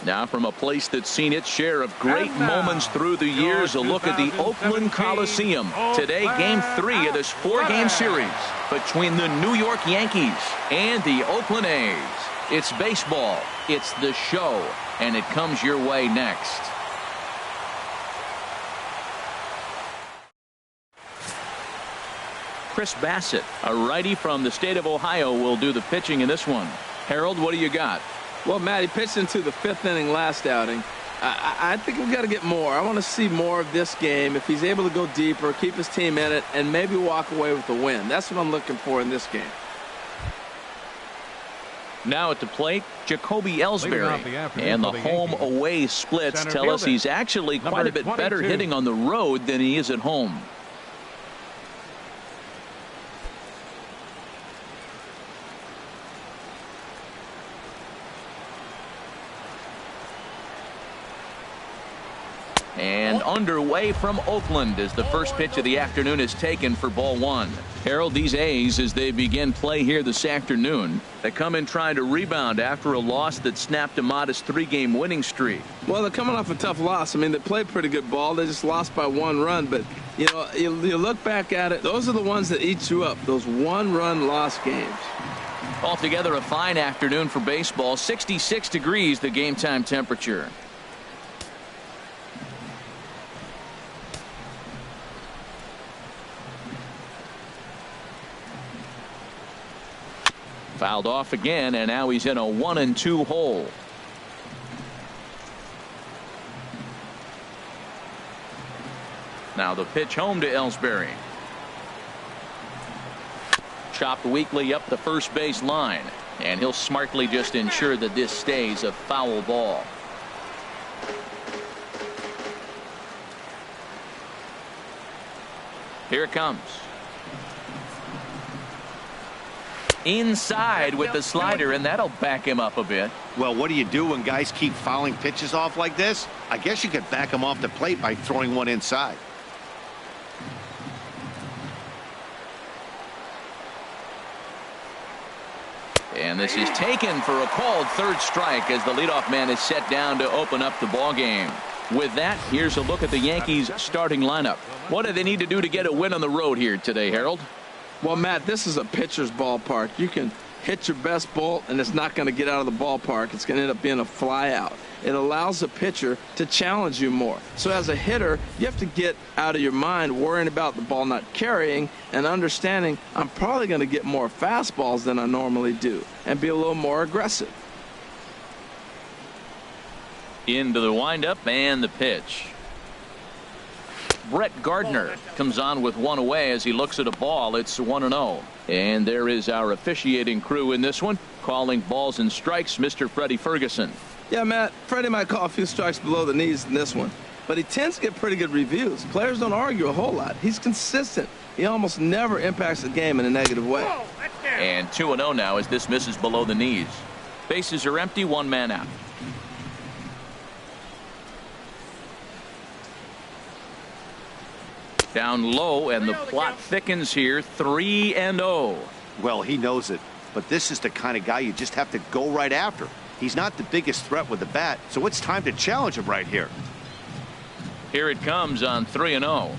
Now from a place that's seen its share of great moments through the years, a look at the Oakland Coliseum. Today, Game 3 of this 4-game series between the New York Yankees and the Oakland A's. It's baseball, it's the show, and it comes your way next. Chris Bassett, a righty from the state of Ohio, will do the pitching in this one. Harold, what do you got? Well, Matt, he pitched into the 5th inning last outing. I think we've got to get more. I want to see more of this game. If he's able to go deeper, keep his team in it, and maybe walk away with the win. That's what I'm looking for in this game. Now at the plate, Jacoby Ellsbury. And the home-away splits tell us he's actually quite a bit better hitting on the road than he is at home. And underway from Oakland as the first pitch of the afternoon is taken for ball 1. Harold, these A's, as they begin play here this afternoon, they come in trying to rebound after a loss that snapped a modest 3-game winning streak. Well, they're coming off a tough loss. I mean, they played pretty good ball. They just lost by 1 run. But, you know, you look back at it, those are the ones that eat you up, those 1-run loss games. Altogether, a fine afternoon for baseball. 66 degrees, the game time temperature. Fouled off again, and now he's in a 1-2 hole. Now the pitch home to Ellsbury. Chopped weakly up the first base line, and he'll smartly just ensure that this stays a foul ball. Here it comes. Inside with the slider, and that'll back him up a bit. Well, what do you do when guys keep fouling pitches off like this? I guess you could back them off the plate by throwing one inside. And this is taken for a called third strike as the leadoff man is set down to open up the ball game. With that, here's a look at the Yankees starting lineup. What do they need to do to get a win on the road here today, Harold? Well, Matt, this is a pitcher's ballpark. You can hit your best bolt, and it's not going to get out of the ballpark. It's going to end up being a fly out. It allows the pitcher to challenge you more. So as a hitter, you have to get out of your mind worrying about the ball not carrying and understanding I'm probably going to get more fastballs than I normally do and be a little more aggressive. Into the windup and the pitch. Brett Gardner comes on with one away as he looks at a ball. It's 1-0. And there is our officiating crew in this one, calling balls and strikes, Mr. Freddie Ferguson. Yeah, Matt, Freddie might call a few strikes below the knees in this one, but he tends to get pretty good reviews. Players don't argue a whole lot. He's consistent. He almost never impacts the game in a negative way. And 2-0 now as this misses below the knees. Bases are empty, 1 man out. Down low, and the plot thickens here. 3-0. Well, he knows it, but this is the kind of guy you just have to go right after. He's not the biggest threat with the bat, so it's time to challenge him right here. Here it comes on 3-0.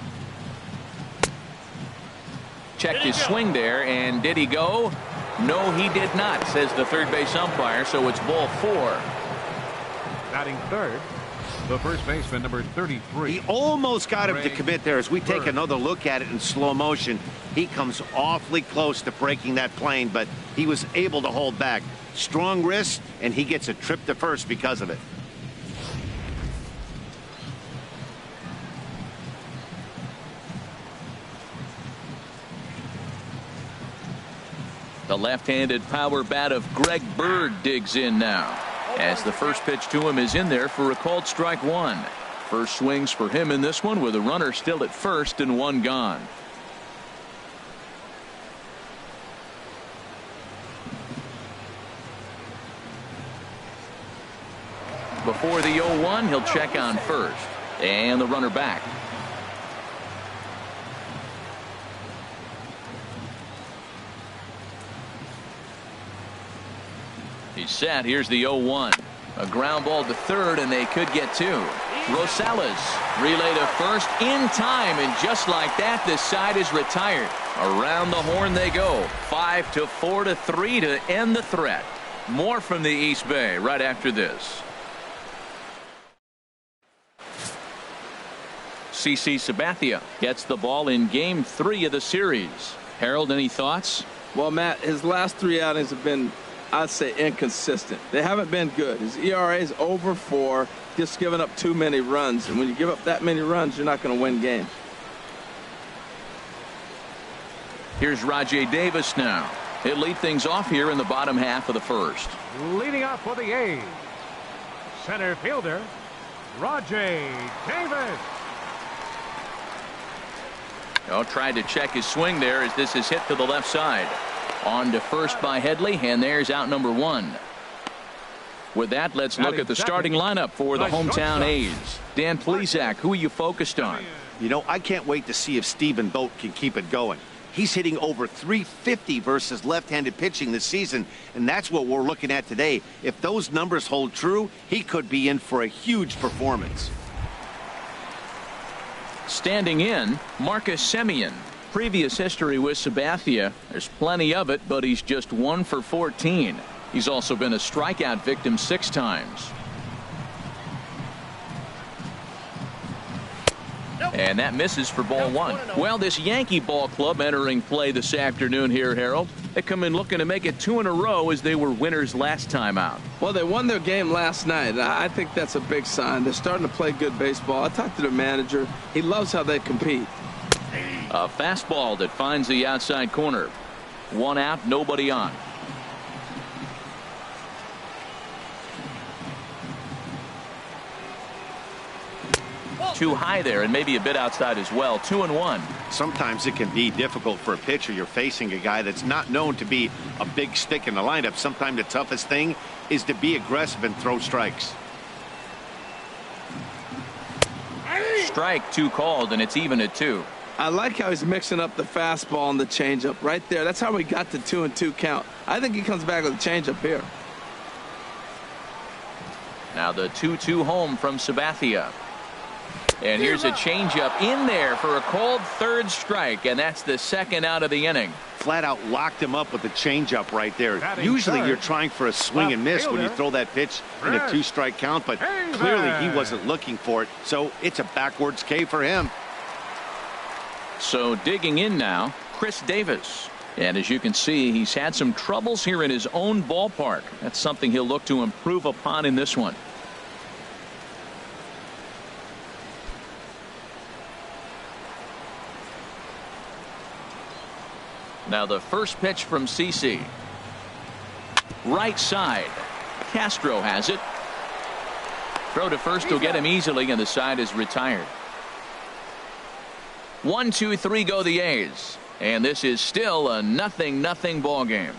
Checked his swing there, and did he go? No, he did not, says the third base umpire, so it's ball 4. Batting third, the first baseman, number 33. He almost got him to commit there. As we take another look at it in slow motion, he comes awfully close to breaking that plane, but he was able to hold back. Strong wrist, and he gets a trip to first because of it. The left-handed power bat of Greg Bird digs in now, as the first pitch to him is in there for a called strike 1. First swings for him in this one with a runner still at first and 1 gone. Before the 0-1, he'll check on first, and the runner back. He's set. Here's the 0-1. A ground ball to third, and they could get two. Rosales relay to first in time, and just like that, this side is retired. Around the horn they go. 5-4-3 to end the threat. More from the East Bay right after this. CC Sabathia gets the ball in Game 3 of the series. Harold, any thoughts? Well, Matt, his last 3 outings have been, I'd say, inconsistent. They haven't been good. His ERA is over 4, just giving up too many runs. And when you give up that many runs, you're not going to win games. Here's Rajay Davis now. He'll lead things off here in the bottom half of the first. Leading off for the A's, center fielder, Rajay Davis. Tried to check his swing there as this is hit to the left side. On to first by Headley, and there's out number 1. With that, let's look at the starting lineup for the hometown A's. Dan Plesac, who are you focused on? You know, I can't wait to see if Stephen Vogt can keep it going. He's hitting over .350 versus left-handed pitching this season, and that's what we're looking at today. If those numbers hold true, he could be in for a huge performance. Standing in, Marcus Semien. Previous history with Sabathia. There's plenty of it, but he's just 1 for 14. He's also been a strikeout victim 6 times. And that misses for ball 1. Well, this Yankee ball club entering play this afternoon here, Harold. They come in looking to make it 2 in a row as they were winners last time out. Well, they won their game last night. I think that's a big sign. They're starting to play good baseball. I talked to the manager. He loves how they compete. A fastball that finds the outside corner. 1 out, nobody on. Too high there, and maybe a bit outside as well. 2-1. Sometimes it can be difficult for a pitcher. You're facing a guy that's not known to be a big stick in the lineup. Sometimes the toughest thing is to be aggressive and throw strikes. Strike 2 called, and it's even at 2. I like how he's mixing up the fastball and the changeup right there. That's how we got the 2-2 count. I think he comes back with a changeup here. Now the 2-2 home from Sabathia. And here's a changeup in there for a called 3rd strike, and that's the 2nd out of the inning. Flat out locked him up with the changeup right there. Usually you're trying for a swing and miss when you throw that pitch in a 2-strike count, but clearly he wasn't looking for it, so it's a backwards K for him. So digging in now, Chris Davis. And as you can see, he's had some troubles here in his own ballpark. That's something he'll look to improve upon in this one. Now the first pitch from CC. Right side. Castro has it. Throw to first will get him easily, and the side is retired. 1-2-3 go the A's. And this is still a 0-0 ball game.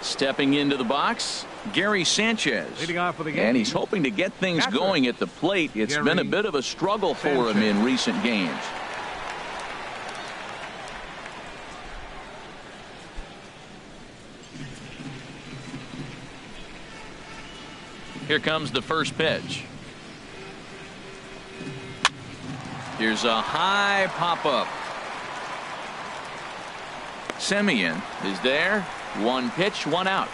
Stepping into the box, Gary Sanchez. Leading off for the and he's hoping to get things going at the plate. It's been a bit of a struggle for him in recent games. Here comes the first pitch. Here's a high pop-up. Semien is there. 1 pitch, 1 out.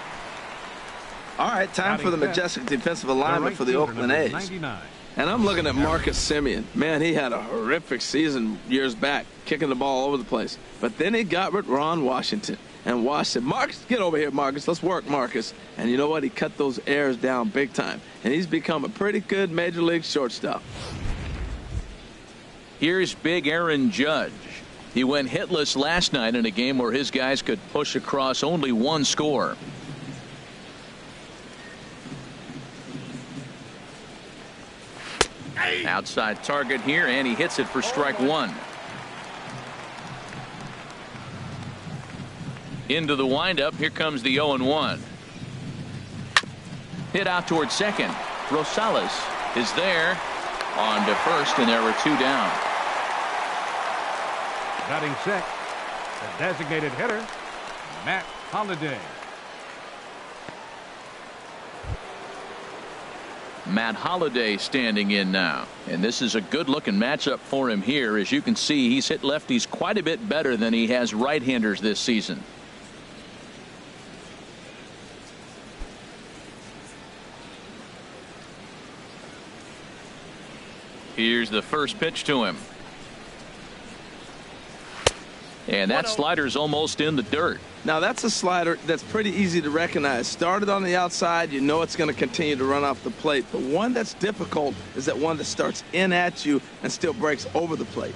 All right, time for the majestic defensive alignment for the Oakland A's. And I'm looking at Marcus Semien. Man, he had a horrific season years back, kicking the ball all over the place. But then he got with Ron Washington. And Wash said, Marcus, get over here, Marcus. Let's work, Marcus. And you know what? He cut those errors down big time. And he's become a pretty good major league shortstop. Here's big Aaron Judge. He went hitless last night in a game where his guys could push across only 1 score. Outside target here, and he hits it for strike 1. Into the windup. Here comes the 0-1. Hit out towards second. Rosales is there. On to first, and there were 2 down. Batting sixth, the designated hitter, Matt Holliday. Matt Holliday standing in now, and this is a good looking matchup for him here. As you can see, he's hit lefties quite a bit better than he has right-handers this season. Here's the first pitch to him, and that slider's almost in the dirt. Now that's a slider that's pretty easy to recognize. Started on the outside, you know it's going to continue to run off the plate. The one that's difficult is that one that starts in at you and still breaks over the plate.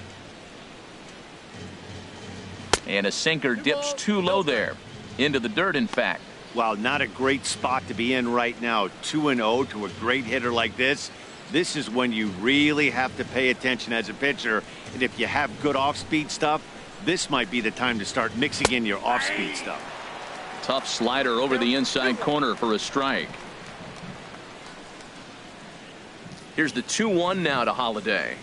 And a sinker dips too low there. Into the dirt, in fact. Wow, not a great spot to be in right now. 2-0 to a great hitter like this. This is when you really have to pay attention as a pitcher. And if you have good off-speed stuff, this might be the time to start mixing in your off-speed stuff. Tough slider over the inside corner for a strike. Here's the 2-1 now to Holliday.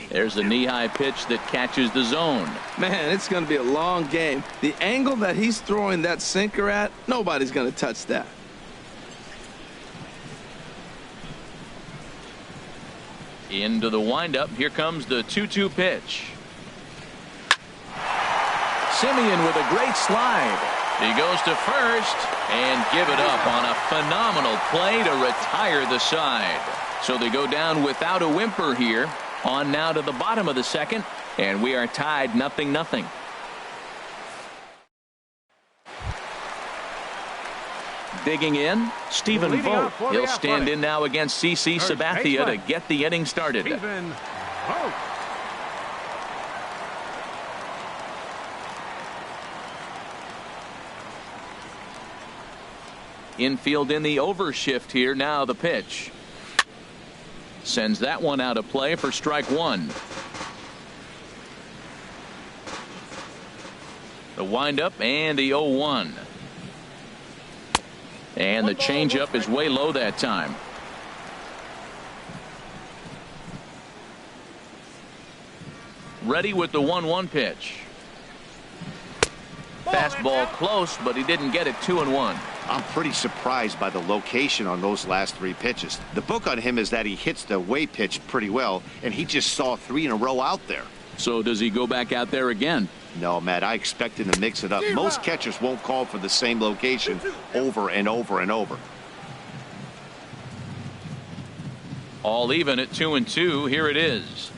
There's a knee-high pitch that catches the zone. Man, it's going to be a long game. The angle that he's throwing that sinker at, nobody's going to touch that. Into the windup. Here comes the 2-2 pitch. Simeon with a great slide. He goes to first and give it up on a phenomenal play to retire the side. So they go down without a whimper here. On now to the bottom of the second, and we are tied 0-0. Digging in, Stephen Vogt. He'll stand in now against CC Sabathia to get the inning started. Stephen Vogt. Infield in the overshift here. Now the pitch. Sends that one out of play for strike one. The windup and the 0-1. And the changeup is way low that time. Ready with the 1-1 pitch. Fastball close, but he didn't get it. 2-1. I'm pretty surprised by the location on those last three pitches. The book on him is that he hits the away pitch pretty well, and he just saw 3 in a row out there. So does he go back out there again? No, Matt, I expect him to mix it up. Most catchers won't call for the same location over and over and over. All even at 2-2. Here it is.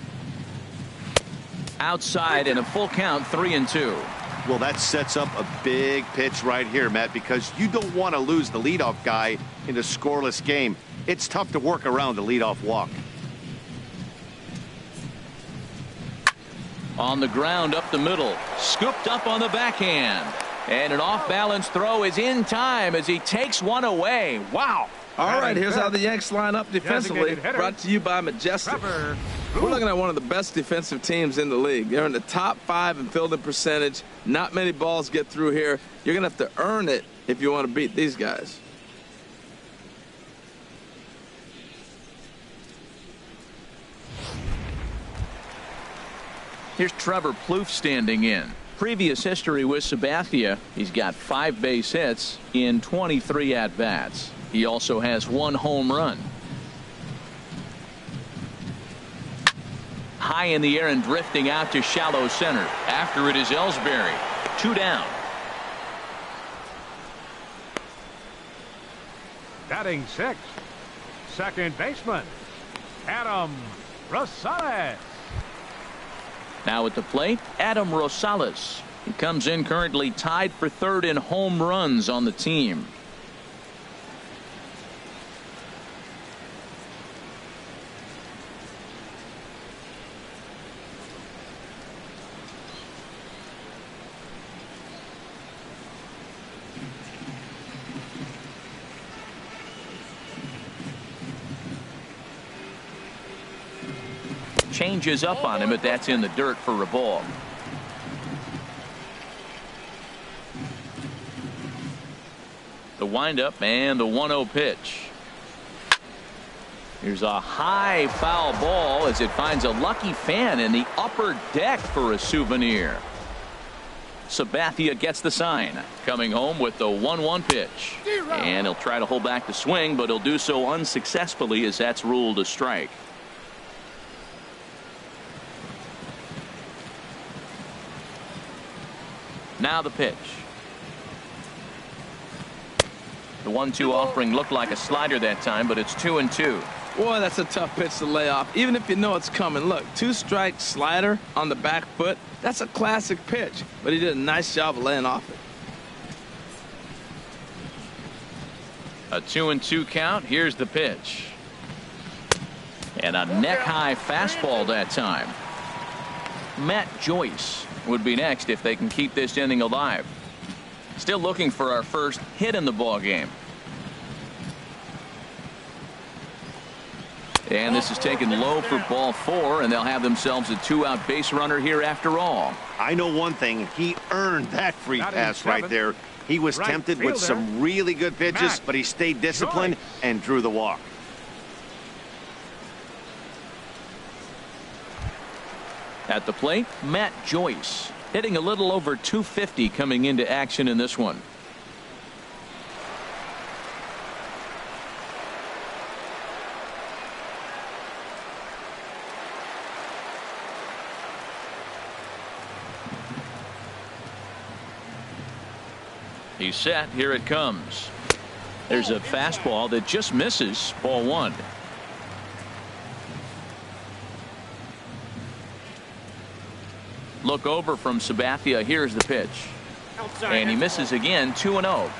Outside in a full count. 3-2. Well, that sets up a big pitch right here, Matt, because you don't want to lose the leadoff guy in a scoreless game. It's tough to work around the leadoff walk. On the ground up the middle. Scooped up on the backhand. And an off-balance throw is in time as he takes one away. Wow. All right, here's how the Yanks line up defensively. Brought to you by Majestic. We're looking at one of the best defensive teams in the league. They're in the top 5 in fielding percentage. Not many balls get through here. You're going to have to earn it if you want to beat these guys. Here's Trevor Plouffe standing in. Previous history with Sabathia. He's got 5 base hits in 23 at-bats. He also has 1 home run. High in the air and drifting out to shallow center. After it is Ellsbury. 2 down. Batting sixth, second baseman, Adam Rosales. Now at the plate, Adam Rosales. He comes in currently tied for 3rd in home runs on the team. Changes up on him, but that's in the dirt for a ball. The windup and the 1-0 pitch. Here's a high foul ball as it finds a lucky fan in the upper deck for a souvenir. Sabathia gets the sign, coming home with the 1-1 pitch. And he'll try to hold back the swing, but he'll do so unsuccessfully as that's ruled a strike. Now the pitch. The 1-2 offering looked like a slider that time, but it's 2-2. Boy, that's a tough pitch to lay off, even if you know it's coming. Look, 2-strike slider on the back foot. That's a classic pitch, but he did a nice job of laying off it. A 2-2 count. Here's the pitch. And a neck-high fastball that time. Matt Joyce would be next if they can keep this inning alive. Still looking for our first hit in the ball game. And this is taken low for ball 4, and they'll have themselves a 2-out base runner here after all. I know one thing. He earned that free pass right there. He was tempted with some really good pitches, but he stayed disciplined and drew the walk. At the plate, Matt Joyce, hitting a little over 250 coming into action in this one. He's set. Here it comes. There's a fastball that just misses. Ball 1. Look over from Sabathia. Here's the pitch. And he misses again. 2-0.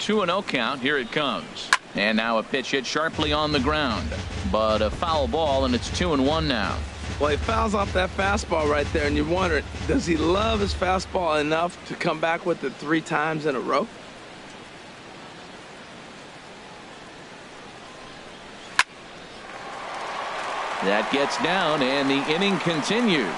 Two and 0 count. Here it comes. And now a pitch hit sharply on the ground, but a foul ball, and it's 2-1 now. Well, he fouls off that fastball right there, and you wonder, does he love his fastball enough to come back with it 3 times in a row? That gets down, and the inning continues.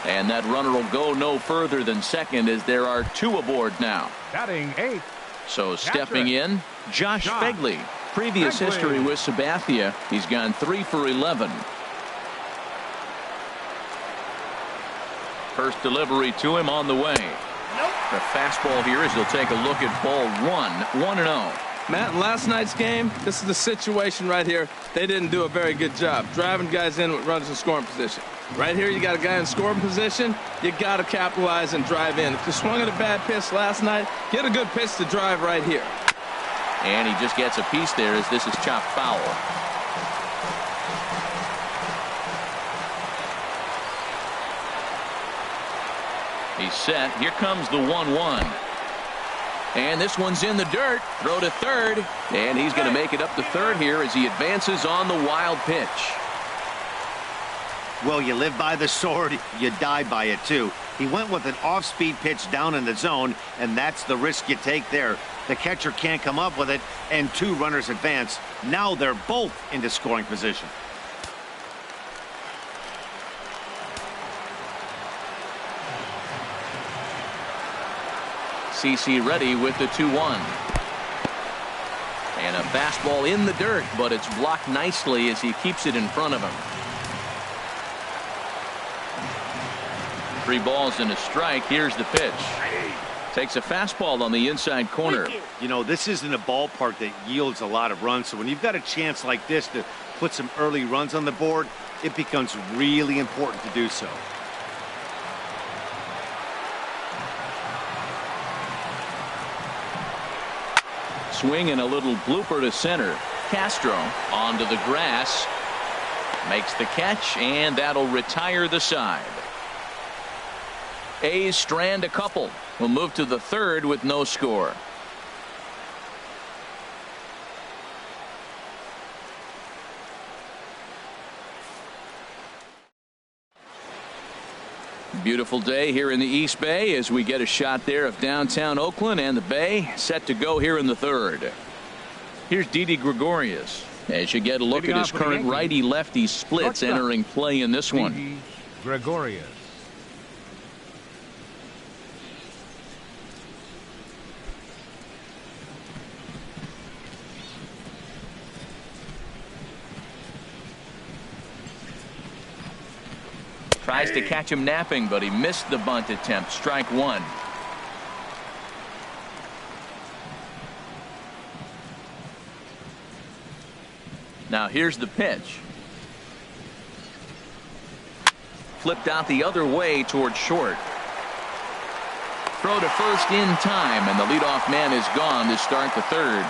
And that runner will go no further than second as there are 2 aboard now. Batting 8. So stepping in, Josh Fegley. Previous history with Sabathia. He's gone 3 for 11. First delivery to him on the way. The fastball here as he'll take a look at ball 1. 1-0. Matt, in last night's game, this is the situation right here. They didn't do a very good job driving guys in with runners in scoring position. Right here, you got a guy in scoring position. You got to capitalize and drive in. If you swung at a bad pitch last night, get a good pitch to drive right here. And he just gets a piece there as this is chopped foul. He's set. Here comes the 1-1. And this one's in the dirt. Throw to third. And he's going to make it up to third here as he advances on the wild pitch. Well, you live by the sword, you die by it too. He went with an off-speed pitch down in the zone, and that's the risk you take there. The catcher can't come up with it, and 2 runners advance. Now they're both into scoring position. CC ready with the 2-1. And a fastball in the dirt, but it's blocked nicely as he keeps it in front of him. 3 balls and a strike. Here's the pitch. Takes a fastball on the inside corner. You know, this isn't a ballpark that yields a lot of runs, so when you've got a chance like this to put some early runs on the board, it becomes really important to do so. Swing and a little blooper to center. Castro onto the grass. Makes the catch, and that'll retire the side. A's strand a couple. We'll move to the 3rd with no score. Beautiful day here in the East Bay as we get a shot there of downtown Oakland and the Bay set to go here in the 3rd. Here's Didi Gregorius as you get a look at his current righty-lefty splits entering play in this one. Gregorius. Tries to catch him napping, but he missed the bunt attempt. Strike one. Now here's the pitch. Flipped out the other way toward short. Throw to first in time, and the leadoff man is gone to start the third.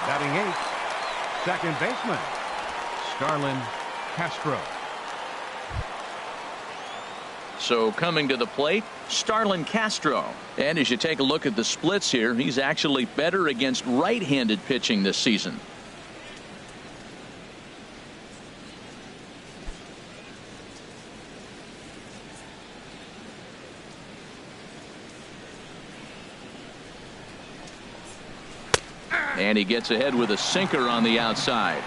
Batting eighth, second baseman, Starlin Castro. So coming to the plate, Starlin Castro. And as you take a look at the splits here, he's actually better against right-handed pitching this season. And he gets ahead with a sinker on the outside.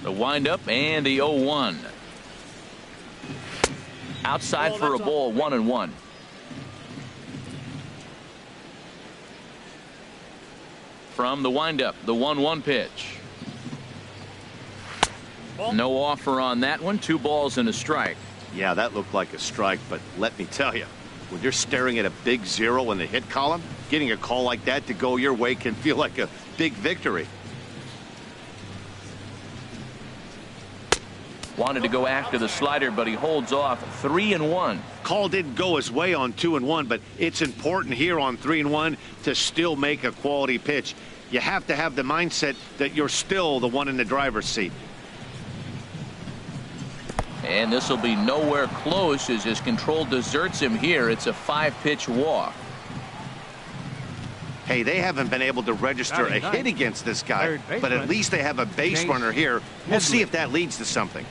The windup and the 0-1. Outside for a ball, 1-1. From the windup, the 1-1 pitch. No offer on that one. 2 balls and a strike. Yeah, that looked like a strike, but let me tell you, when you're staring at a big 0 in the hit column, getting a call like that to go your way can feel like a big victory. Wanted to go after the slider, but he holds off. 3-1. Call didn't go his way on 2-1, but it's important here on 3-1 to still make a quality pitch. You have to have the mindset that you're still the one in the driver's seat. And this will be nowhere close as his control deserts him here. It's a 5-pitch walk. Hey, they haven't been able to register a hit against this guy, but at least they have a base runner here. We'll see if that leads to something.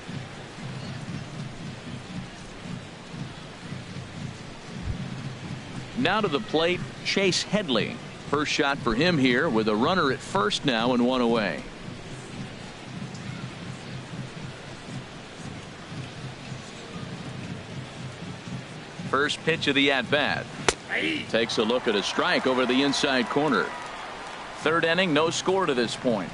Now to the plate, Chase Headley. First shot for him here with a runner at first now and 1 away. First pitch of the at-bat. Takes a look at a strike over the inside corner. Third inning, no score to this point.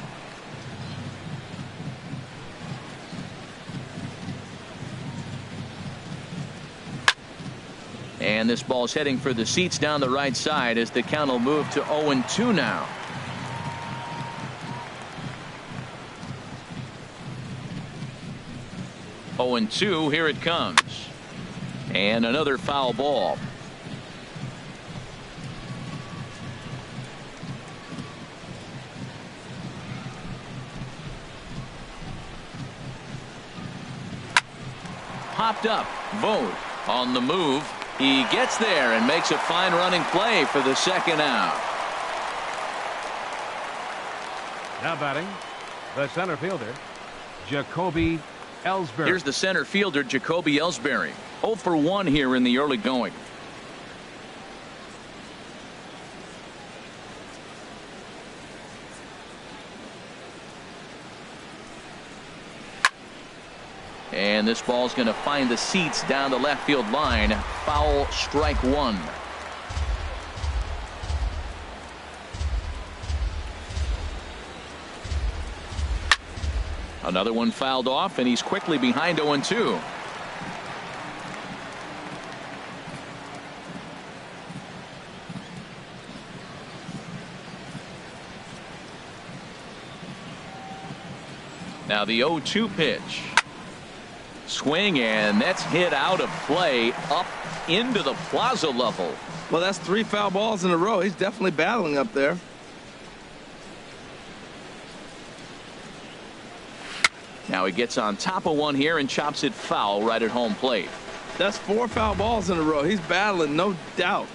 And this ball's heading for the seats down the right side as the count will move to 0-2 now. Oh and 2, here it comes. And another foul ball. Popped up. Vogt on the move. He gets there and makes a fine running play for the second out. Now batting, the center fielder, Jacoby Ellsbury. Here's the center fielder, Jacoby Ellsbury. 0 for 1 here in the early going. And this ball's going to find the seats down the left field line. Foul, strike one. Another one fouled off, and he's quickly behind 0-2. Now the 0-2 pitch. Swing, and that's hit out of play up into the plaza level. Well, that's 3 foul balls in a row. He's definitely battling up there. Now he gets on top of one here and chops it foul right at home plate. That's 4 foul balls in a row. He's battling, no doubt.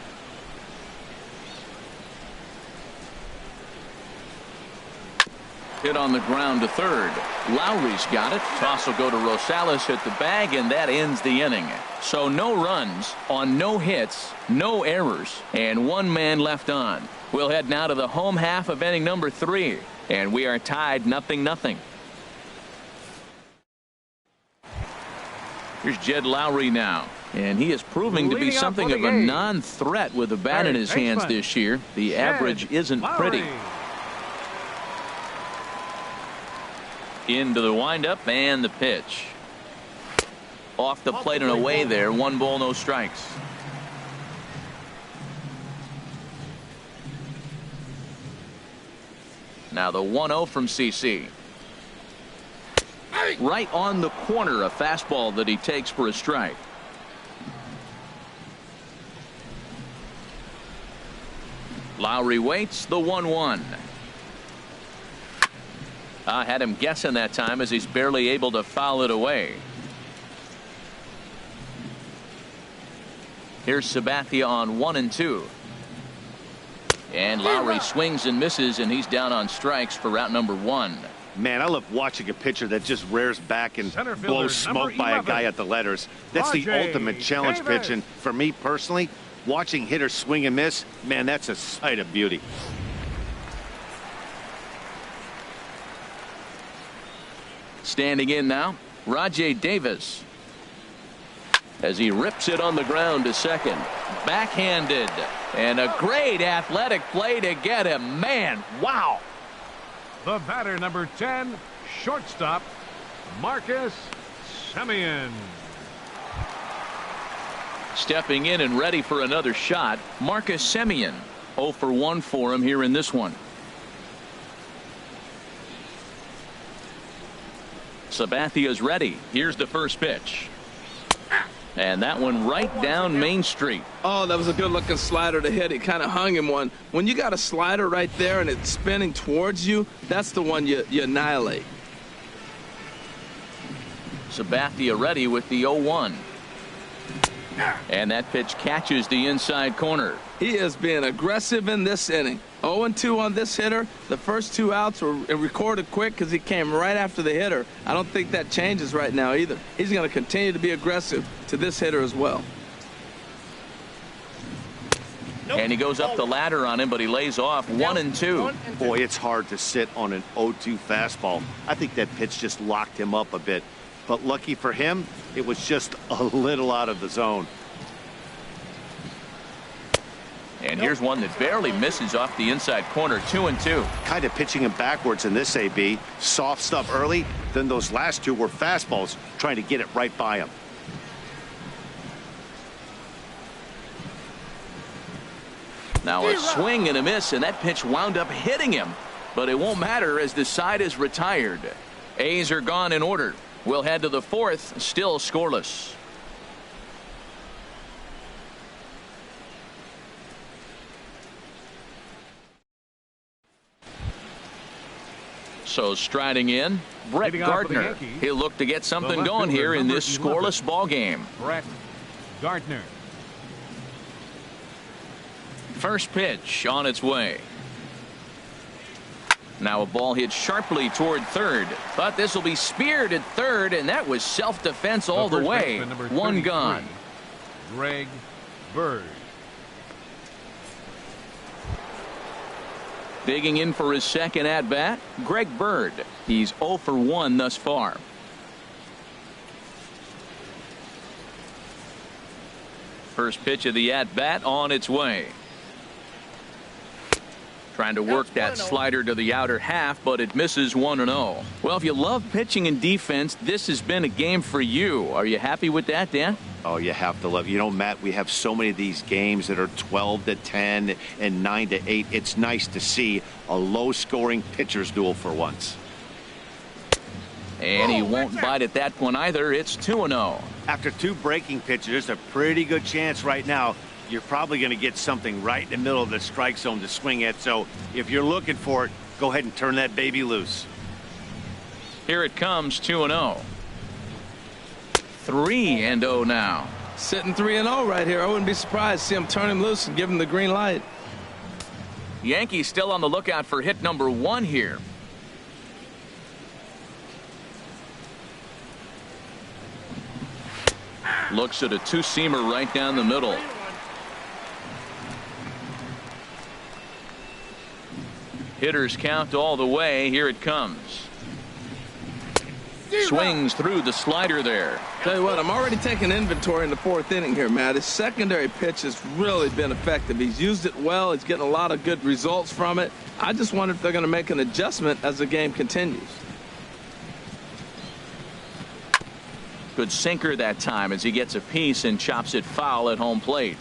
Hit on the ground to third. Lowry's got it. Toss will go to Rosales at the bag, and that ends the inning. So no runs on no hits, no errors, and 1 man left on. We'll head now to the home half of inning number 3, and we are tied 0-0. Here's Jed Lowry now, and he is proving to be something of a non-threat with the bat in his hands this year. The average isn't pretty. Into the windup and the pitch. Off the plate and away there. 1 ball, no strikes. Now the 1-0 from CC. Right on the corner, a fastball that he takes for a strike. Lowry waits, the 1-1. I had him guessing that time as he's barely able to foul it away. Here's Sabathia on 1-2. And Lowry swings and misses, and he's down on strikes for route number 1. Man, I love watching a pitcher that just rears back and blows smoke by a guy at the letters. That's the ultimate challenge pitch. And for me personally, watching hitters swing and miss, man, that's a sight of beauty. Standing in now, Rajai Davis. As he rips it on the ground to second. Backhanded. And a great athletic play to get him. Man, wow. The batter, number 10, shortstop, Marcus Semien. Stepping in and ready for another shot, Marcus Semien. 0 for 1 for him here in this one. Sabathia's ready. Here's the first pitch. And that one right down Main Street. Oh, that was a good-looking slider to hit. He kind of hung him one. When you got a slider right there and it's spinning towards you, that's the one you annihilate. Sabathia ready with the 0-1. And that pitch catches the inside corner. He is being aggressive in this inning. 0-2 on this hitter. The first 2 outs were recorded quick because he came right after the hitter. I don't think that changes right now either. He's going to continue to be aggressive to this hitter as well. And he goes up the ladder on him, but he lays off 1-2. Boy, it's hard to sit on an 0-2 fastball. I think that pitch just locked him up a bit. But lucky for him, it was just a little out of the zone. And here's one that barely misses off the inside corner. 2-2. Kind of pitching him backwards in this AB. Soft stuff early, then those last 2 were fastballs, trying to get it right by him. Now a swing and a miss, and that pitch wound up hitting him. But it won't matter as the side is retired. A's are gone in order. We'll head to the 4th, still scoreless. So striding in, Brett Gardner. He'll look to get something going here in this scoreless ball game. Brett Gardner. First pitch on its way. Now a ball hit sharply toward third, but this will be speared at third, and that was self-defense all the way. 1 gone. Greg Bird. Digging in for his second at-bat, Greg Bird. He's 0 for 1 thus far. First pitch of the at-bat on its way. Trying to work that slider to the outer half, but it misses 1-0. Well, if you love pitching and defense, this has been a game for you. Are you happy with that, Dan? Oh, you have to love. You know, Matt, we have so many of these games that are 12-10 and 9-8. It's nice to see a low-scoring pitcher's duel for once. And he won't bite at that one either. It's 2-0. After 2 breaking pitches, there's a pretty good chance right now you're probably going to get something right in the middle of the strike zone to swing at. So if you're looking for it, go ahead and turn that baby loose. Here it comes, 2-0. 3-0 now. Sitting 3-0 right here. I wouldn't be surprised to see him turn him loose and give him the green light. Yankees still on the lookout for hit number 1 here. Looks at a 2-seamer right down the middle. Hitters count all the way. Here it comes. Swings through the slider there. Tell you what, I'm already taking inventory in the 4th inning here, Matt. His secondary pitch has really been effective. He's used it well. He's getting a lot of good results from it. I just wonder if they're going to make an adjustment as the game continues. Good sinker that time as he gets a piece and chops it foul at home plate.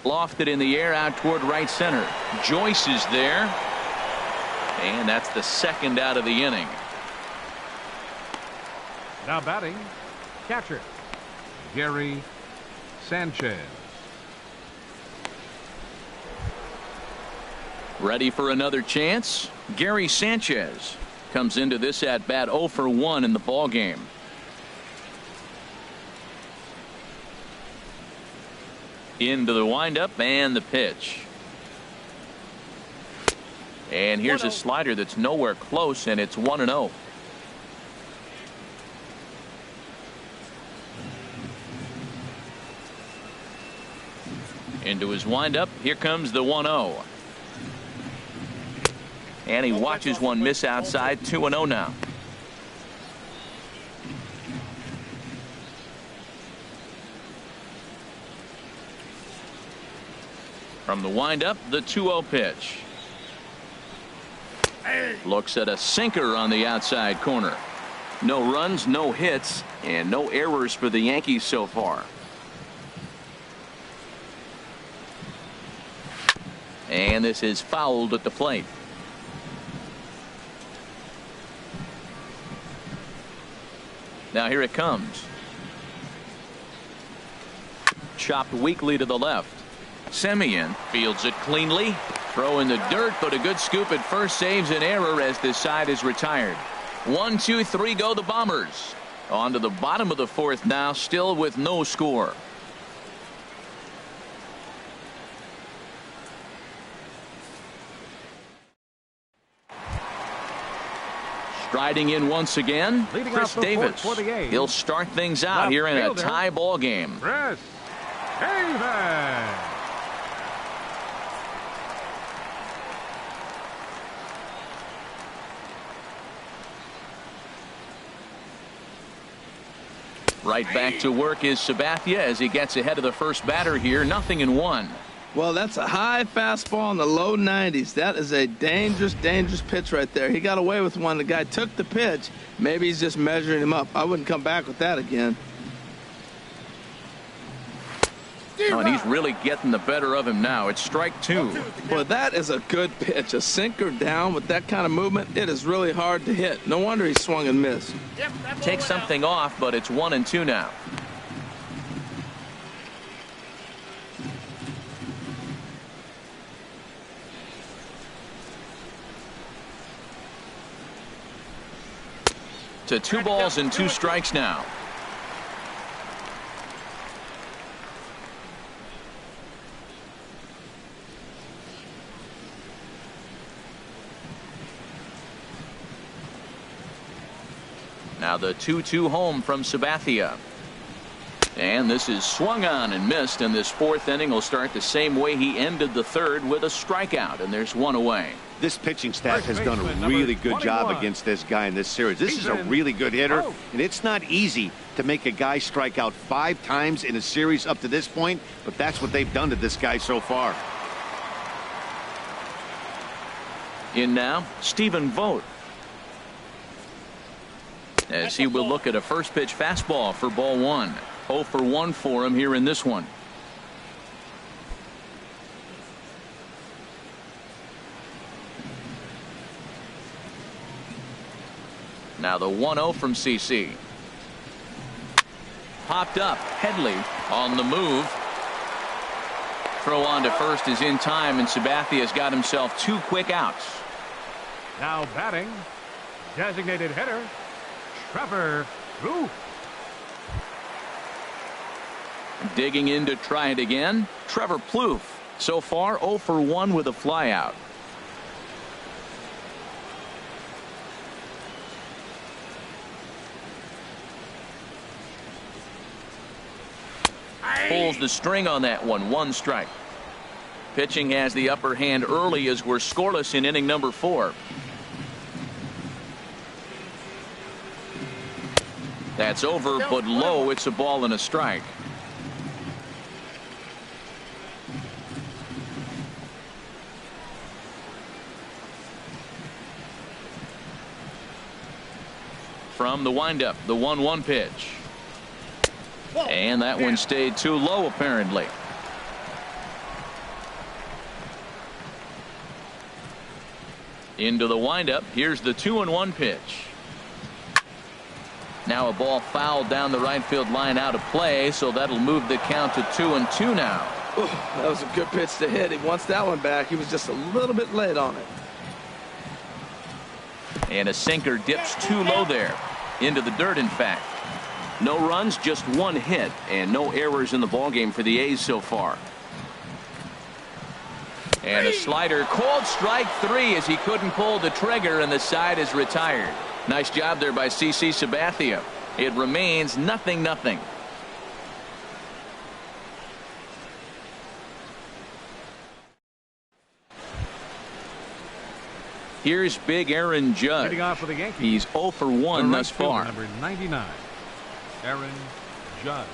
Lofted in the air out toward right center. Joyce is there. And that's the second out of the inning. Now batting, catcher, Gary Sanchez. Ready for another chance? Gary Sanchez comes into this at bat 0 for 1 in the ball game. Into the windup and the pitch. And here's a slider that's nowhere close, and it's 1-0. Into his windup. Here comes the 1-0. And he watches one miss outside. 2-0 now. From the windup, the 2-0 pitch. Looks at a sinker on the outside corner. No runs, no hits, and no errors for the Yankees so far. And this is fouled at the plate. Now here it comes. Chopped weakly to the left. Semien fields it cleanly. Throw in the dirt, but a good scoop at first saves an error as this side is retired. 1, 2, 3 go the Bombers. On to the bottom of the fourth now, still with no score. Striding in once again, Chris Davis. He'll start things out here in a tie ball game. Chris Davis. Right back to work is Sabathia as he gets ahead of the first batter here. 0-1. Well, that's a high fastball in the low 90s. That is a dangerous, dangerous pitch right there. He got away with one. The guy took the pitch. Maybe he's just measuring him up. I wouldn't come back with that again. Oh, and he's really getting the better of him now. It's strike 2. Well, that is a good pitch. A sinker down with that kind of movement, it is really hard to hit. No wonder he swung and missed. Take something off, but it's 1-2 now. To 2 balls and 2 strikes now. Now the 2-2 home from Sabathia. And this is swung on and missed, and this fourth inning will start the same way he ended the third, with a strikeout, and there's 1 away. This pitching staff has done a really good job against this guy in this series. This is a really good hitter, and it's not easy to make a guy strike out 5 times in a series up to this point, but that's what they've done to this guy so far. In now, Stephen Vogt, as he will look at a first pitch fastball for ball 1. 0 for 1 for him here in this one. Now the 1-0 from CC. Popped up. Headley on the move. Throw on to first is in time, and Sabathia has got himself 2 quick outs. Now batting, designated hitter, Trevor Roof. Digging in to try it again, Trevor Plouffe. So far 0 for 1 with a flyout. Pulls the string on that one. 1 strike. Pitching has the upper hand early as we're scoreless in inning number 4. That's over, but low. It's a ball and a strike. from the windup, the 1-1 pitch. And that one stayed too low, apparently. Into the windup. Here's the 2-1 pitch. Now a ball fouled down the right field line, out of play, so that'll move the count to 2-2 now. Ooh, that was a good pitch to hit. He wants that one back. He was just a little bit late on it. And a sinker dips too low there. Into the dirt, in fact. No runs, just one hit, and no errors in the ballgame for the A's so far. And a slider, called strike 3 as he couldn't pull the trigger, and the side is retired. Nice job there by CC Sabathia. It remains 0-0. Here's big Aaron Judge. Hitting off for the Yankees. He's 0 for 1 thus far. Number 99, Aaron Judge.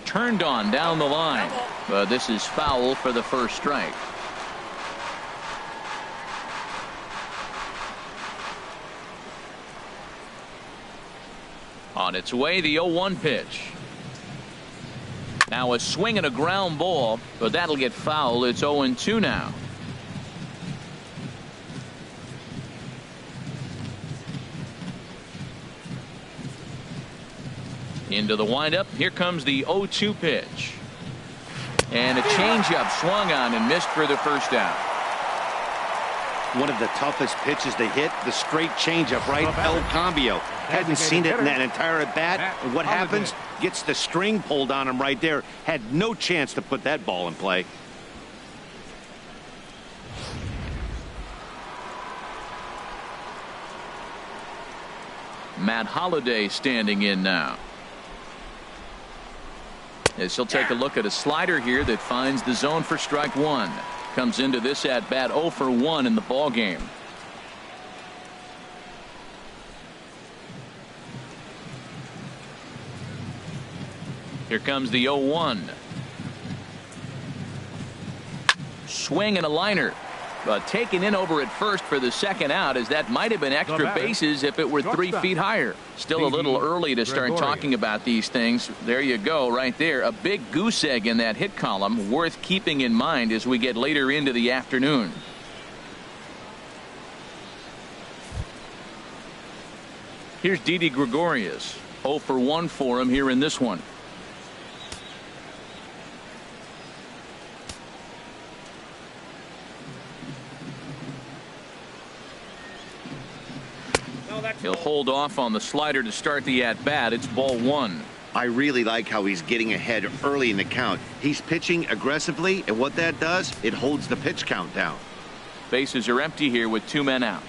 Turned on down the line, but this is foul for the first strike. On its way, the 0-1 pitch. Now a swing and a ground ball, but that'll get foul. It's 0-2 now. Into the windup. Here comes the 0-2 pitch. And a changeup swung on and missed for the first out. One of the toughest pitches to hit, the straight changeup, right? El Cambio. Hadn't seen it in that entire at bat. And what happens? Gets the string pulled on him right there. Had no chance to put that ball in play. Matt Holliday standing in now. As he'll take a look at a slider here that finds the zone for strike 1. Comes into this at bat 0 for 1 in the ball game. Here comes the 0-1. Swing and a liner. But taken in over at first for the second out, as that might have been extra bases if it were 3 feet higher. Still a little early to start talking about these things. There you go, right there. A big goose egg in that hit column, worth keeping in mind as we get later into the afternoon. Here's Didi Gregorius. 0 for 1 for him here in this one. He'll hold off on the slider to start the at-bat. It's ball 1. I really like how he's getting ahead early in the count. He's pitching aggressively, and what that does, it holds the pitch count down. Bases are empty here with 2 men out.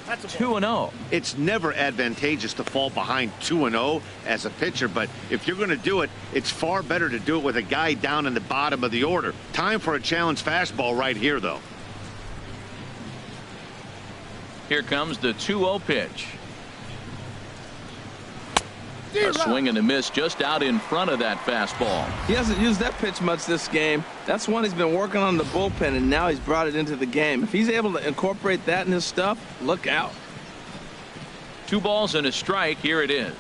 That's 2-0. It's never advantageous to fall behind 2-0 as a pitcher, but if you're going to do it, it's far better to do it with a guy down in the bottom of the order. Time for a challenge fastball right here, though. Here comes the 2-0 pitch. A swing and a miss just out in front of that fastball. He hasn't used that pitch much this game. That's one he's been working on the bullpen, and now he's brought it into the game. If he's able to incorporate that in his stuff, look out. 2 balls and a strike. Here it is.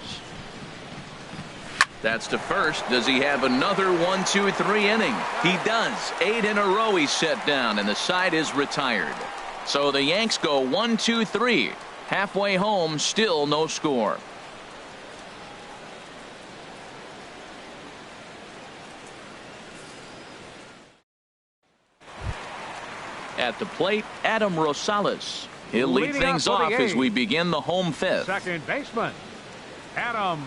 That's to first. Does he have another 1-2-3 inning? He does. 8 in a row he's set down, and the side is retired. So the Yanks go 1-2-3. Halfway home, still no score. At the plate, Adam Rosales. He'll lead things off as we begin the home 5th. Second baseman, Adam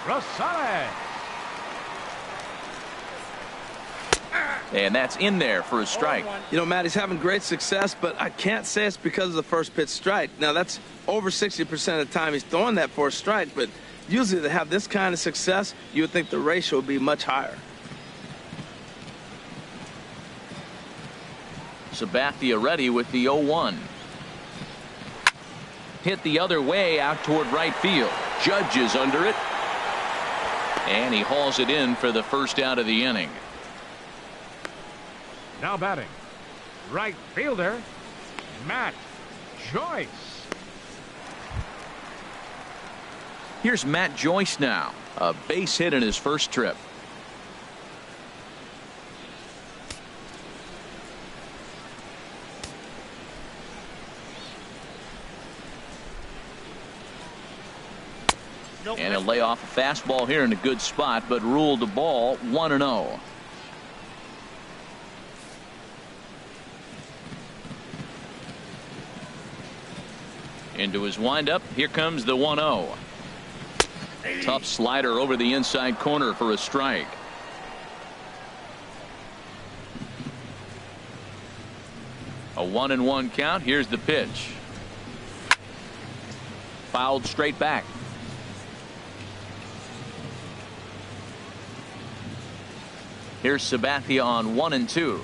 Rosales. And that's in there for a strike. You know, Matt, he's having great success, but I can't say it's because of the first pitch strike. Now, that's over 60% of the time he's throwing that for a strike, but usually to have this kind of success, you would think the ratio would be much higher. Sabathia ready with the 0-1. hit the other way out toward right field. Judge is under it, and he hauls it in for the first out of the inning. Now batting, right fielder, Matt Joyce. Here's Matt Joyce now. A base hit in his first trip. And he'll lay off a fastball here in a good spot, but ruled the ball 1-0. Into his windup. Here comes the 1-0. Tough slider over the inside corner for a strike. A 1-1 count. Here's the pitch. Fouled straight back. Here's Sabathia on 1-2.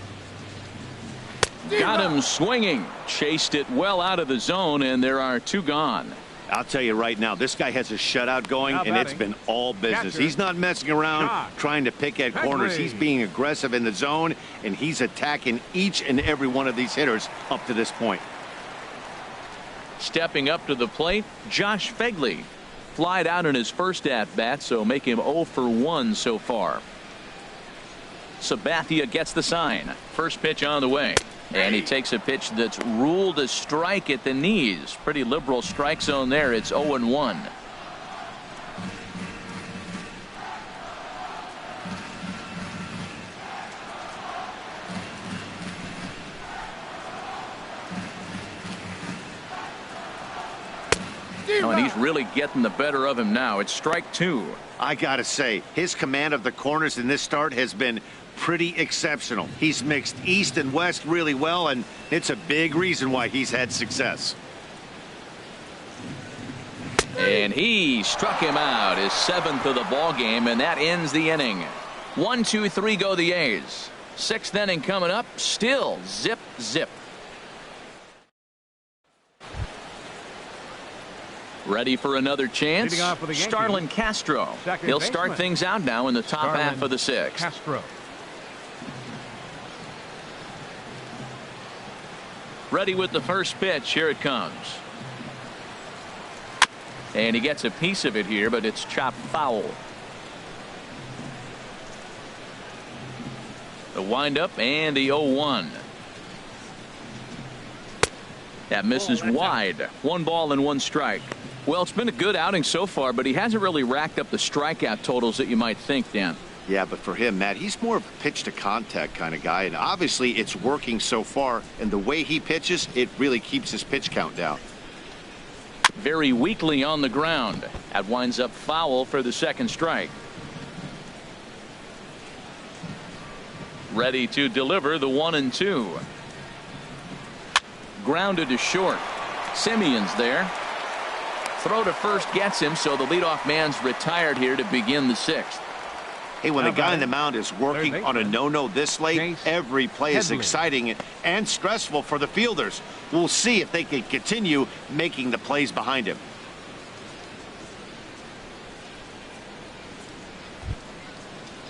Got him swinging. Chased it well out of the zone, and there are two gone. I'll tell you right now, this guy has a shutout going, and it's been all business. Catcher. He's not messing around trying to pick at corners. He's being aggressive in the zone, and he's attacking each and every one of these hitters up to this point. Stepping up to the plate, Josh Fegley. Flied out in his first at-bat, so make him 0 for 1 so far. Sabathia gets the sign. First pitch on the way. And he takes a pitch that's ruled a strike at the knees. Pretty liberal strike zone there. It's 0-1. Oh, and he's really getting the better of him now. It's strike 2. I gotta say, his command of the corners in this start has been pretty exceptional. He's mixed east and west really well, and it's a big reason why he's had success. And he struck him out, his 7th of the ball game, and that ends the inning. 1, 2, 3 go the A's. 6th inning coming up. Still zip zip. Ready for another chance. For Starlin Castro. He'll start things out now in the top half of the 6th. Castro. Ready with the first pitch. Here it comes. And he gets a piece of it here, but it's chopped foul. The windup and the 0-1. That misses wide. 1 ball and 1 strike. Well, it's been a good outing so far, but he hasn't really racked up the strikeout totals that you might think, Dan. Yeah, but for him, Matt, he's more of a pitch to contact kind of guy, and obviously it's working so far, and the way he pitches, it really keeps his pitch count down. Very weakly on the ground. That winds up foul for the 2nd strike. Ready to deliver the 1-2. Grounded to short. Simeon's there. Throw to first gets him, so the leadoff man's retired here to begin the 6th. Hey, when a guy on the mound is working on a no-no this late, every play is exciting and stressful for the fielders. We'll see if they can continue making the plays behind him.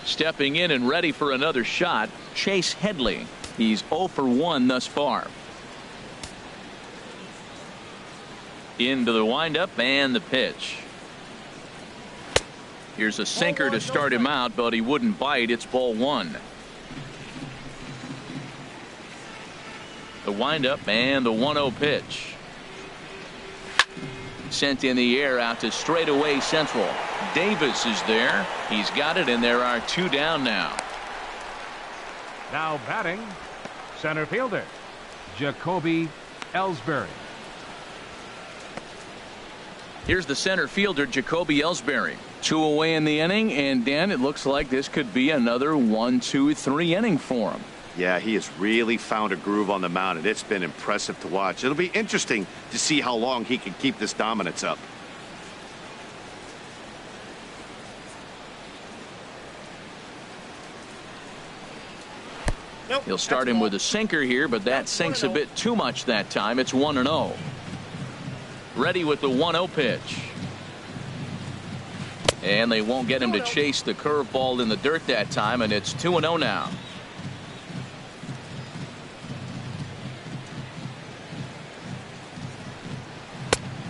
Stepping in and ready for another shot, Chase Headley. He's 0 for 1 thus far. Into the windup and the pitch. Here's a sinker to start him out, but he wouldn't bite. It's ball 1. The windup and the 1-0 pitch. Sent in the air out to straightaway central. Davis is there. He's got it, and there are 2 down now. Now batting, center fielder, Jacoby Ellsbury. Here's the center fielder, Jacoby Ellsbury. 2 away in the inning, and Dan, it looks like this could be another 1, 2, 3 inning for him. Yeah, he has really found a groove on the mound, and it's been impressive to watch. It'll be interesting to see how long he can keep this dominance up. He'll start him with a sinker here, but that sinks a bit too much that time. It's 1-0. Ready with the 1-0 pitch. And they won't get him to chase the curveball in the dirt that time, and it's 2-0 now.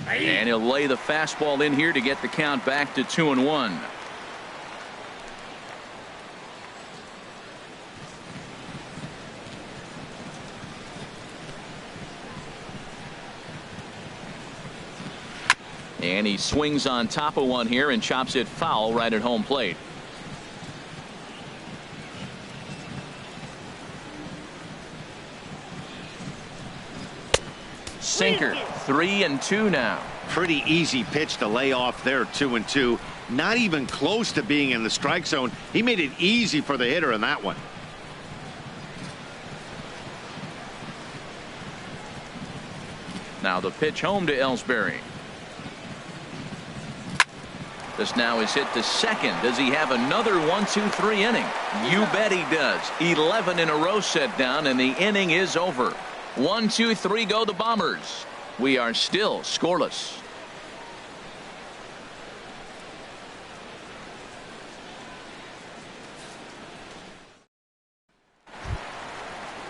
And he'll lay the fastball in here to get the count back to 2-1. And he swings on top of one here and chops it foul right at home plate. Sinker. 3-2 now. Pretty easy pitch to lay off there. 2-2. Not even close to being in the strike zone. He made it easy for the hitter in that one. Now the pitch home to Ellsbury. This now is hit to second. Does he have another 1-2-3 inning? You bet he does. 11 in a row set down, and the inning is over. 1-2-3 go the Bombers. We are still scoreless.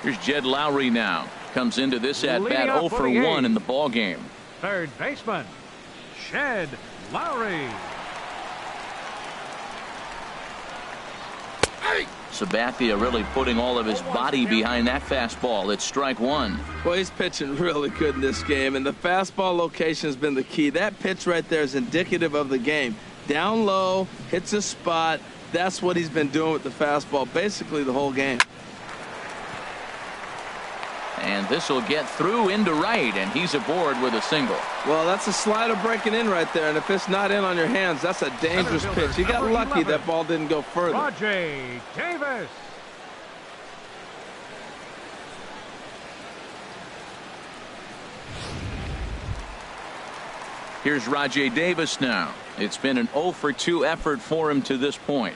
Here's Jed Lowry now. Comes into this at bat 0 for 1 in the ball game. Third baseman, Jed Lowry. Sabathia really putting all of his body behind that fastball. It's strike one. Well, he's pitching really good in this game, and the fastball location has been the key. That pitch right there is indicative of the game. Down low, hits a spot. That's what he's been doing with the fastball basically the whole game. And this will get through into right, and he's aboard with a single. Well, that's a slider breaking in right there, and if it's not in on your hands, that's a dangerous pitch. He got lucky that ball didn't go further. Rajay Davis. Here's Rajay Davis now. It's been an 0 for 2 effort for him to this point.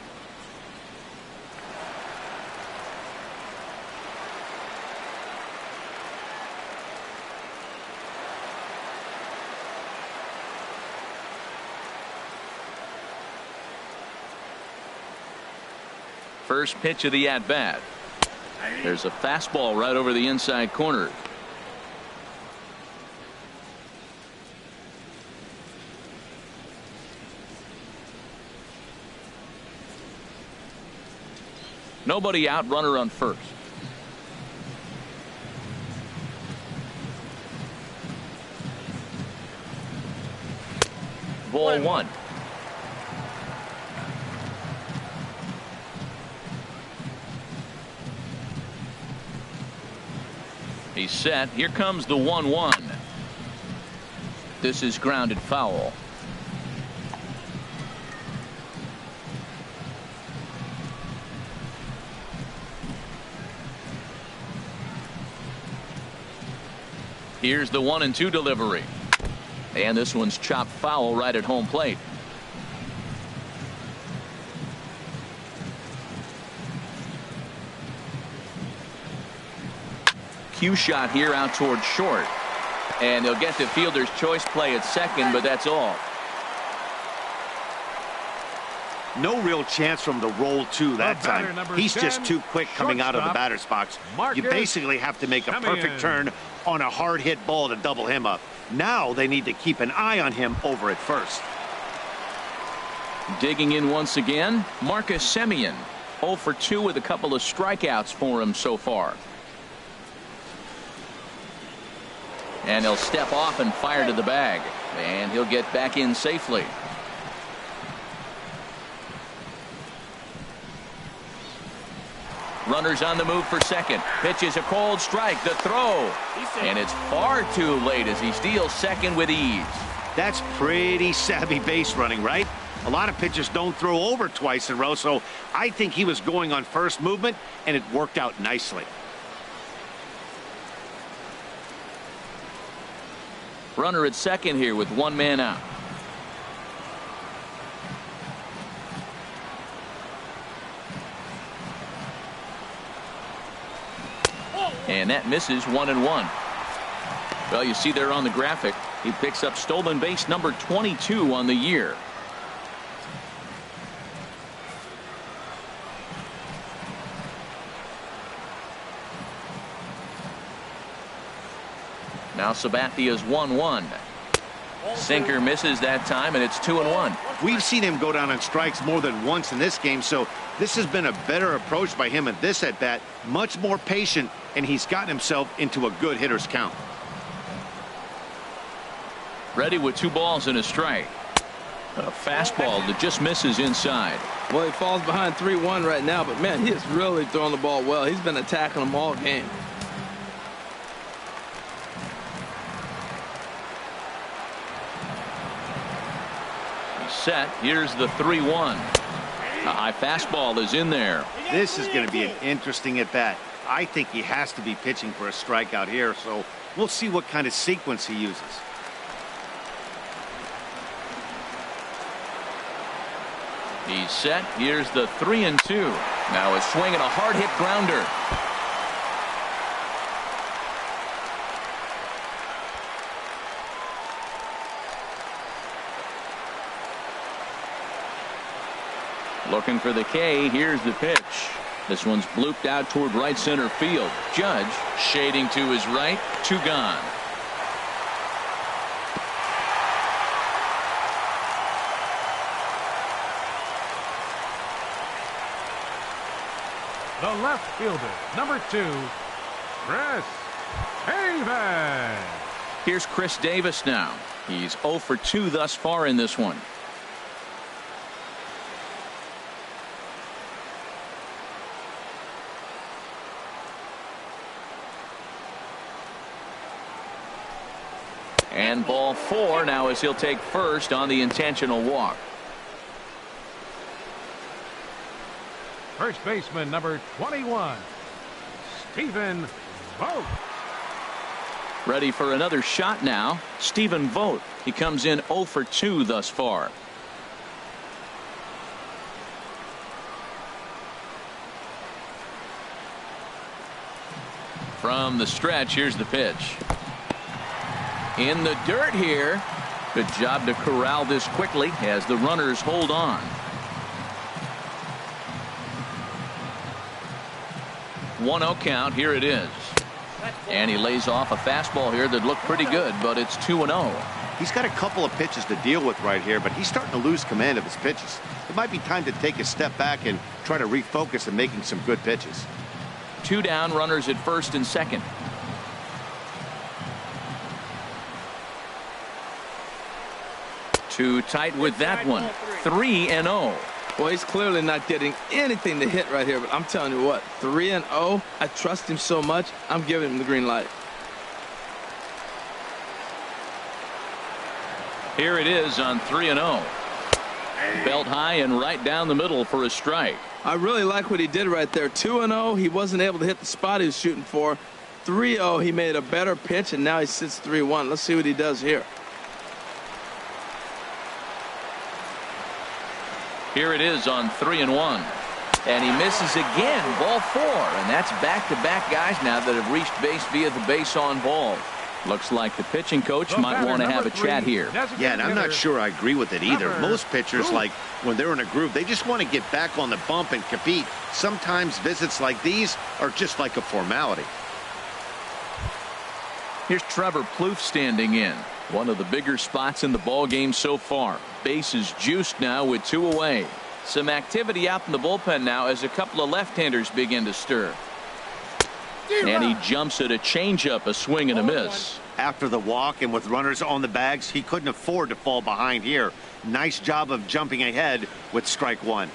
First pitch of the at-bat. There's a fastball right over the inside corner. Nobody out, runner on first. Ball one. He's set. Here comes the 1-1. This is grounded foul. Here's the 1-2 delivery. And this one's chopped foul right at home plate. Cue shot here out towards short. And they'll get the fielder's choice play at second, but that's all. No real chance from the roll two that time. He's just too quick coming out of the batter's box. You basically have to make a perfect turn on a hard hit ball to double him up. Now they need to keep an eye on him over at first. Digging in once again, Marcus Semien. 0 for 2 with a couple of strikeouts for him so far. And he'll step off and fire to the bag. And he'll get back in safely. Runners on the move for second. Pitch is a cold strike. The throw. And it's far too late as he steals second with ease. That's pretty savvy base running, right? A lot of pitchers don't throw over twice in a row, so I think he was going on first movement, and it worked out nicely. Runner at second here with one man out. And that misses 1-1. Well, you see there on the graphic, He picks up stolen base number 22 on the year. Now Sabathia's 1-1. Sinker misses that time, and it's 2-1. We've seen him go down on strikes more than once in this game, so this has been a better approach by him at this at-bat. Much more patient, and he's gotten himself into a good hitter's count. Ready with 2 balls and a strike. A fastball that just misses inside. Well, he falls behind 3-1 right now, but man, he is really throwing the ball well. He's been attacking them all game. Set. Here's the 3-1. A high fastball is in there. This is going to be an interesting at bat. I think he has to be pitching for a strikeout here, so we'll see what kind of sequence he uses. He's set. Here's the 3-2. Now a swing and a hard hit grounder. Looking for the K. Here's the pitch. This one's blooped out toward right center field. Judge shading to his right. 2 gone. The left fielder, number 2, Chris Davis. Here's Chris Davis now. He's 0 for 2 thus far in this one. And ball 4 now as he'll take first on the intentional walk. First baseman, number 21, Stephen Vogt. Ready for another shot now. Stephen Vogt. He comes in 0 for 2 thus far. From the stretch, here's the pitch. In the dirt here. Good job to corral this quickly as the runners hold on. One 0 count. Here it is. And he lays off a fastball here that looked pretty good, but it's 2-0. He's got a couple of pitches to deal with right here, but he's starting to lose command of his pitches. It might be time to take a step back and try to refocus on making some good pitches. 2 down, runners at first and second. Too tight with that one. 3-0. Well, he's clearly not getting anything to hit right here, but I'm telling you what, 3-0. I trust him so much. I'm giving him the green light. Here it is on 3-0. Belt high and right down the middle for a strike. I really like what he did right there. 2-0. He wasn't able to hit the spot he was shooting for. 3-0. He made a better pitch, and now he sits 3-1. Let's see what he does here. Here it is on 3-1. And he misses again. Ball 4. And that's back-to-back guys now that have reached base via the base on ball. Looks like the pitching coach might want to have a chat here. Yeah, and I'm not sure I agree with it either. Most pitchers, like when they're in a groove, they just want to get back on the bump and compete. Sometimes visits like these are just like a formality. Here's Trevor Plouffe standing in. One of the bigger spots in the ball game so far. Base is juiced now with 2 away. Some activity out in the bullpen now as a couple of left-handers begin to stir. And he jumps at a changeup, a swing and a miss. After the walk and with runners on the bags, he couldn't afford to fall behind here. Nice job of jumping ahead with strike 1.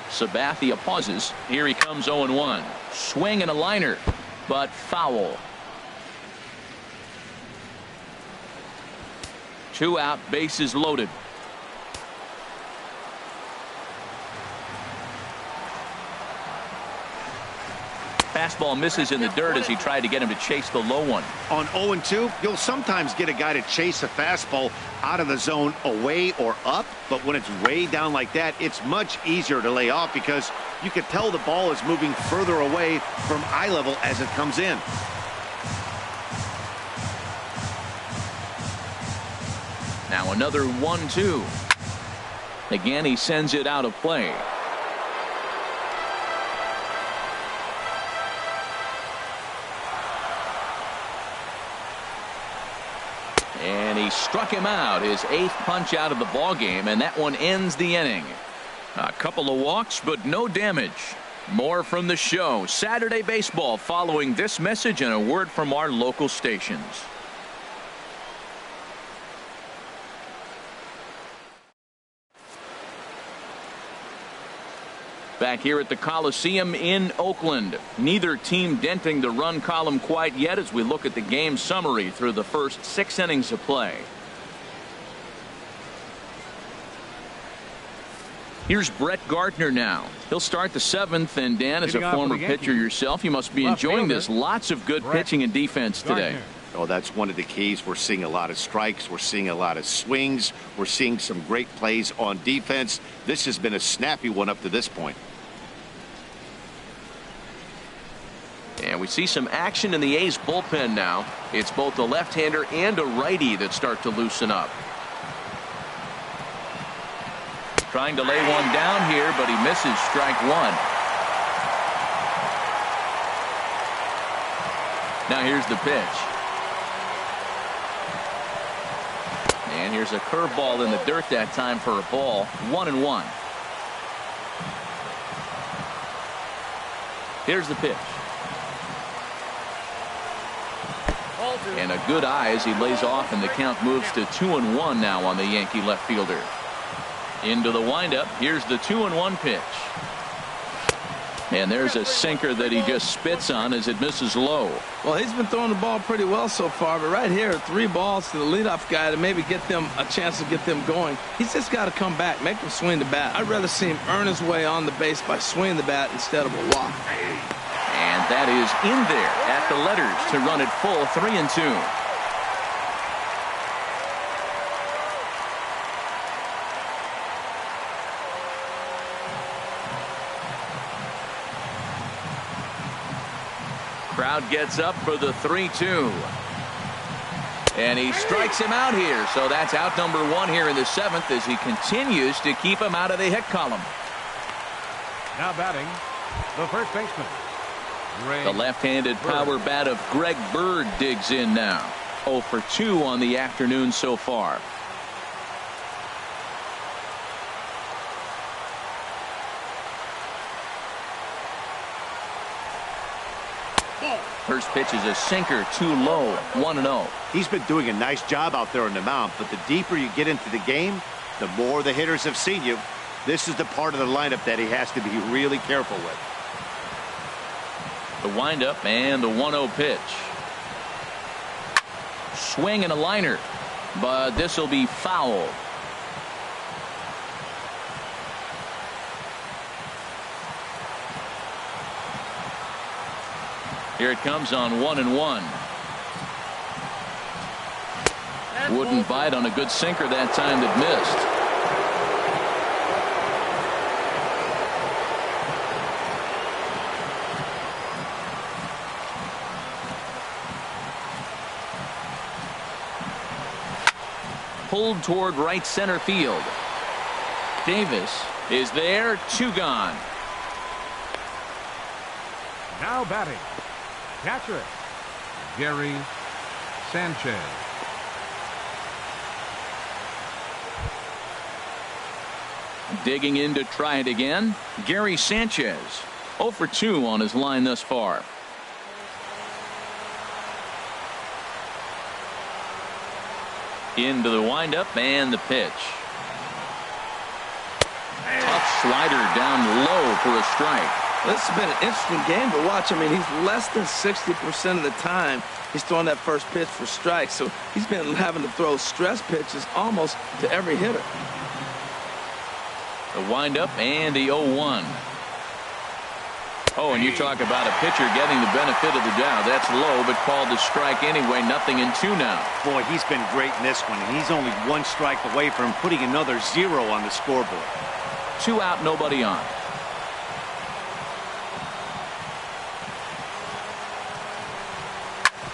Sabathia pauses. Here he comes 0-1. Swing and a liner, but foul. 2 out, bases loaded. Fastball misses in the dirt as he tried to get him to chase the low one. On 0-2, you'll sometimes get a guy to chase a fastball out of the zone away or up, but when it's way down like that, it's much easier to lay off because you can tell the ball is moving further away from eye level as it comes in. Now another 1-2. Again, he sends it out of play. And he struck him out, his 8th punch out of the ball game, and that one ends the inning. A couple of walks, but no damage. More from the show. Saturday Baseball following this message and a word from our local stations. Back here at the Coliseum in Oakland. Neither team denting the run column quite yet as we look at the game summary through the first 6 innings of play. Here's Brett Gardner now. He'll start the 7th, and Dan, as a former pitcher yourself, you must be enjoying this. Lots of good pitching and defense today. Oh, that's one of the keys. We're seeing a lot of strikes. We're seeing a lot of swings. We're seeing some great plays on defense. This has been a snappy one up to this point. And we see some action in the A's bullpen now. It's both a left-hander and a righty that start to loosen up. Trying to lay one down here, but he misses strike 1. Now here's the pitch. And here's a curveball in the dirt that time for a ball. 1-1. Here's the pitch. And a good eye as he lays off, and the count moves to 2-1 now on the Yankee left fielder. Into the windup. Here's the 2-1 pitch. And there's a sinker that he just spits on as it misses low. Well, he's been throwing the ball pretty well so far, but right here, 3 balls to the leadoff guy to maybe get them a chance to get them going. He's just got to come back, make him swing the bat. I'd rather see him earn his way on the base by swinging the bat instead of a walk. And that is in there at the letters to run it full 3-2. Crowd gets up for the 3-2. And he strikes him out here. So that's out number 1 here in the 7th as he continues to keep him out of the hit column. Now batting, the first baseman. The left-handed power bat of Greg Bird digs in now. 0 for 2 on the afternoon so far. First pitch is a sinker, too low. 1-0. He's been doing a nice job out there on the mound, but the deeper you get into the game, the more the hitters have seen you. This is the part of the lineup that he has to be really careful with. The windup and the 1-0 pitch. Swing and a liner, but this will be foul. Here it comes on 1-1. Wouldn't bite on a good sinker that time that missed. Pulled toward right center field. Davis is there, 2 gone. Now batting, catcher, Gary Sanchez. Digging in to try it again, Gary Sanchez. 0 for 2 on his line thus far. Into the windup and the pitch. Tough slider down low for a strike. This has been an interesting game to watch. I mean, he's less than 60% of the time he's throwing that first pitch for strikes. So he's been having to throw stress pitches almost to every hitter. The windup and the 0-1. Oh, and you talk about a pitcher getting the benefit of the doubt. That's low, but called a strike anyway. 0-2 now. Boy, he's been great in this one, and he's only one strike away from putting another 0 on the scoreboard. 2 out, nobody on.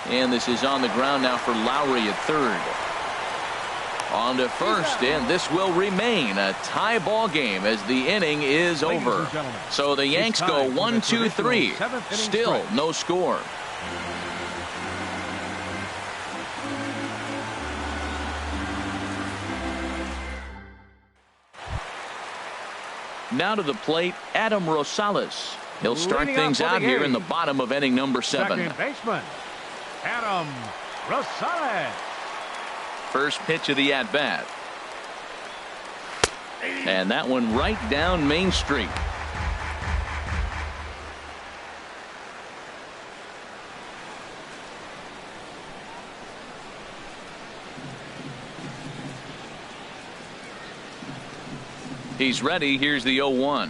And this is on the ground now for Lowry at third. On to first, and this will remain a tie ball game as the inning is over. So the Yanks go 1-2-3. Still no score. Now to the plate, Adam Rosales. He'll start things out here in the bottom of inning number 7. Second baseman, Adam Rosales. First pitch of the at-bat. And that one right down Main Street. He's ready. Here's the 0-1.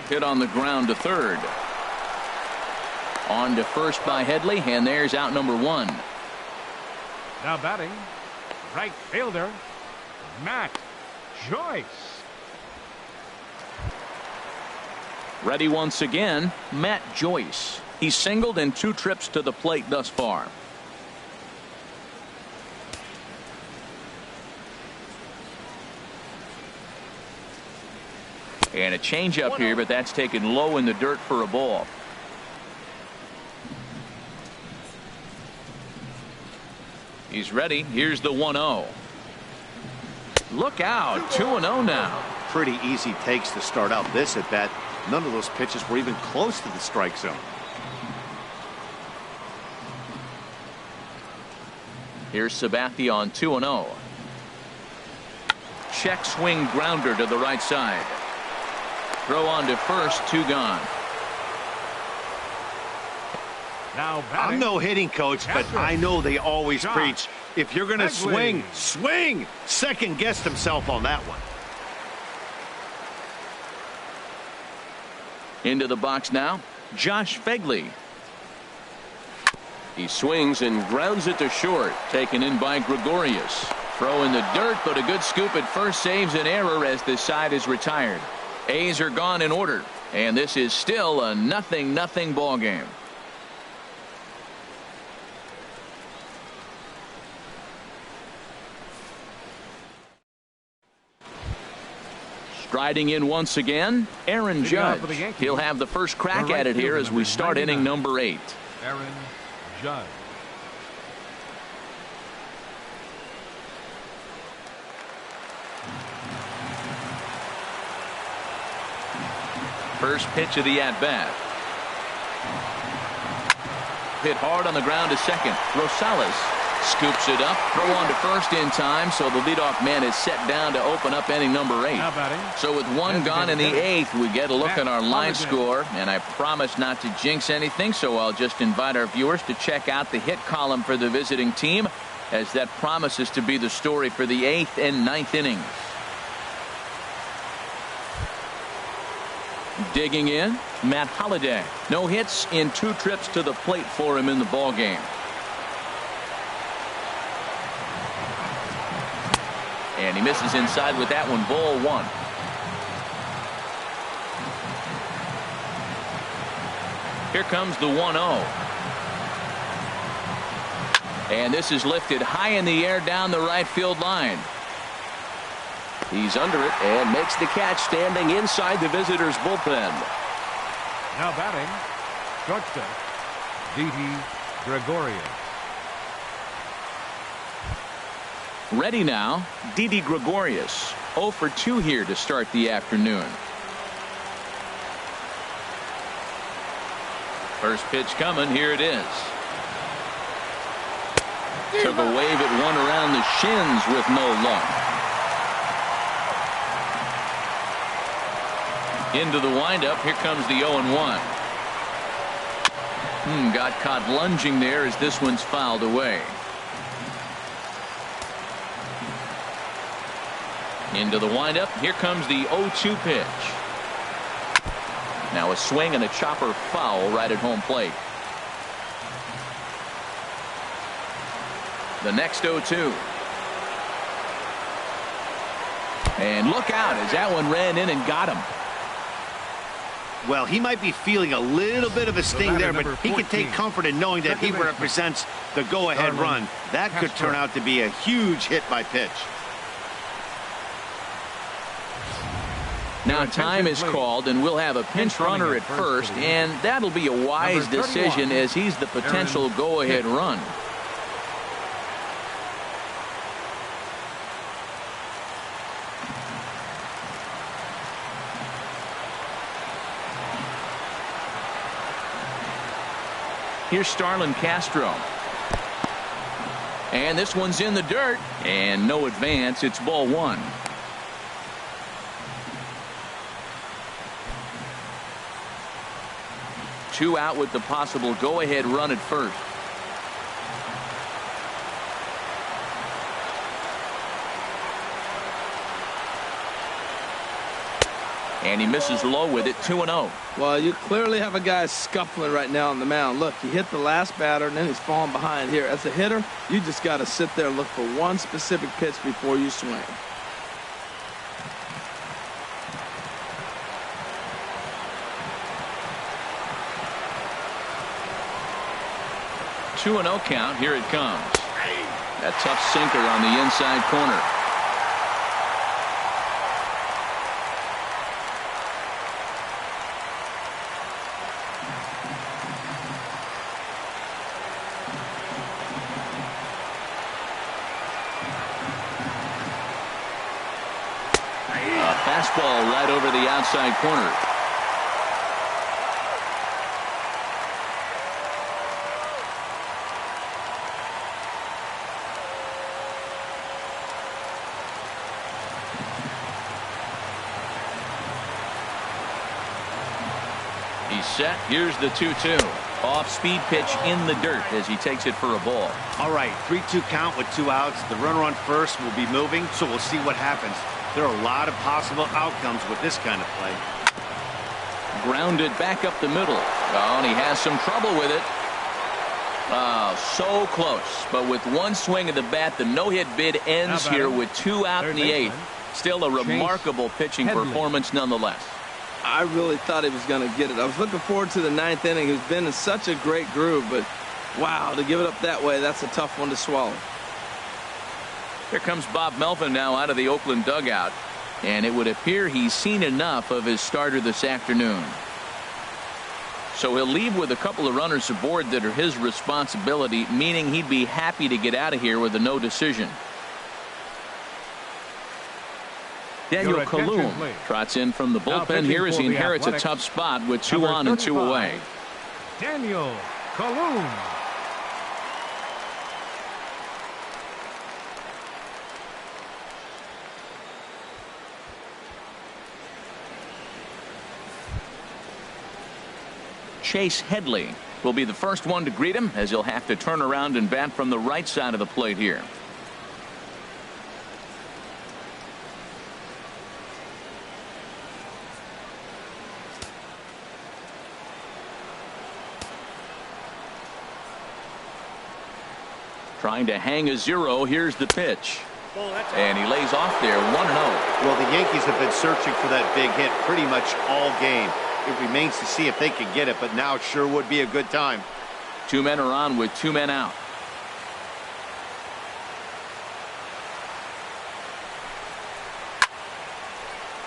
Hit on the ground to third. On to first by Headley, and there's out number 1. Now batting, right fielder, Matt Joyce. Ready once again, Matt Joyce. He's singled in 2 trips to the plate thus far. And a changeup here, but that's taken low in the dirt for a ball. He's ready. Here's the 1-0. Look out. 2-0 now. Pretty easy takes to start out this at bat. None of those pitches were even close to the strike zone. Here's Sabathia on 2-0. Check swing grounder to the right side. Throw on to first. 2 gone. Now batting, I'm no hitting coach, but I know they always preach, if you're going to swing, swing. Second guessed himself on that one. Into the box now, Josh Fegley. He swings and grounds it to short. Taken in by Gregorius. Throw in the dirt, but a good scoop at first saves an error as the side is retired. A's are gone in order, and this is still a 0-0 ball game. Striding in once again, Aaron Judge. He'll have the first crack at it here as we start inning number 8. Aaron Judge. First pitch of the at-bat. Hit hard on the ground to second. Rosales scoops it up. Throw on to first in time, so the leadoff man is set down to open up inning number 8. So with 1 gone in the 8th, we get a look at our line score, and I promise not to jinx anything, so I'll just invite our viewers to check out the hit column for the visiting team, as that promises to be the story for the 8th and 9th innings. Digging in, Matt Holliday. No hits in 2 trips to the plate for him in the ball game. And he misses inside with that one. Ball 1. Here comes the 1-0. And this is lifted high in the air down the right field line. He's under it and makes the catch standing inside the visitors' bullpen. Now batting, shortstop, Didi Gregorius. Ready now, Didi Gregorius. 0 for 2 here to start the afternoon. First pitch coming. Here it is. Took a wave at one around the shins with no luck. Into the windup. Here comes the 0-1. Got caught lunging there as this one's fouled away. Into the windup. Here comes the 0-2 pitch. Now a swing and a chopper foul right at home plate. The next 0-2. And look out as that one ran in and got him. Well, he might be feeling a little bit of a sting there, but he can take comfort in knowing that he represents the go-ahead run. That could turn out to be a huge hit by pitch. Now time is called, and we'll have a pinch runner at first, and that'll be a wise decision as he's the potential go-ahead run. Here's Starlin Castro. And this one's in the dirt. And no advance. It's ball one. Two out with the possible go-ahead run at first. And he misses low with it. 2-0. Well, you clearly have a guy scuffling right now on the mound. Look, he hit the last batter, and then he's falling behind here. As a hitter, you just got to sit there and look for one specific pitch before you swing. Two 2-0 count. Here it comes. That tough sinker on the inside corner. Fastball right over the outside corner. He's set. Here's the 2-2. Off-speed pitch in the dirt as he takes it for a ball. All right, 3-2 count with 2 outs. The runner on first will be moving, so we'll see what happens. There are a lot of possible outcomes with this kind of play. Grounded back up the middle. Oh, and he has some trouble with it. Oh, so close. But with one swing of the bat, the no-hit bid ends here with 2 out in the 8th. Still a remarkable pitching performance nonetheless. I really thought he was going to get it. I was looking forward to the 9th inning. He's been in such a great groove, but wow, to give it up that way, that's a tough one to swallow. Here comes Bob Melvin now out of the Oakland dugout, and it would appear he's seen enough of his starter this afternoon. So he'll leave with a couple of runners aboard that are his responsibility, meaning he'd be happy to get out of here with a no decision. Daniel Kalum trots in from the bullpen here as he inherits a tough spot with 2 on and 2 away. Daniel Kalum. Chase Headley will be the first one to greet him as he'll have to turn around and bat from the right side of the plate here. Trying to hang a 0. Here's the pitch. And he lays off there. 1-0. Well, the Yankees have been searching for that big hit pretty much all game. It remains to see if they can get it, but now it sure would be a good time. 2 men are on with 2 men out.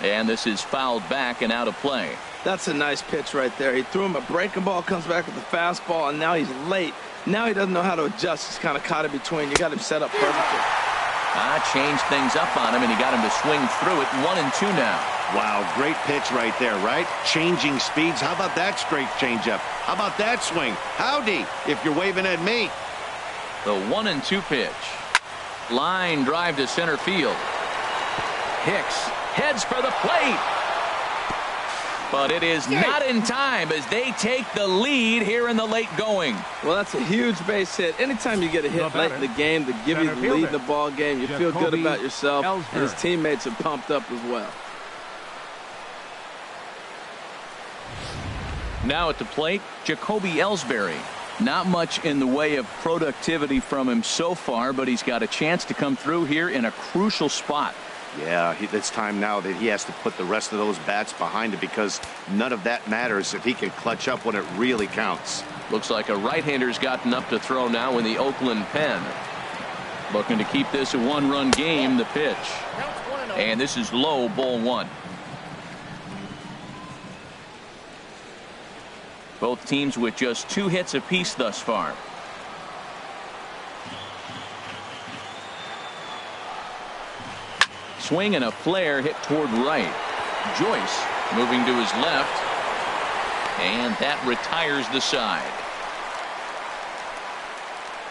And this is fouled back and out of play. That's a nice pitch right there. He threw him a breaking ball, comes back with a fastball, and now he's late. Now he doesn't know how to adjust. He's kind of caught in between. You got him set up perfectly. Changed things up on him, and he got him to swing through it. 1-2 now. Wow, great pitch right there, right? Changing speeds. How about that straight changeup? How about that swing? Howdy, if you're waving at me. The 1-2 pitch. Line drive to center field. Hicks heads for the plate. But it is not in time as they take the lead here in the late going. Well, that's a huge base hit. Anytime you get a hit late in the game to give you the lead in the ball game, you feel good about yourself, and his teammates are pumped up as well. Now at the plate, Jacoby Ellsbury. Not much in the way of productivity from him so far, but he's got a chance to come through here in a crucial spot. Yeah, it's time now that he has to put the rest of those bats behind it, because none of that matters if he can clutch up when it really counts. Looks like a right-hander's gotten up to throw now in the Oakland pen. Looking to keep this a one-run game. The pitch. And this is low, ball one. Both teams with just 2 hits apiece thus far. Swing and a flare hit toward right. Joyce moving to his left. And that retires the side.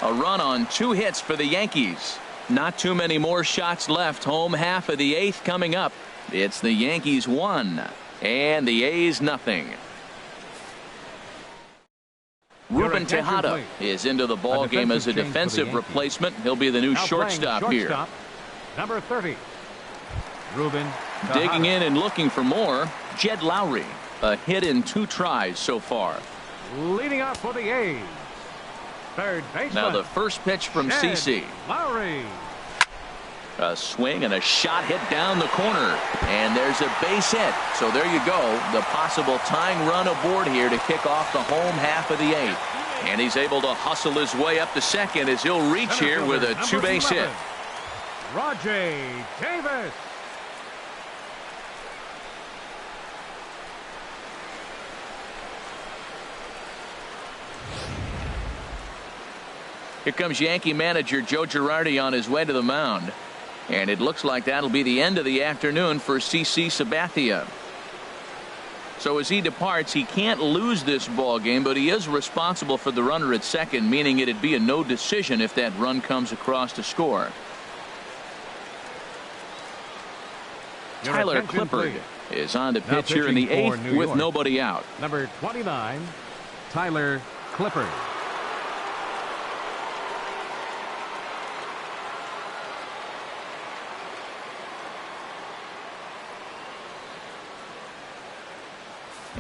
A run on 2 hits for the Yankees. Not too many more shots left. Home half of the 8th coming up. It's the Yankees 1 and the A's nothing. Ruben Tejada is into the ball game as a defensive replacement. He'll be the new shortstop here. Number 30. Ruben Tejada. Digging in and looking for more, Jed Lowry. A hit in 2 tries so far. Leading off for the A's. Third baseman. Now the first pitch from CC. Lowry. A swing and a shot hit down the corner. And there's a base hit. So there you go. The possible tying run aboard here to kick off the home half of the 8th. And he's able to hustle his way up to second as he'll reach here with a 2-base hit. Rajay Davis. Here comes Yankee manager Joe Girardi on his way to the mound. And it looks like that'll be the end of the afternoon for CC Sabathia. So as he departs, he can't lose this ball game, but he is responsible for the runner at second, meaning it'd be a no decision if that run comes across to score. Tyler Clippard is on to pitch here in the 8th with nobody out. Number 29, Tyler Clippard.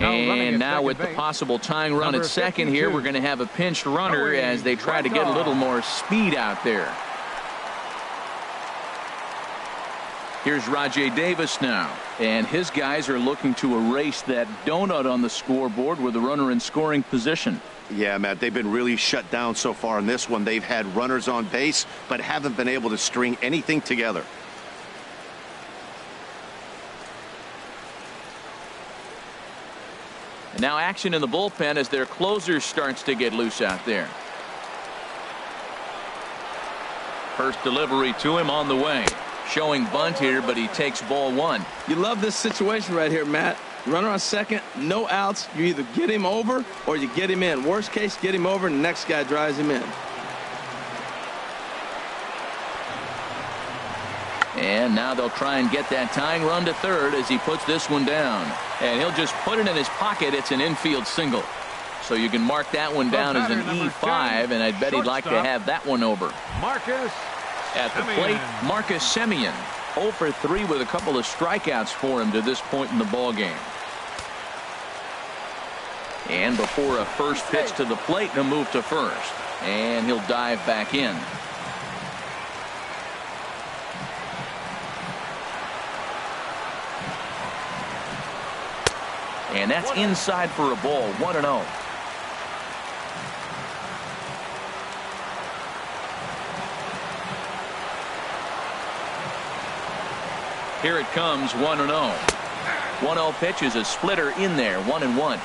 And now with the possible tying run at second here, we're going to have a pinched runner as they try to get a little more speed out there. Here's Rajay Davis now, and his guys are looking to erase that donut on the scoreboard with the runner in scoring position. Yeah, Matt, they've been really shut down so far in this one. They've had runners on base, but haven't been able to string anything together. And now action in the bullpen as their closer starts to get loose out there. First delivery to him on the way. Showing bunt here, but he takes ball 1. You love this situation right here, Matt. Runner on second, no outs. You either get him over or you get him in. Worst case, get him over and the next guy drives him in. And now they'll try and get that tying run to third as he puts this one down. And he'll just put it in his pocket. It's an infield single. So you can mark that one down as an E5, and I bet he'd like to have that one over. Marcus at the plate, Marcus Semien. 0 for 3 with a couple of strikeouts for him to this point in the ball game. And before a first pitch to the plate, he'll move to first. And he'll dive back in. And that's inside for a ball. 1-0. Here it comes. 1-0. 1-0 pitch is a splitter in there. 1-1.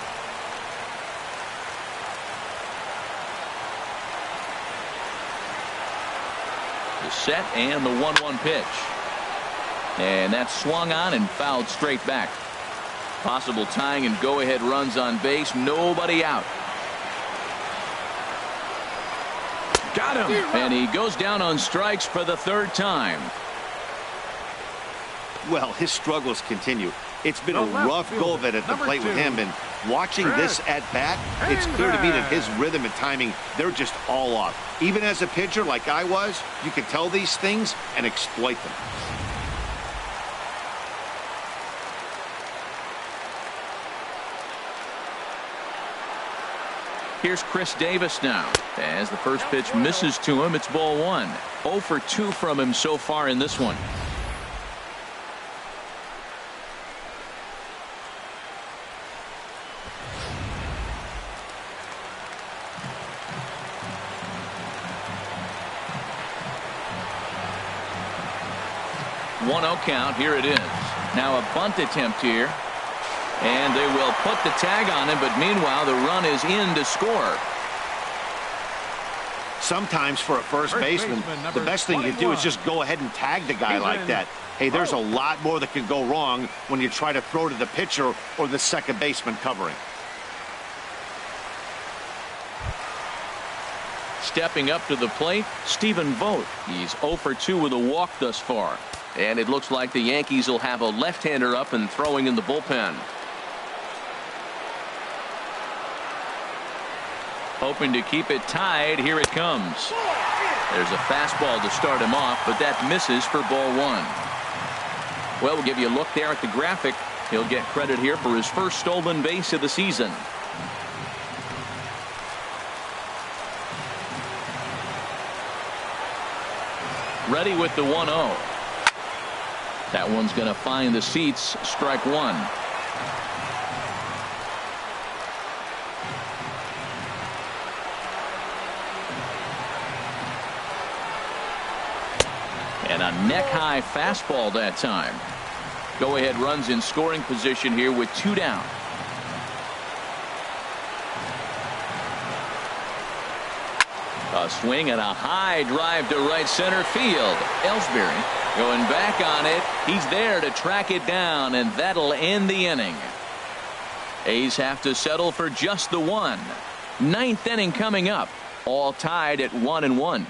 The set and the 1-1 pitch. And that's swung on and fouled straight back. Possible tying and go-ahead runs on base. Nobody out. Got him. And he goes down on strikes for the 3rd time. Well, his struggles continue. It's been a rough go of it at the plate with him, and watching this at bat, it's clear to me that his rhythm and timing, they're just all off. Even as a pitcher like I was, you can tell these things and exploit them. Here's Chris Davis now. As the first pitch misses to him, it's ball one. 0 for 2 from him so far in this one. One 0 count. Here it is. Now a bunt attempt here. And they will put the tag on him, but meanwhile the run is in to score. Sometimes for a first baseman, the best thing you do is just go ahead and tag the guy like that. Hey, there's a lot more that could go wrong when you try to throw to the pitcher or the second baseman covering. Stepping up to the plate, Stephen Vogt. He's 0 for 2 with a walk thus far. And it looks like the Yankees will have a left-hander up and throwing in the bullpen. Hoping to keep it tied. Here it comes. There's a fastball to start him off, but that misses for ball one. Well, we'll give you a look there at the graphic. He'll get credit here for his first stolen base of the season. Ready with the 1-0. That one's going to find the seats. Strike one. And a neck-high fastball that time. Go-ahead runs in scoring position here with 2 down. A swing and a high drive to right center field. Ellsbury going back on it. He's there to track it down, and that'll end the inning. A's have to settle for just the one. 9th inning coming up. All tied at 1-1.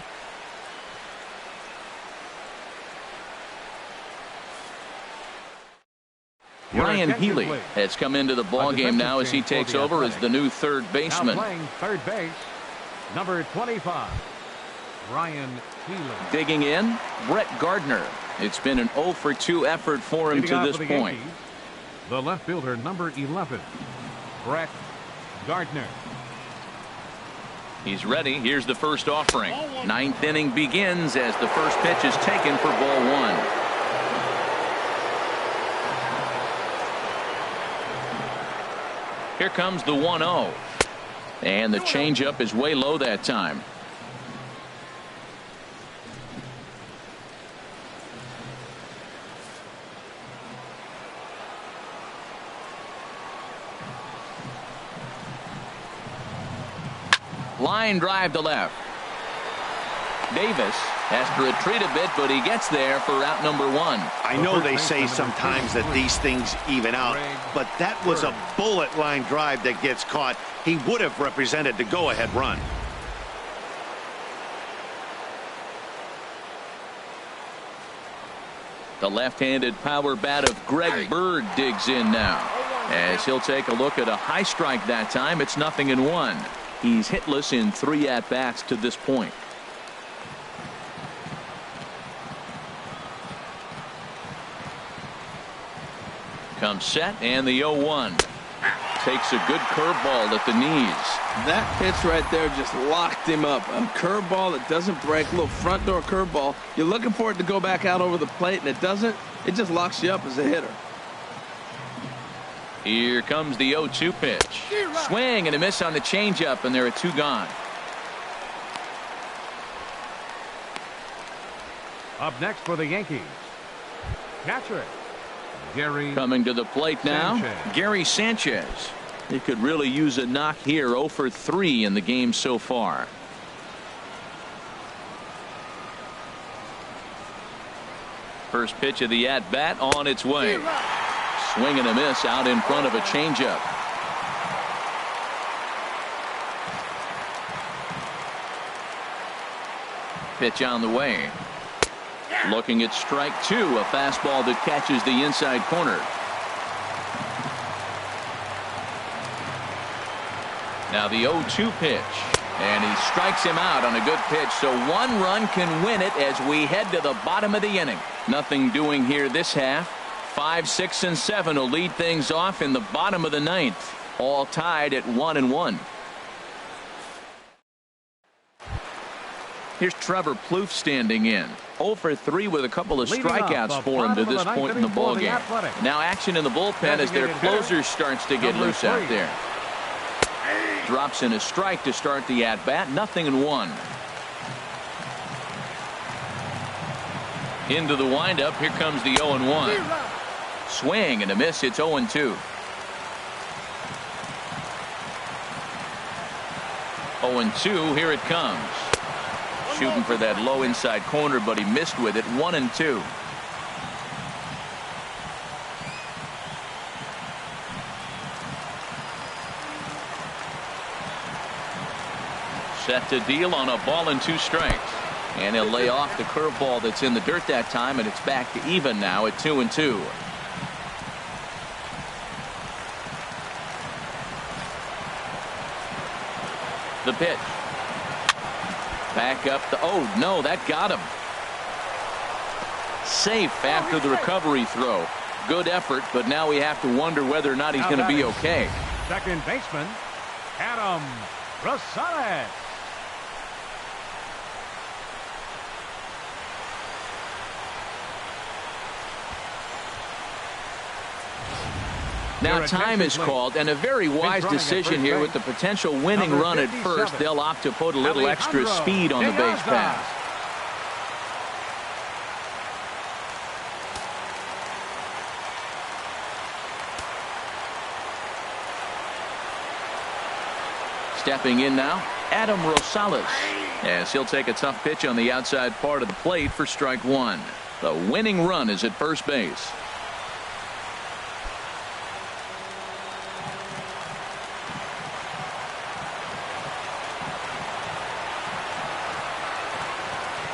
Ryan Healy has come into the ball game now as he takes over as the new third baseman. Now playing third base, number 25, Ryan Healy. Digging in, Brett Gardner. It's been an 0 for 2 effort for him to this point. Yankees, the left fielder, number 11, Brett Gardner. He's ready. Here's the first offering. 9th inning begins as the first pitch is taken for ball one. Here comes the 1-0. And the changeup is way low that time. Line drive to left. Davis has to retreat a bit, but he gets there for out number 1. I know they say sometimes that these things even out, but that was a bullet line drive that gets caught. He would have represented the go-ahead run. The left-handed power bat of Greg Bird digs in now, as he'll take a look at a high strike that time. It's 0-1. He's hitless in 3 at-bats to this point. Comes set, and the 0-1. Takes a good curveball at the knees. That pitch right there just locked him up. A curveball that doesn't break, a little front door curveball. You're looking for it to go back out over the plate, and it doesn't. It just locks you up as a hitter. Here comes the 0-2 pitch. Swing and a miss on the changeup, and there are 2 gone. Up next for the Yankees, catcher Gary. Coming to the plate now, Sanchez. Gary Sanchez. He could really use a knock here. 0 for 3 in the game so far. First pitch of the at-bat on its way. Swing and a miss out in front of a changeup. Pitch on the way. Looking at strike 2, a fastball that catches the inside corner. Now the 0-2 pitch, and he strikes him out on a good pitch, so 1 run can win it as we head to the bottom of the inning. Nothing doing here this half. 5, 6, and 7 will lead things off in the bottom of the 9th. All tied at 1-1. Here's Trevor Plouffe standing in. 0 for 3 with a couple of strikeouts for him to this point in the ballgame. Now action in the bullpen as their closer starts to get loose out there. Drops in a strike to start the at-bat. 0-1. Into the windup. Here comes the 0-1. Swing and a miss. It's 0-2. 0-2. Here it comes. Shooting for that low inside corner, but he missed with it. 1-2. Set to deal on a ball and 2 strikes. And he'll lay off the curveball that's in the dirt that time, and it's back to even now at 2-2. The pitch. Back up the, oh no, that got him. Safe after the recovery throw. Good effort, but now we have to wonder whether or not he's going to be okay. Second baseman, Adam Rosales. Now time is called, and a very wise decision here with the potential winning run at first. They'll opt to put a little extra speed on the base pass. Stepping in now, Adam Rosales, as he'll take a tough pitch on the outside part of the plate for strike 1. The winning run is at first base.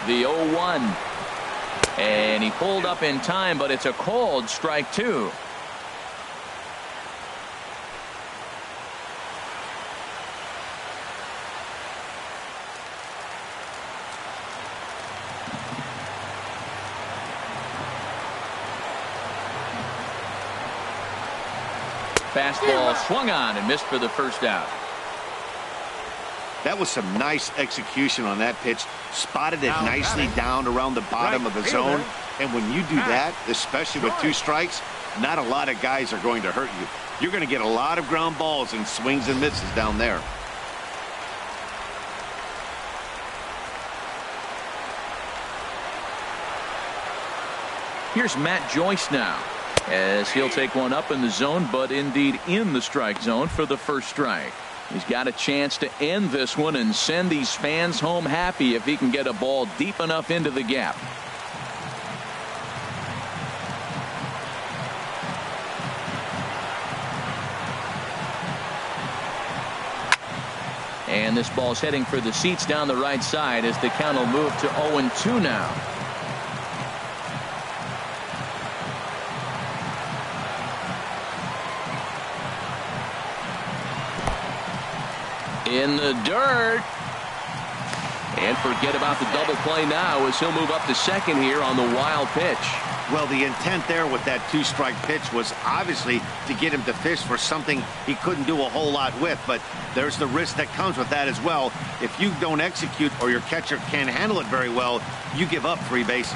The 0-1, and he pulled up in time, but it's a called strike 2. Fastball swung on and missed for the first out. That was some nice execution on that pitch. Spotted it nicely down around the bottom of the zone. And when you do that, especially with 2 strikes, not a lot of guys are going to hurt you. You're going to get a lot of ground balls and swings and misses down there. Here's Matt Joyce now, as he'll take one up in the zone, but indeed in the strike zone for the first strike. He's got a chance to end this one and send these fans home happy if he can get a ball deep enough into the gap. And this ball's heading for the seats down the right side as the count will move to 0-2 now. In the dirt. And forget about the double play now as he'll move up to second here on the wild pitch. Well, the intent there with that 2-strike pitch was obviously to get him to fish for something he couldn't do a whole lot with, but there's the risk that comes with that as well. If you don't execute or your catcher can't handle it very well, you give up 3 bases.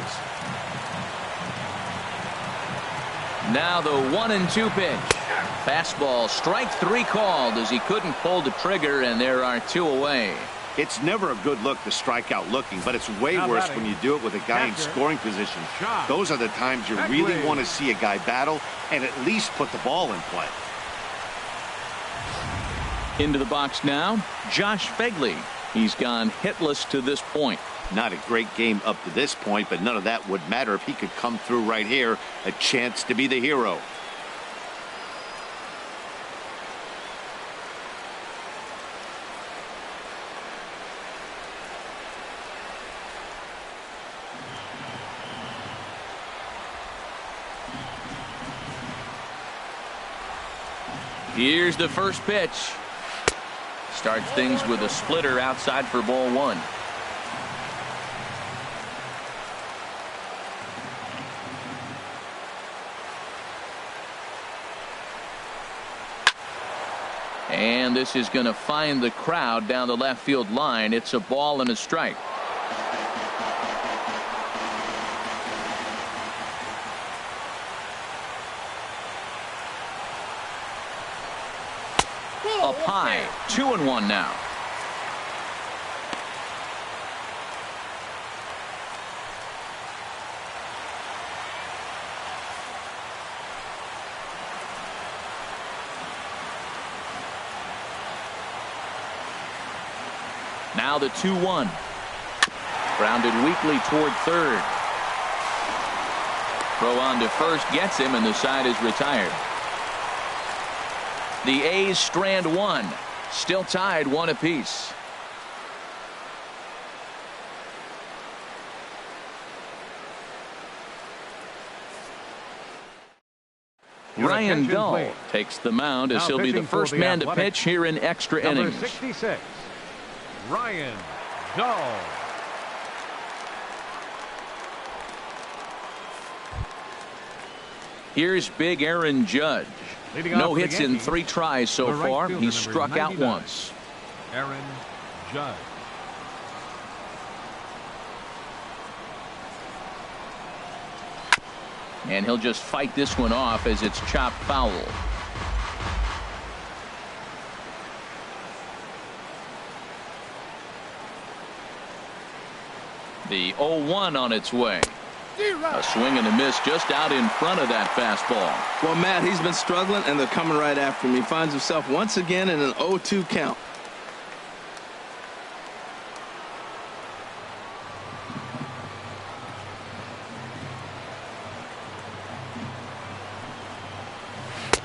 Now the 1-2 pitch. Fastball, strike 3 called as he couldn't pull the trigger, and there are 2 away. It's never a good look to strike out looking, but it's way worse when you do it with a guy in scoring position. Those are the times you really want to see a guy battle and at least put the ball in play. Into the box now, Josh Phegley. He's gone hitless to this point. Not a great game up to this point, but none of that would matter if he could come through right here. A chance to be the hero. Here's the first pitch. Starts things with a splitter outside for ball 1. And this is going to find the crowd down the left field line. It's a ball and a strike. up high. 2-1 now. Now the 2-1. Grounded weakly toward third. Throw on to first gets him, and the side is retired. The A's strand one. Still tied 1 apiece. Ryan Dull takes the mound as he'll be the first man to pitch here in extra innings. 66, Ryan Dull. Here's big Aaron Judge. No hits in 3 tries so far. He's struck out once. Aaron Judge. And he'll just fight this one off as it's chopped foul. The 0-1 on its way. A swing and a miss just out in front of that fastball. Well, Matt, he's been struggling, and they're coming right after him. He finds himself once again in an 0-2 count.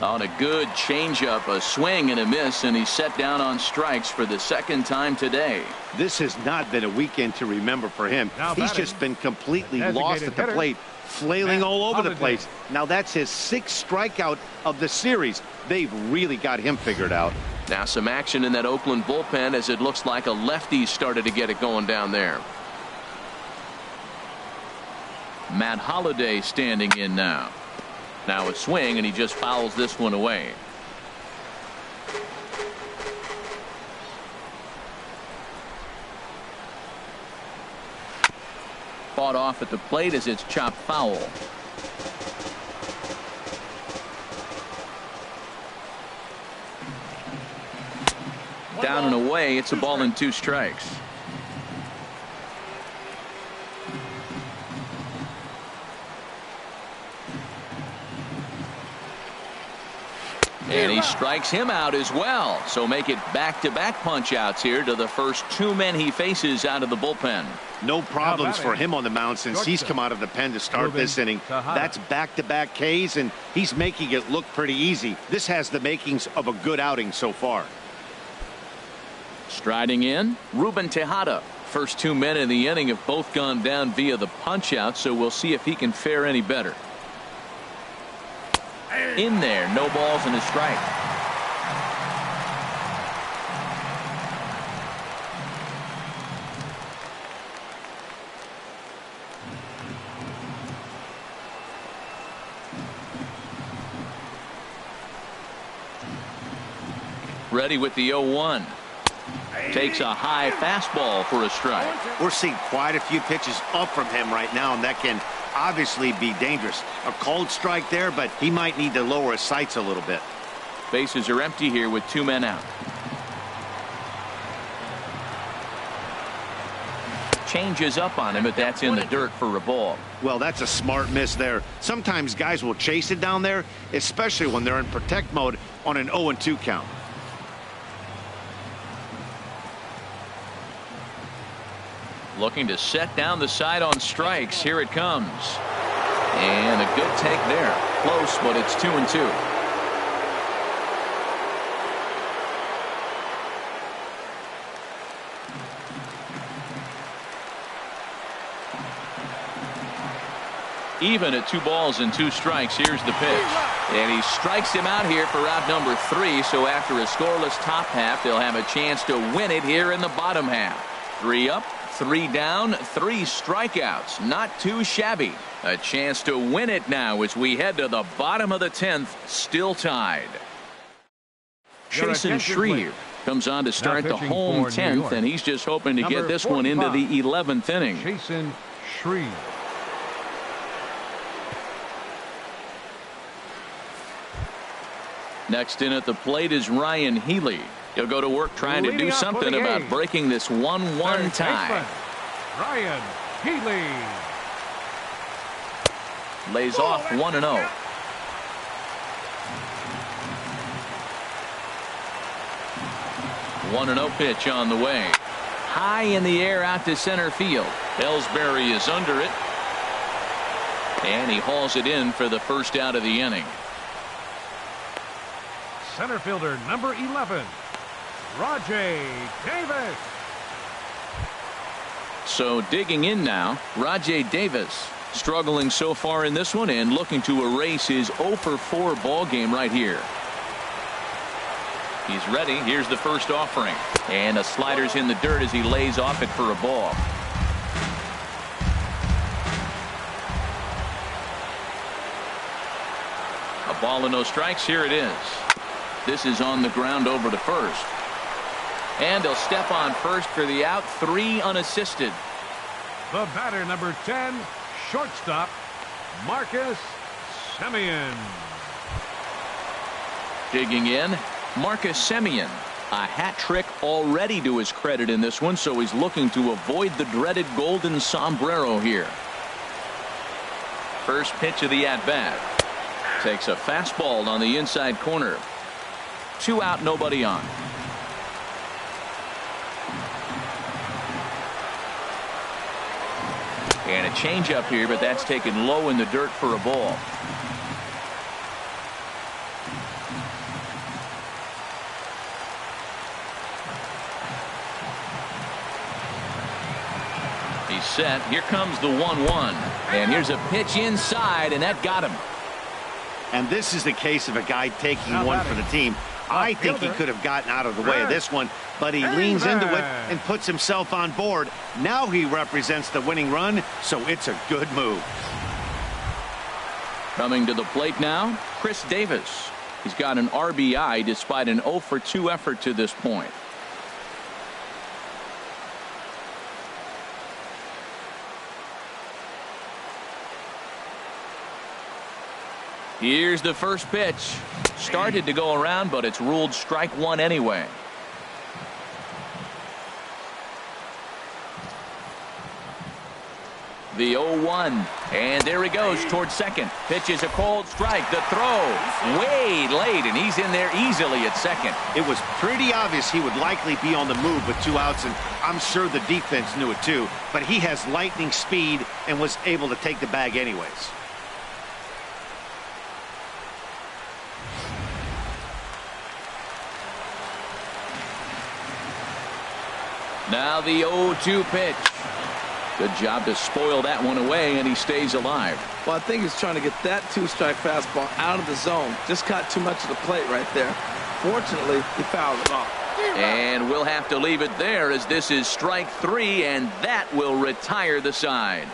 On a good changeup, a swing and a miss, and he's set down on strikes for the second time today. This has not been a weekend to remember for him. He's just been completely lost at the plate, flailing all over the place. Now that's his 6th strikeout of the series. They've really got him figured out. Now some action in that Oakland bullpen as it looks like a lefty started to get it going down there. Matt Holliday standing in now. Now a swing, and he just fouls this one away. Fought off at the plate as it's chopped foul. Down and away. It's a ball and 2 strikes. And he strikes him out as well. So make it back-to-back punch-outs here to the first 2 men he faces out of the bullpen. No problems for him on the mound since he's come out of the pen to start this inning. That's back-to-back Ks, and he's making it look pretty easy. This has the makings of a good outing so far. Striding in, Ruben Tejada. First 2 men in the inning have both gone down via the punch-out, so we'll see if he can fare any better. In there, no balls and a strike. Ready with the 0-1. Takes a high fastball for a strike. We're seeing quite a few pitches up from him right now, and that can obviously be dangerous. A cold strike there, but he might need to lower his sights a little bit. Bases are empty here with 2 men out. Changes up on him, but that's in the dirt for a ball. Well, that's a smart miss there. Sometimes guys will chase it down there, especially when they're in protect mode on an 0-2 count. Looking to set down the side on strikes. Here it comes. And a good take there. Close, but it's 2-2. Even at 2 balls and 2 strikes. Here's the pitch. And he strikes him out here for out number 3. So after a scoreless top half, they'll have a chance to win it here in the bottom half. 3 up, 3 down, 3 strikeouts. Not too shabby. A chance to win it now as we head to the bottom of the 10th, still tied. Jason Shreve comes on to start the home 10th, and he's just hoping to get this one into the 11th inning. Jason Shreve. Next in at the plate is Ryan Healy. He'll go to work trying to do something about breaking this 1-1 tie. Ryan Healy lays off 1-0. One 1-0 pitch on the way. High in the air out to center field. Ellsbury is under it. And he hauls it in for the first out of the inning. Center fielder number 11, Rajay Davis. So digging in now, Rajay Davis struggling so far in this one and looking to erase his 0-for-4 ball game right here. He's ready. Here's the first offering. And a slider's in the dirt as he lays off it for a ball. A ball and no strikes. Here it is. This is on the ground over to first. And he'll step on first for the out. 3 unassisted. The batter number 10, shortstop Marcus Semien. Digging in, Marcus Semien. A hat trick already to his credit in this one, so he's looking to avoid the dreaded golden sombrero here. First pitch of the at-bat. Takes a fastball on the inside corner. 2 out, nobody on. And a changeup here, but that's taken low in the dirt for a ball. He's set. Here comes the 1-1. And here's a pitch inside, and that got him. And this is the case of a guy taking one for the team. I think he could have gotten out of the way of this one, but he leans into it and puts himself on board. Now he represents the winning run, so it's a good move. Coming to the plate now, Chris Davis. He's got an RBI despite an 0-for-2 effort to this point. Here's the first pitch. Started to go around, but it's ruled strike 1 anyway. The 0-1. And there he goes towards second. Pitch is a cold strike. The throw way late, and he's in there easily at second. It was pretty obvious he would likely be on the move with 2 outs, and I'm sure the defense knew it too. But he has lightning speed and was able to take the bag anyways. Now the 0-2 pitch. Good job to spoil that one away, and he stays alive. Well, I think he's trying to get that 2-strike fastball out of the zone. Just caught too much of the plate right there. Fortunately, he fouled it off. And we'll have to leave it there as this is strike 3, and that will retire the side.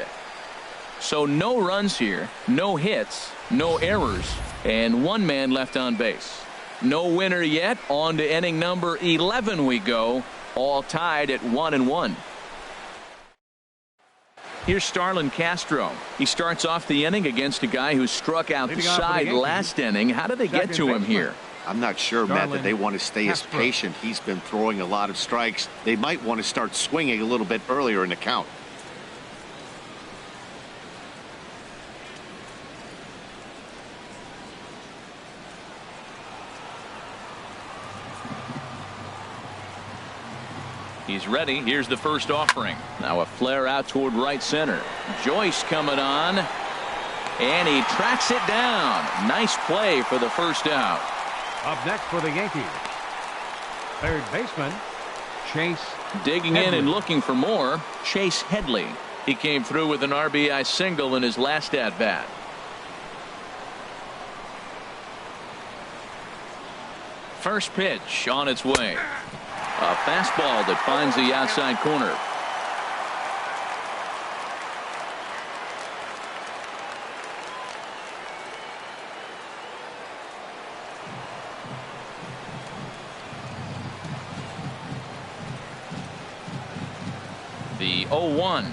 So no runs here, no hits, no errors, and 1 man left on base. No winner yet. On to inning number 11 we go. All tied at 1-1. Here's Starlin Castro. He starts off the inning against a guy who struck outside last inning. How did they get to him here? I'm not sure, Matt, that they want to stay as patient. He's been throwing a lot of strikes. They might want to start swinging a little bit earlier in the count. He's ready. Here's the first offering. Now a flare out toward right center. Joyce coming on. And he tracks it down. Nice play for the first out. Up next for the Yankees, third baseman Chase digging in and looking for more. Chase Headley. He came through with an RBI single in his last at bat. First pitch on its way. A fastball that finds the outside corner. The 0-1.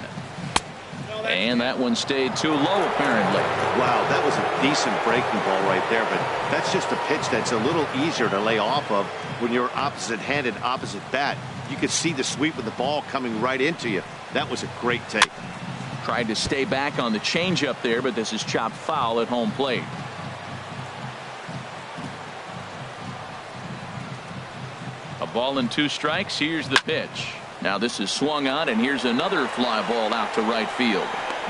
And that one stayed too low, apparently. Wow, that was a decent breaking ball right there, but that's just a pitch that's a little easier to lay off of when you're opposite-handed, opposite bat. You could see the sweep of the ball coming right into you. That was a great take. Tried to stay back on the changeup there, but this is chopped foul at home plate. A ball and 2 strikes. Here's the pitch. Now this is swung on, and here's another fly ball out to right field.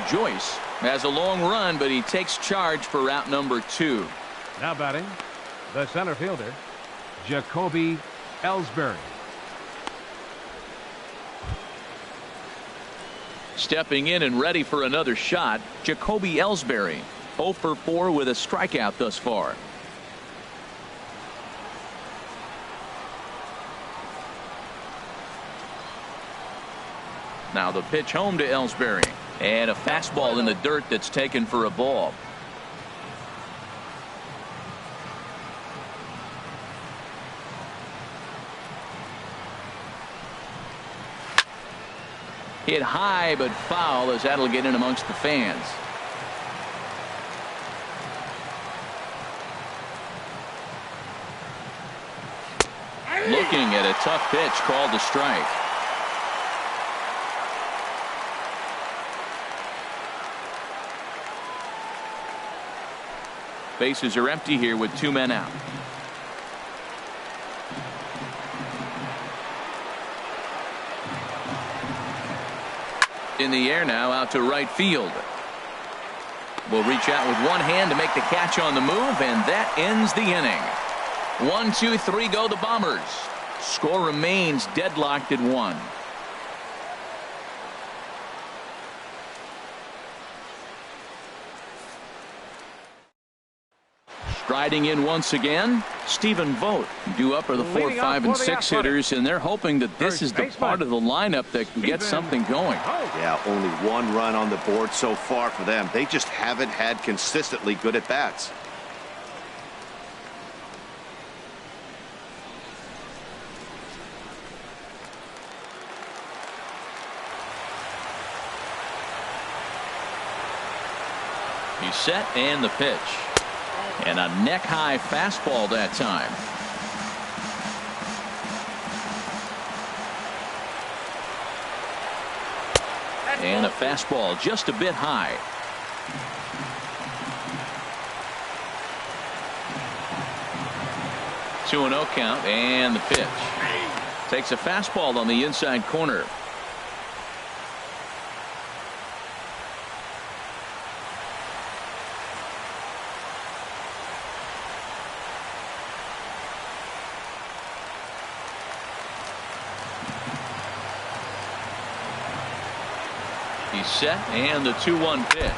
Joyce has a long run, but he takes charge for route number 2. Now batting, the center fielder, Jacoby Ellsbury. Stepping in and ready for another shot, Jacoby Ellsbury. 0 for 4 with a strikeout thus far. Now the pitch home to Ellsbury. And a fastball in the dirt that's taken for a ball. Hit high but foul, as that'll get in amongst the fans. Looking at a tough pitch called a strike. Bases are empty here with 2 men out. In the air now, out to right field. Will reach out with one hand to make the catch on the move, and that ends the inning. 1, 2, 3 go the Bombers. Score remains deadlocked at 1. Striding in once again, Stephen Vogt, due up are the 4, 5, and 6 hitters, and they're hoping that this is the part of the lineup that can get something going. Yeah, only 1 run on the board so far for them. They just haven't had consistently good at bats. He's set, and the pitch. And a neck-high fastball that time. And a fastball just a bit high. Two and 0 count, and the pitch. Takes a fastball on the inside corner. He's set, and the 2-1 pitch.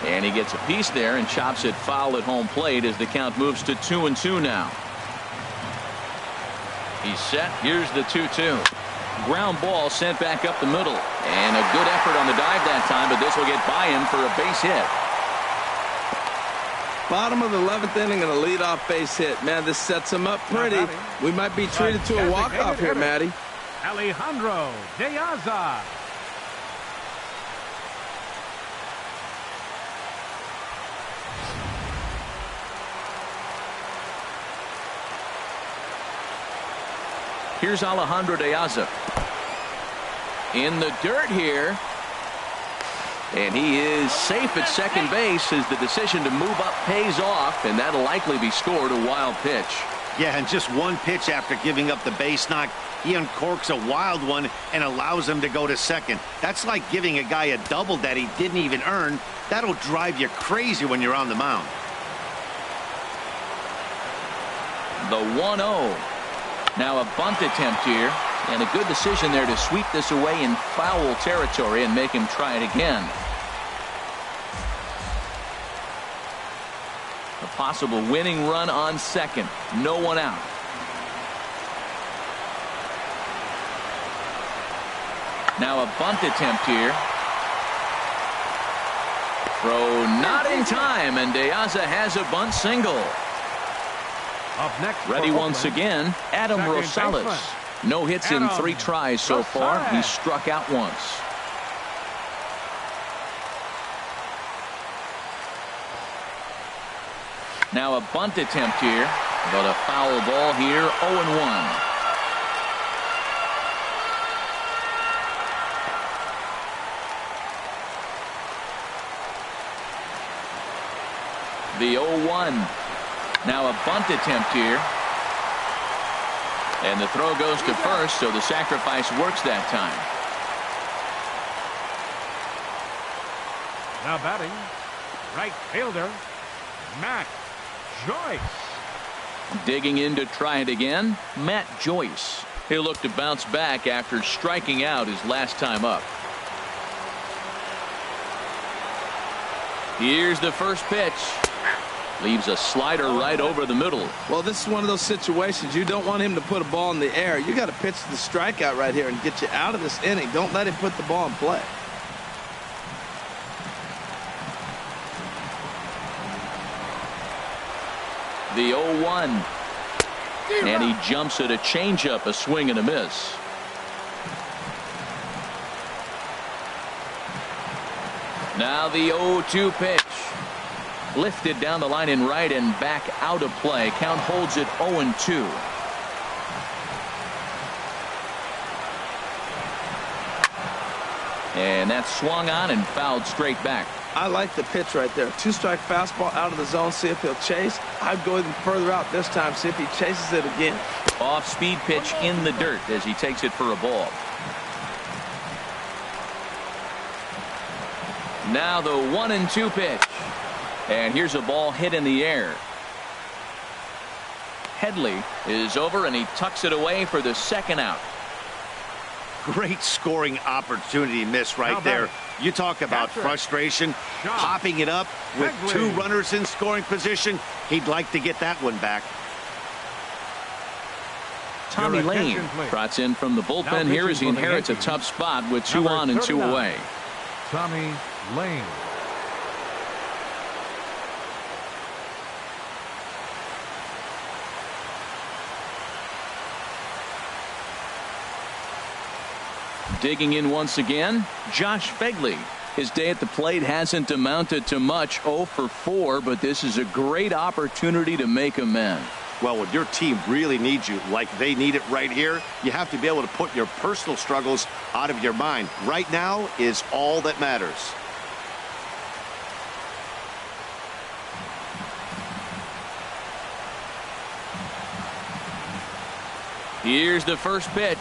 And he gets a piece there and chops it foul at home plate as the count moves to 2-2 now. He's set. Here's the 2-2. Ground ball sent back up the middle. And a good effort on the dive that time, but this will get by him for a base hit. Bottom of the 11th inning and a leadoff base hit. Man, this sets him up pretty. We might be treated to a walk-off here, Matty. Alejandro De Aza. Here's Alejandro De Aza. In the dirt here. And he is safe at second base as the decision to move up pays off, and that'll likely be scored a wild pitch. Yeah, and just one pitch after giving up the base knock, he uncorks a wild one and allows him to go to second. That's like giving a guy a double that he didn't even earn. That'll drive you crazy when you're on the mound. The 1-0. Now a bunt attempt here, and a good decision there to sweep this away in foul territory and make him try it again. A possible winning run on second. No one out. Now a bunt attempt here. Throw not in time, and De Aza has a bunt single. Up next, ready once again, Adam Rosales. No hits in 3 tries so far. He struck out once. Now a bunt attempt here, but a foul ball here, 0-1. The 0-1. Now a bunt attempt here. And the throw goes to first, so the sacrifice works that time. Now batting, right fielder, Matt Joyce. Digging in to try it again, Matt Joyce. He'll look to bounce back after striking out his last time up. Here's the first pitch. Leaves a slider right over the middle. Well, this is one of those situations you don't want him to put a ball in the air. You got to pitch the strikeout right here and get you out of this inning. Don't let him put the ball in play. The 0-1. And he jumps at a changeup, a swing and a miss. Now the 0-2 pitch. Lifted down the line in right and back out of play. Count holds it 0-2. And that's swung on and fouled straight back. I like the pitch right there. 2-strike fastball out of the zone. See if he'll chase. I'd go even further out this time. See if he chases it again. Off speed pitch in the dirt as he takes it for a ball. Now the 1-2 pitch. And here's a ball hit in the air. Headley is over and he tucks it away for the second out. Great scoring opportunity miss right there. You talk about frustration, popping it up with two runners in scoring position. He'd like to get that one back. Tommy Lane trots in from the bullpen here as he inherits a tough spot with 2 on and 2 away. Tommy Lane. Digging in once again, Josh Phegley. His day at the plate hasn't amounted to much, 0 for 4, but this is a great opportunity to make amends. Well, when your team really needs you like they need it right here, you have to be able to put your personal struggles out of your mind. Right now is all that matters. Here's the first pitch.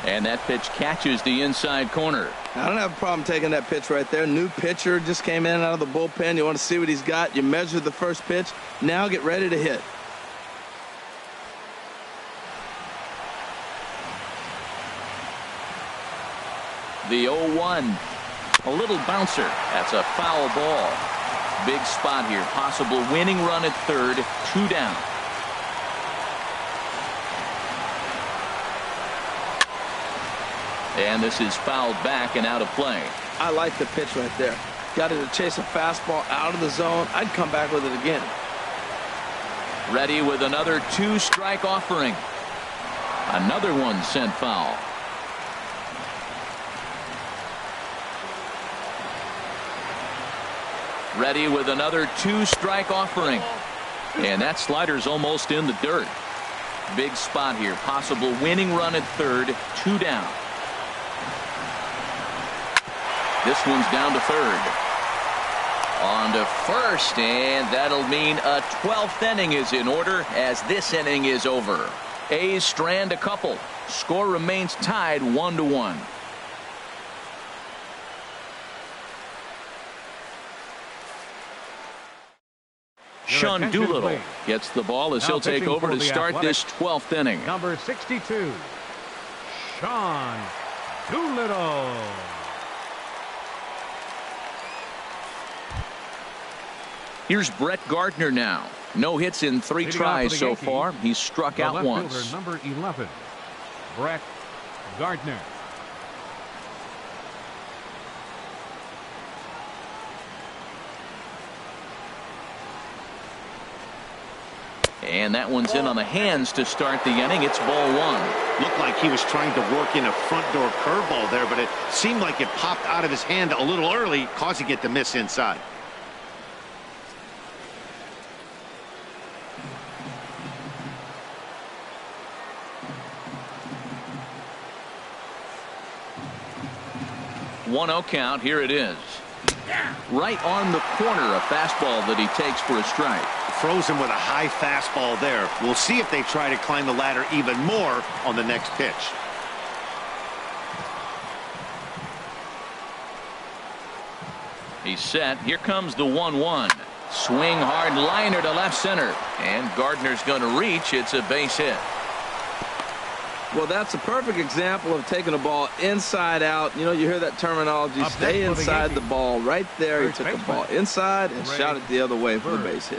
And that pitch catches the inside corner. I don't have a problem taking that pitch right there. New pitcher just came in out of the bullpen. You want to see what he's got. You measure the first pitch. Now get ready to hit. The 0-1. A little bouncer. That's a foul ball. Big spot here. Possible winning run at third. 2 down. And this is fouled back and out of play. I like the pitch right there. Got it to chase a fastball out of the zone. I'd come back with it again. Ready with another 2-strike offering. Another one sent foul. Ready with another 2-strike offering. And that slider's almost in the dirt. Big spot here. Possible winning run at third. 2 down. This one's down to third. On to first, and that'll mean a 12th inning is in order as this inning is over. A's strand a couple. Score remains tied 1-1. Sean Doolittle gets the ball as he'll take over to start this 12th inning. Number 62, Sean Doolittle. Here's Brett Gardner now. No hits in 3 tries so far. He's struck out once. Number 11, Brett Gardner. And that one's in on the hands to start the inning. It's ball 1. Looked like he was trying to work in a front door curveball there, but it seemed like it popped out of his hand a little early, causing it to miss inside. 1-0 count. Here it is. Right on the corner, a fastball that he takes for a strike. Throws him with a high fastball there. We'll see if they try to climb the ladder even more on the next pitch. He's set. Here comes the 1-1. Swing hard liner to left center. And Gardner's going to reach. It's a base hit. Well, that's a perfect example of taking a ball inside out. You know, you hear that terminology, stay inside the ball. Right there, he took the ball inside and shot it the other way for the base hit.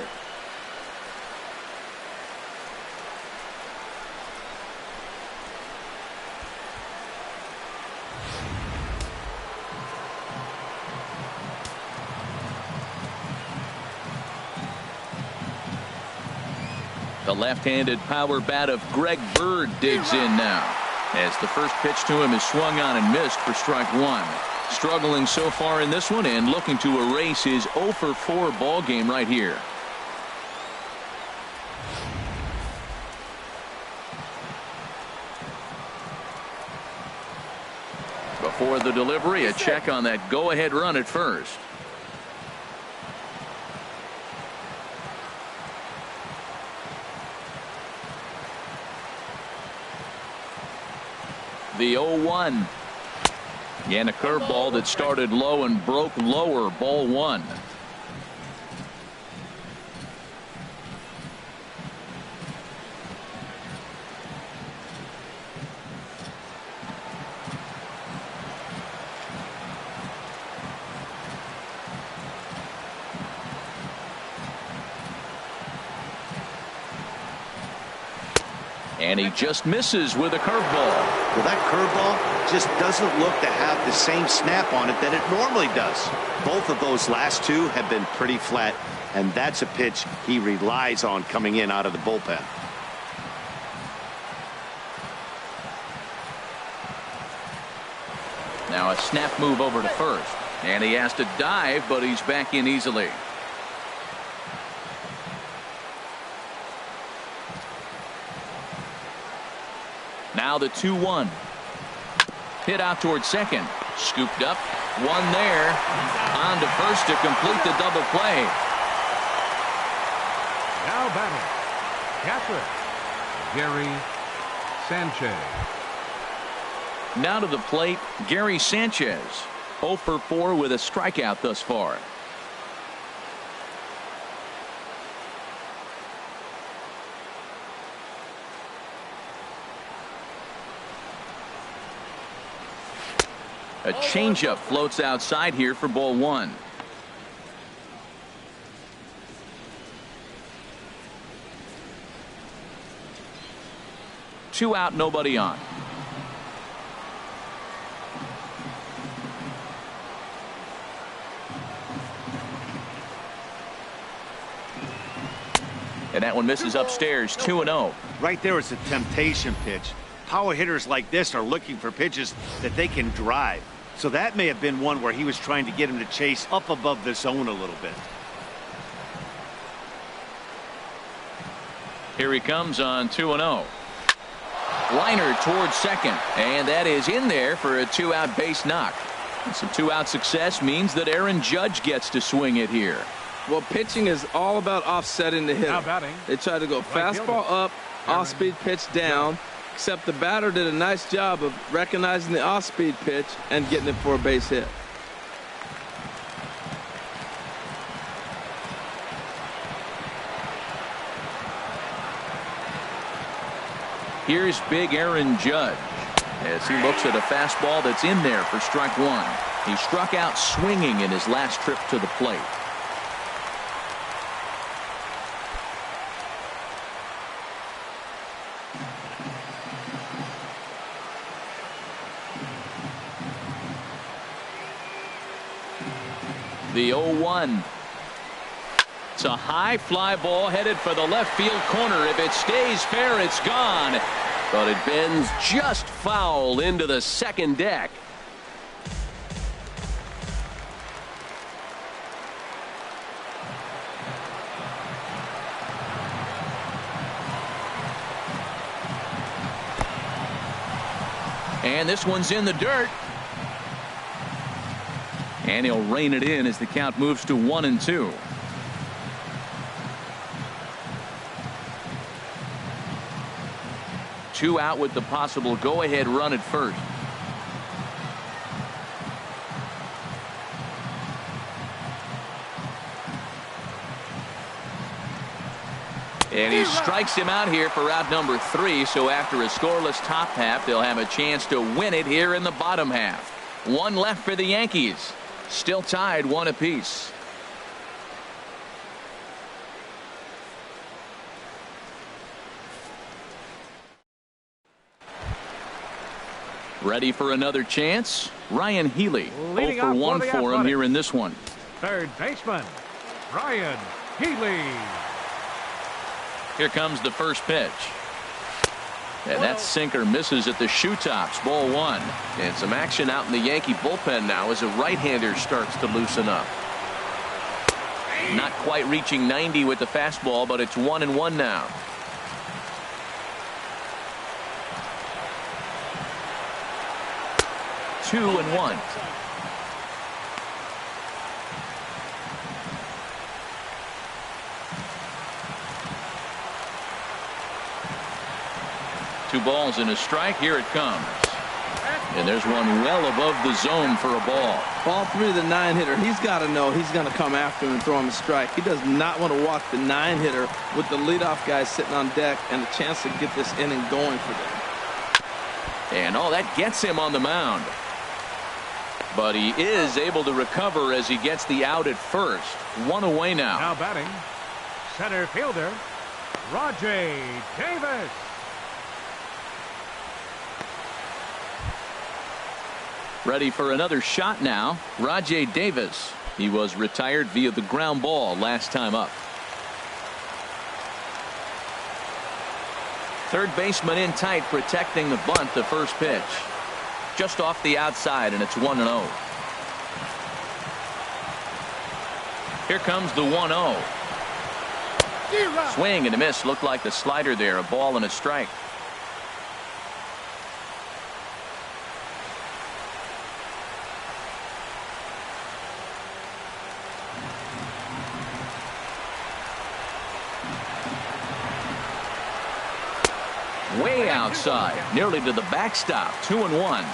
The left-handed power bat of Greg Bird digs in now, as the first pitch to him is swung on and missed for strike one. Struggling so far in this one and looking to erase his 0 for 4 ball game right here. Before the delivery, a check on that go-ahead run at first. The 0-1. And a curveball that started low and broke lower. Ball one. And he just misses with a curveball. Well, that curveball just doesn't look to have the same snap on it that it normally does. Both of those last two have been pretty flat, and that's a pitch he relies on coming in out of the bullpen. Now a snap move over to first. And he has to dive, but he's back in easily. Now the 2-1. Hit out towards second. Scooped up. One there. On to first to complete the double play. Now batting, catcher, Gary Sanchez. Now to the plate, Gary Sanchez. 0 for 4 with a strikeout thus far. A changeup floats outside here for ball one. Two out, nobody on. And that one misses upstairs. 2-0. Right there is a temptation pitch. Power hitters like this are looking for pitches that they can drive. So that may have been one where he was trying to get him to chase up above the zone a little bit. Here he comes on 2-0. Liner towards second, and that is in there for a 2-out base knock. And some 2-out success means that Aaron Judge gets to swing it here. Well, pitching is all about offsetting the hitter. Now batting, They try to go fastball up, off-speed pitch down, except the batter did a nice job of recognizing the off-speed pitch and getting it for a base hit. Here's big Aaron Judge as he looks at a fastball that's in there for strike one. He struck out swinging in his last trip to the plate. The 0-1. It's a high fly ball headed for the left field corner. If it stays fair, it's gone. But it bends just foul into the second deck. And this one's in the dirt. And he'll rein it in as the count moves to 1-2. Two out with the possible go-ahead run at first. And he strikes him out here for out number 3. So after a scoreless top half, they'll have a chance to win it here in the bottom half. One left for the Yankees. Still tied 1 apiece. Ready for another chance? Ryan Healy. 0 for 1 for him here in this one. Third baseman, Ryan Healy. Here comes the first pitch. And that sinker misses at the shoe tops. Ball 1. And some action out in the Yankee bullpen now as a right-hander starts to loosen up. Not quite reaching 90 with the fastball, but it's 1-1 now. Two and one. Two balls and a strike. Here it comes. And there's one well above the zone for a ball. Ball 3 to the 9-hitter. He's got to know he's going to come after him and throw him a strike. He does not want to walk the 9-hitter with the leadoff guy sitting on deck and a chance to get this inning going for them. And that gets him on the mound. But he is able to recover as he gets the out at first. One away now. Now batting, center fielder, Rajay Davis. Ready for another shot now. Rajay Davis. He was retired via the ground ball last time up. Third baseman in tight, protecting the bunt. The first pitch. Just off the outside, and it's 1-0. Here comes the 1-0. Swing and a miss. Looked like the slider there. A ball and a strike. Way outside, nearly to the backstop. 2-1.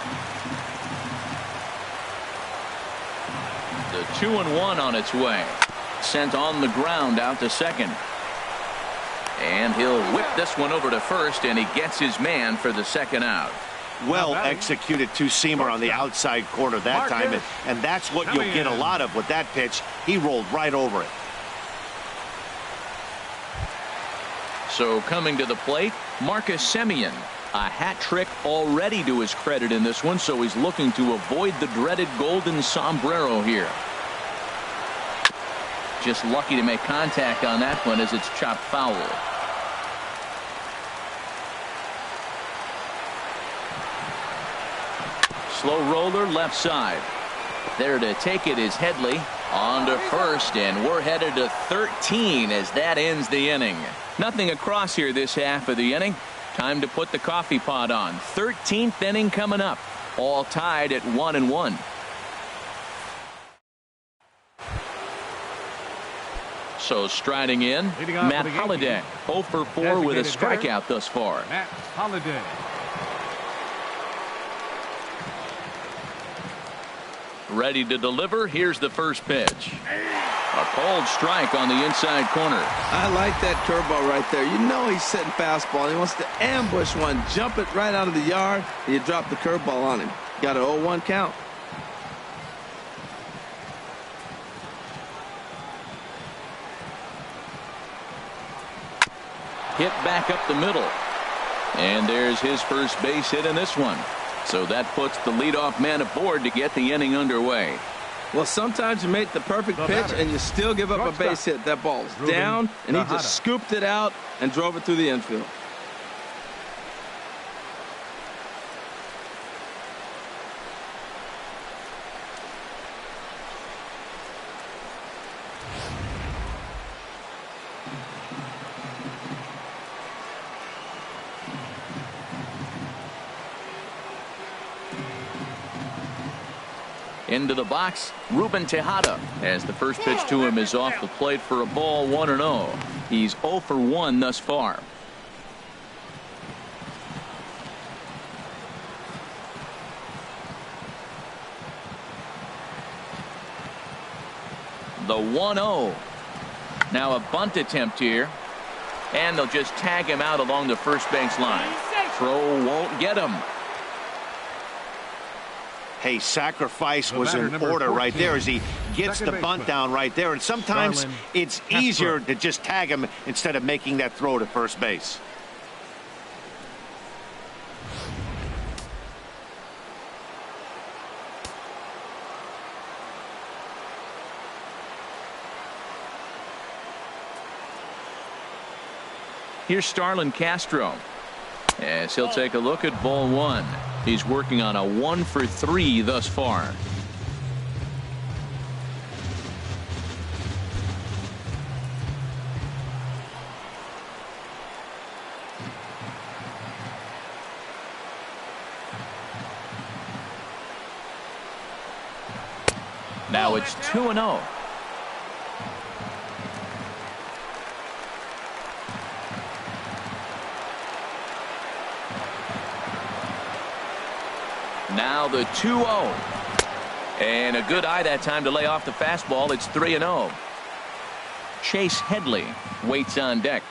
The 2-1 on its way. Sent on the ground out to second. And he'll whip this one over to first, and he gets his man for the second out. Well executed two-seamer on the outside corner that time, and that's what you'll get a lot of with that pitch. He rolled right over it. So coming to the plate, Marcus Semien. A hat trick already to his credit in this one, so he's looking to avoid the dreaded golden sombrero here. Just lucky to make contact on that one as it's chopped foul. Slow roller left side. There to take it is Headley. On to first, and we're headed to 13 as that ends the inning. Nothing across here this half of the inning. Time to put the coffee pot on. 13th inning coming up. All tied at 1-1. So striding in, Matt Holliday. 0 for 4 with a strikeout thus far. Matt Holliday. Ready to deliver. Here's the first pitch. A cold strike on the inside corner. I like that curveball right there. You know he's sitting fastball. He wants to ambush one, jump it right out of the yard, and you drop the curveball on him. Got an 0-1 count. Hit back up the middle. And there's his first base hit in this one. So that puts the leadoff man aboard to get the inning underway. Well, sometimes you make the perfect pitch and you still give up a base hit. That ball's down, and he just scooped it out and drove it through the infield. Into the box, Ruben Tejada, as the first pitch to him is off the plate for a ball, 1-0. He's 0 for 1 thus far. The 1-0. Now a bunt attempt here, and they'll just tag him out along the first base line. Throw won't get him. Hey, sacrifice was in order right there as he gets the bunt down right there. And sometimes it's easier to just tag him instead of making that throw to first base. Here's Starlin Castro, as he'll take a look at ball 1. He's working on a 1 for 3 thus far. Now it's 2-0. Now the 2-0. And a good eye that time to lay off the fastball. It's 3-0. Chase Headley waits on deck.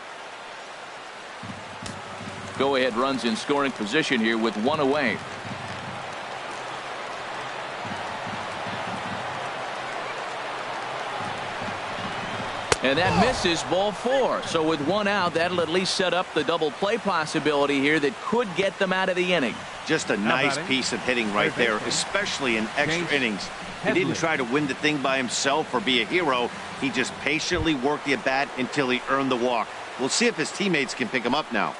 Go ahead runs in scoring position here with 1 away. And that misses, ball 4. So with 1 out, that'll at least set up the double play possibility here that could get them out of the inning. Just a nice piece of hitting right there, especially in extra innings. He didn't try to win the thing by himself or be a hero. He just patiently worked the at-bat until he earned the walk. We'll see if his teammates can pick him up now.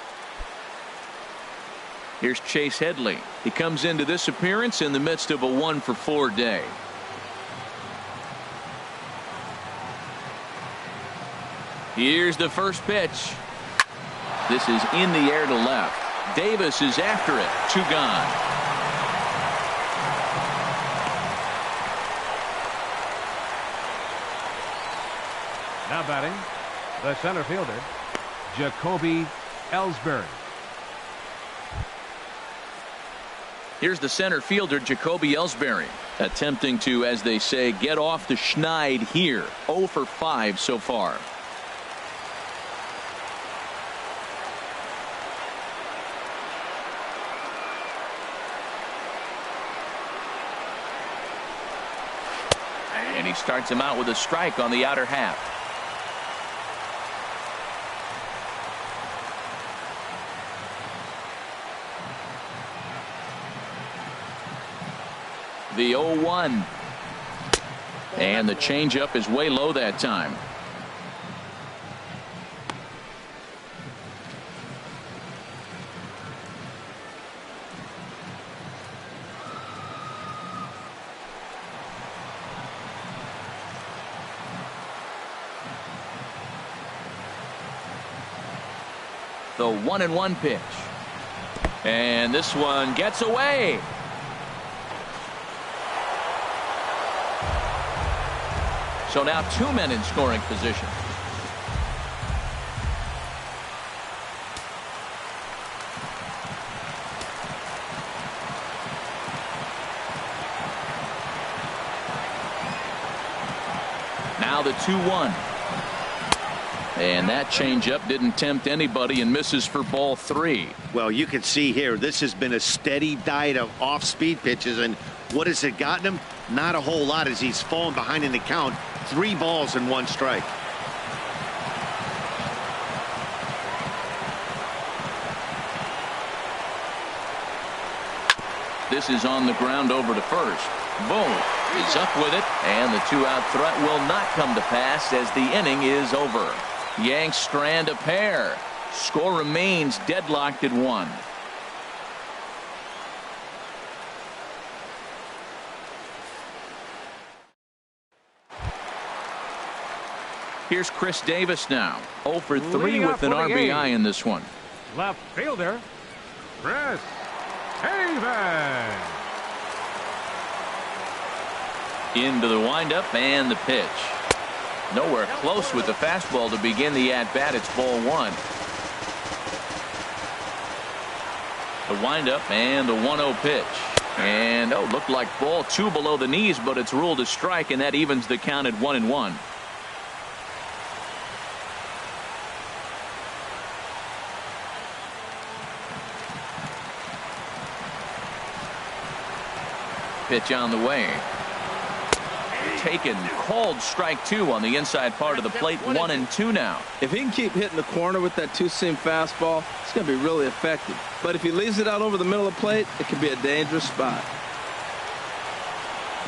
Here's Chase Headley. He comes into this appearance in the midst of a 1 for 4 day. Here's the first pitch. This is in the air to left. Davis is after it. 2 gone. Now batting, the center fielder, Jacoby Ellsbury. Here's the center fielder, Jacoby Ellsbury, attempting to, as they say, get off the schneid here. 0 for 5 so far. And he starts him out with a strike on the outer half. The 0-1. And the changeup is way low that time. The 1-1 pitch. And this one gets away. So now 2 men in scoring position. Now the 2-1. And that changeup didn't tempt anybody and misses for ball 3. Well, you can see here, this has been a steady diet of off-speed pitches, and what has it gotten him? Not a whole lot as he's fallen behind in the count. 3 balls and 1 strike. This is on the ground over to first. Boom. He's up with it, and the 2-out threat will not come to pass as the inning is over. Yanks strand a pair. Score remains deadlocked at 1. Here's Chris Davis now. 0 for 3 with an RBI in this one. Left fielder, Chris Davis. Into the windup and the pitch. Nowhere close with the fastball to begin the at-bat. It's ball one. The windup and the 1-0 pitch. And looked like ball two below the knees, but it's ruled a strike, and that evens the count at 1-1. Pitch on the way. Taken, called strike two on the inside part of the plate. 1-2 now. If he can keep hitting the corner with that two-seam fastball, it's going to be really effective. But if he leaves it out over the middle of the plate, it can be a dangerous spot.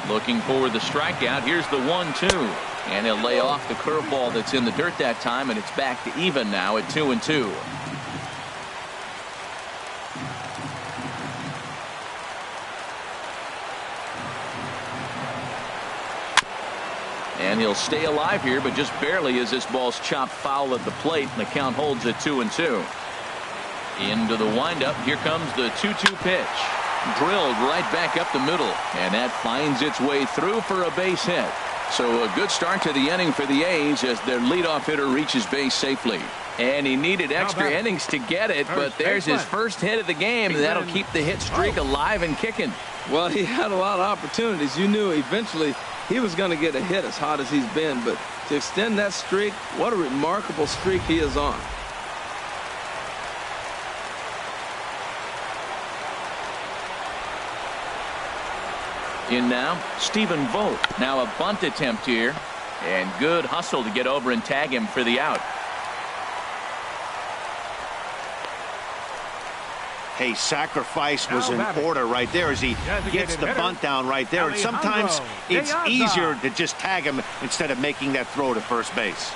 Looking for the strikeout. Here's the 1-2. And he'll lay off the curveball that's in the dirt that time, and it's back to even now at 2-2. And he'll stay alive here, but just barely as this ball's chopped foul at the plate, and the count holds at 2-2. Into the windup. Here comes the 2-2 pitch. Drilled right back up the middle, and that finds its way through for a base hit. So a good start to the inning for the A's as their leadoff hitter reaches base safely. And he needed extra innings to get it, but there's his first hit of the game, and that'll keep the hit streak alive and kicking. Well, he had a lot of opportunities. You knew eventually he was going to get a hit as hot as he's been, but to extend that streak, what a remarkable streak he is on. In now, Stephen Vogt. Now a bunt attempt here, and good hustle to get over and tag him for the out. Hey, sacrifice was in order right there as he gets the bunt down right there. And sometimes it's easier to just tag him instead of making that throw to first base.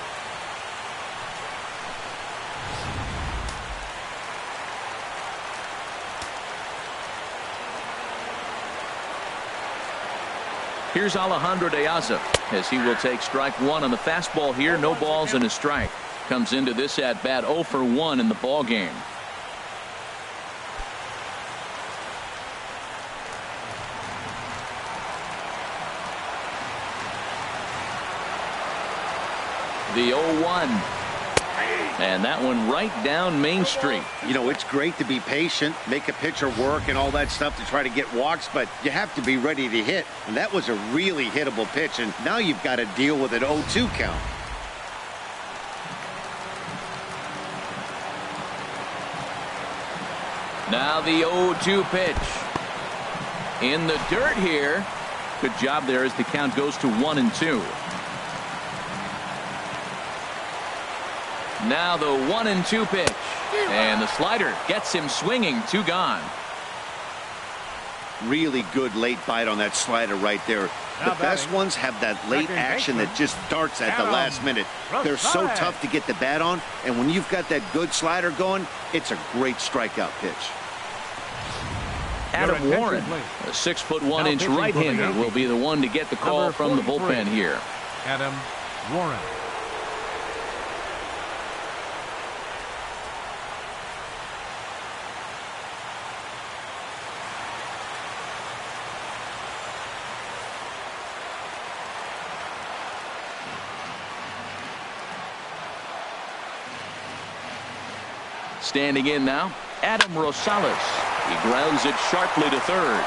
Here's Alejandro De Aza as he will take strike one on the fastball here. No balls and a strike. Comes into this at bat 0 for 1 in the ball game. The 0-1. And that one right down Main Street. You know, it's great to be patient, make a pitcher work and all that stuff to try to get walks, but you have to be ready to hit. And that was a really hittable pitch, and now you've got to deal with an 0-2 count. Now the 0-2 pitch. In the dirt here. Good job there as the count goes to 1-2. Now the 1-2 pitch. And the slider gets him swinging. 2 gone. Really good late bite on that slider right there. The best ones have that late action that just darts at the last minute. They're so tough to get the bat on, and when you've got that good slider going, it's a great strikeout pitch. Adam Warren, a 6'1" right-hander, will be the one to get the call from the bullpen here. Adam Warren. Standing in now, Adam Rosales. He grounds it sharply to third.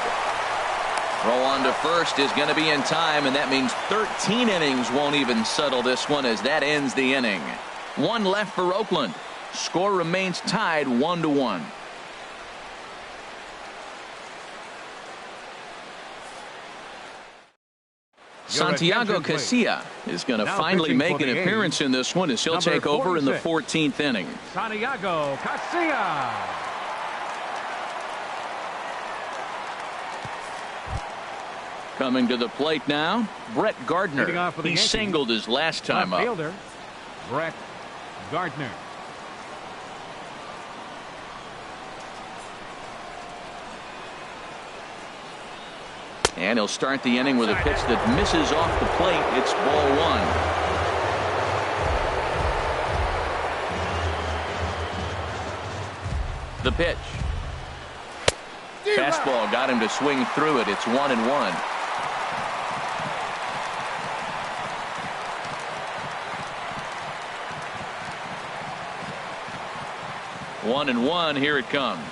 Throw on to first is going to be in time, and that means 13 innings won't even settle this one as that ends the inning. 1 left for Oakland. Score remains tied 1-1. Santiago Casilla is going to finally make an appearance in this one as he'll take over in the 14th inning. Santiago Casilla. Coming to the plate now, Brett Gardner. He singled his last time up. Fielder, Brett Gardner. And he'll start the inning with a pitch that misses off the plate. It's ball 1. The pitch. Fastball got him to swing through it. It's 1-1. 1-1. Here it comes.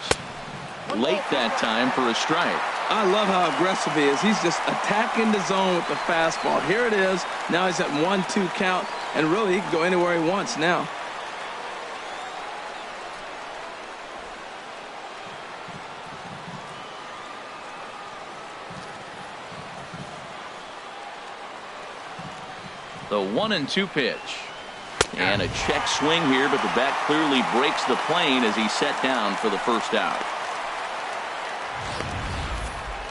Late that time for a strike. I love how aggressive he is. He's just attacking the zone with the fastball. Here it is. Now he's at 1-2 count, and really he can go anywhere he wants now. The 1-2 pitch. And a check swing here, but the bat clearly breaks the plane as he's set down for the first out.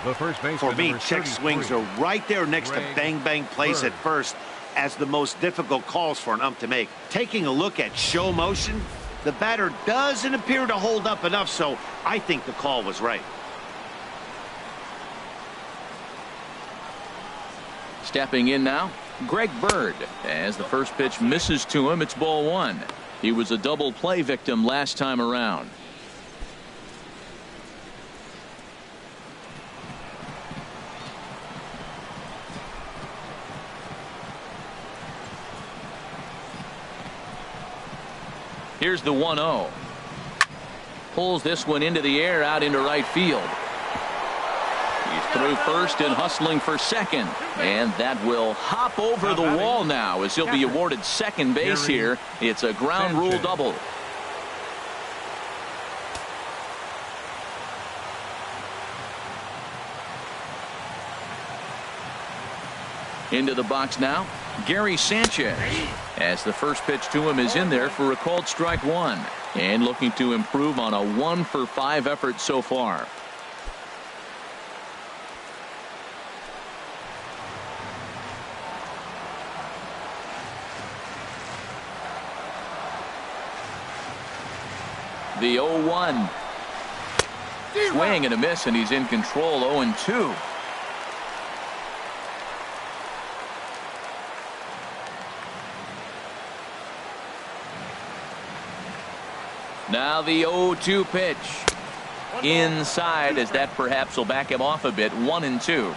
The first baseman, for me, check swings are right there next to bang plays at first as the most difficult calls for an ump to make. Taking a look at show motion, the batter doesn't appear to hold up enough, so I think the call was right. Stepping in now, Greg Bird. As the first pitch misses to him, it's ball one. He was a double play victim last time around. Here's the 1-0. Pulls this one into the air out into right field. He's through first and hustling for second. And that will hop over the wall now as he'll be awarded second base here. It's a ground rule double. Into the box now, Gary Sanchez. As the first pitch to him is in there for a called strike one. And looking to improve on a 1-for-5 effort so far. The 0-1. Swing and a miss, and he's in control. 0-2. Now the 0-2 pitch. Inside, as that perhaps will back him off a bit. 1-2.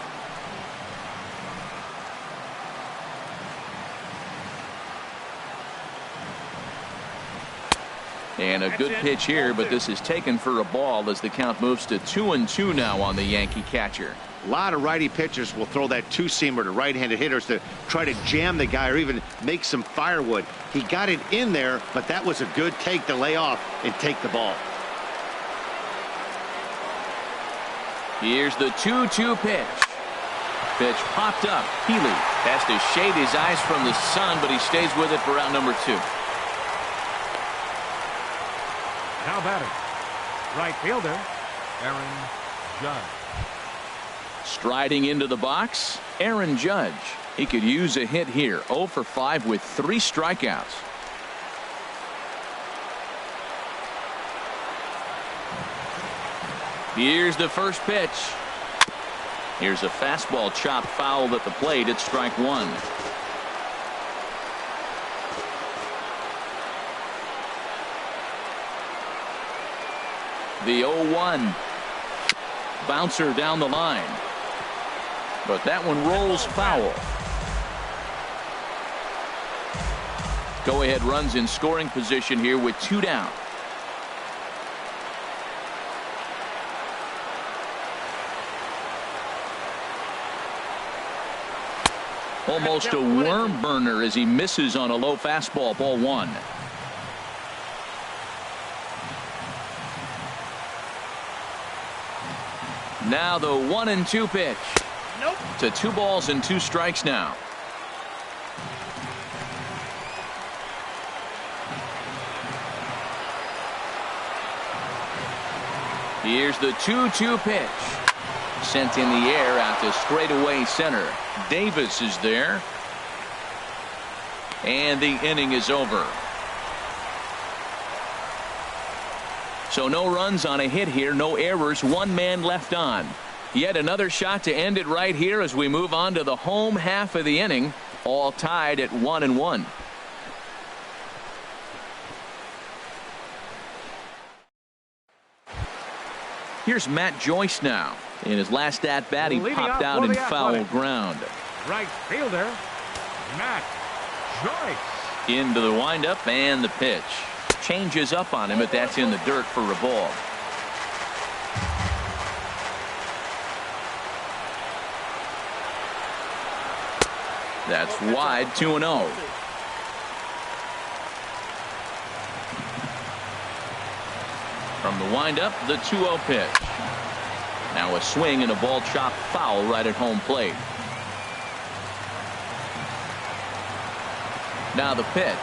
And a good pitch here, but this is taken for a ball as the count moves to 2-2 now on the Yankee catcher. A lot of righty pitchers will throw that two-seamer to right-handed hitters to try to jam the guy or even make some firewood. He got it in there, but that was a good take to lay off and take the ball. Here's the 2-2 pitch. Pitch popped up. Healy has to shade his eyes from the sun, but he stays with it for round number 2. Now batting, right fielder, Aaron Judge. Striding into the box, Aaron Judge. He could use a hit here. 0 for 5 with 3 strikeouts. Here's the first pitch. Here's a fastball chopped foul at the plate. It's strike one. The 0-1. Bouncer down the line. But that one rolls foul. Go ahead runs in scoring position here with 2 down. Almost a worm burner as he misses on a low fastball. Ball one. Now the 1-2 pitch. Nope. To 2 balls and 2 strikes now. Here's the 2-2 pitch. Sent in the air out to straightaway center. Davis is there. And the inning is over. So no runs on a hit here, no errors, 1 man left on. Yet another shot to end it right here as we move on to the home half of the inning, all tied at 1-1. Here's Matt Joyce now. In his last at bat, he popped out in foul ground. Right fielder, Matt Joyce. Into the windup and the pitch. changes up on him, but that's in the dirt for a ball. That's wide, 2-0. From the windup, the 2-0 pitch. Now a swing and a ball chopped foul right at home plate. Now the pitch.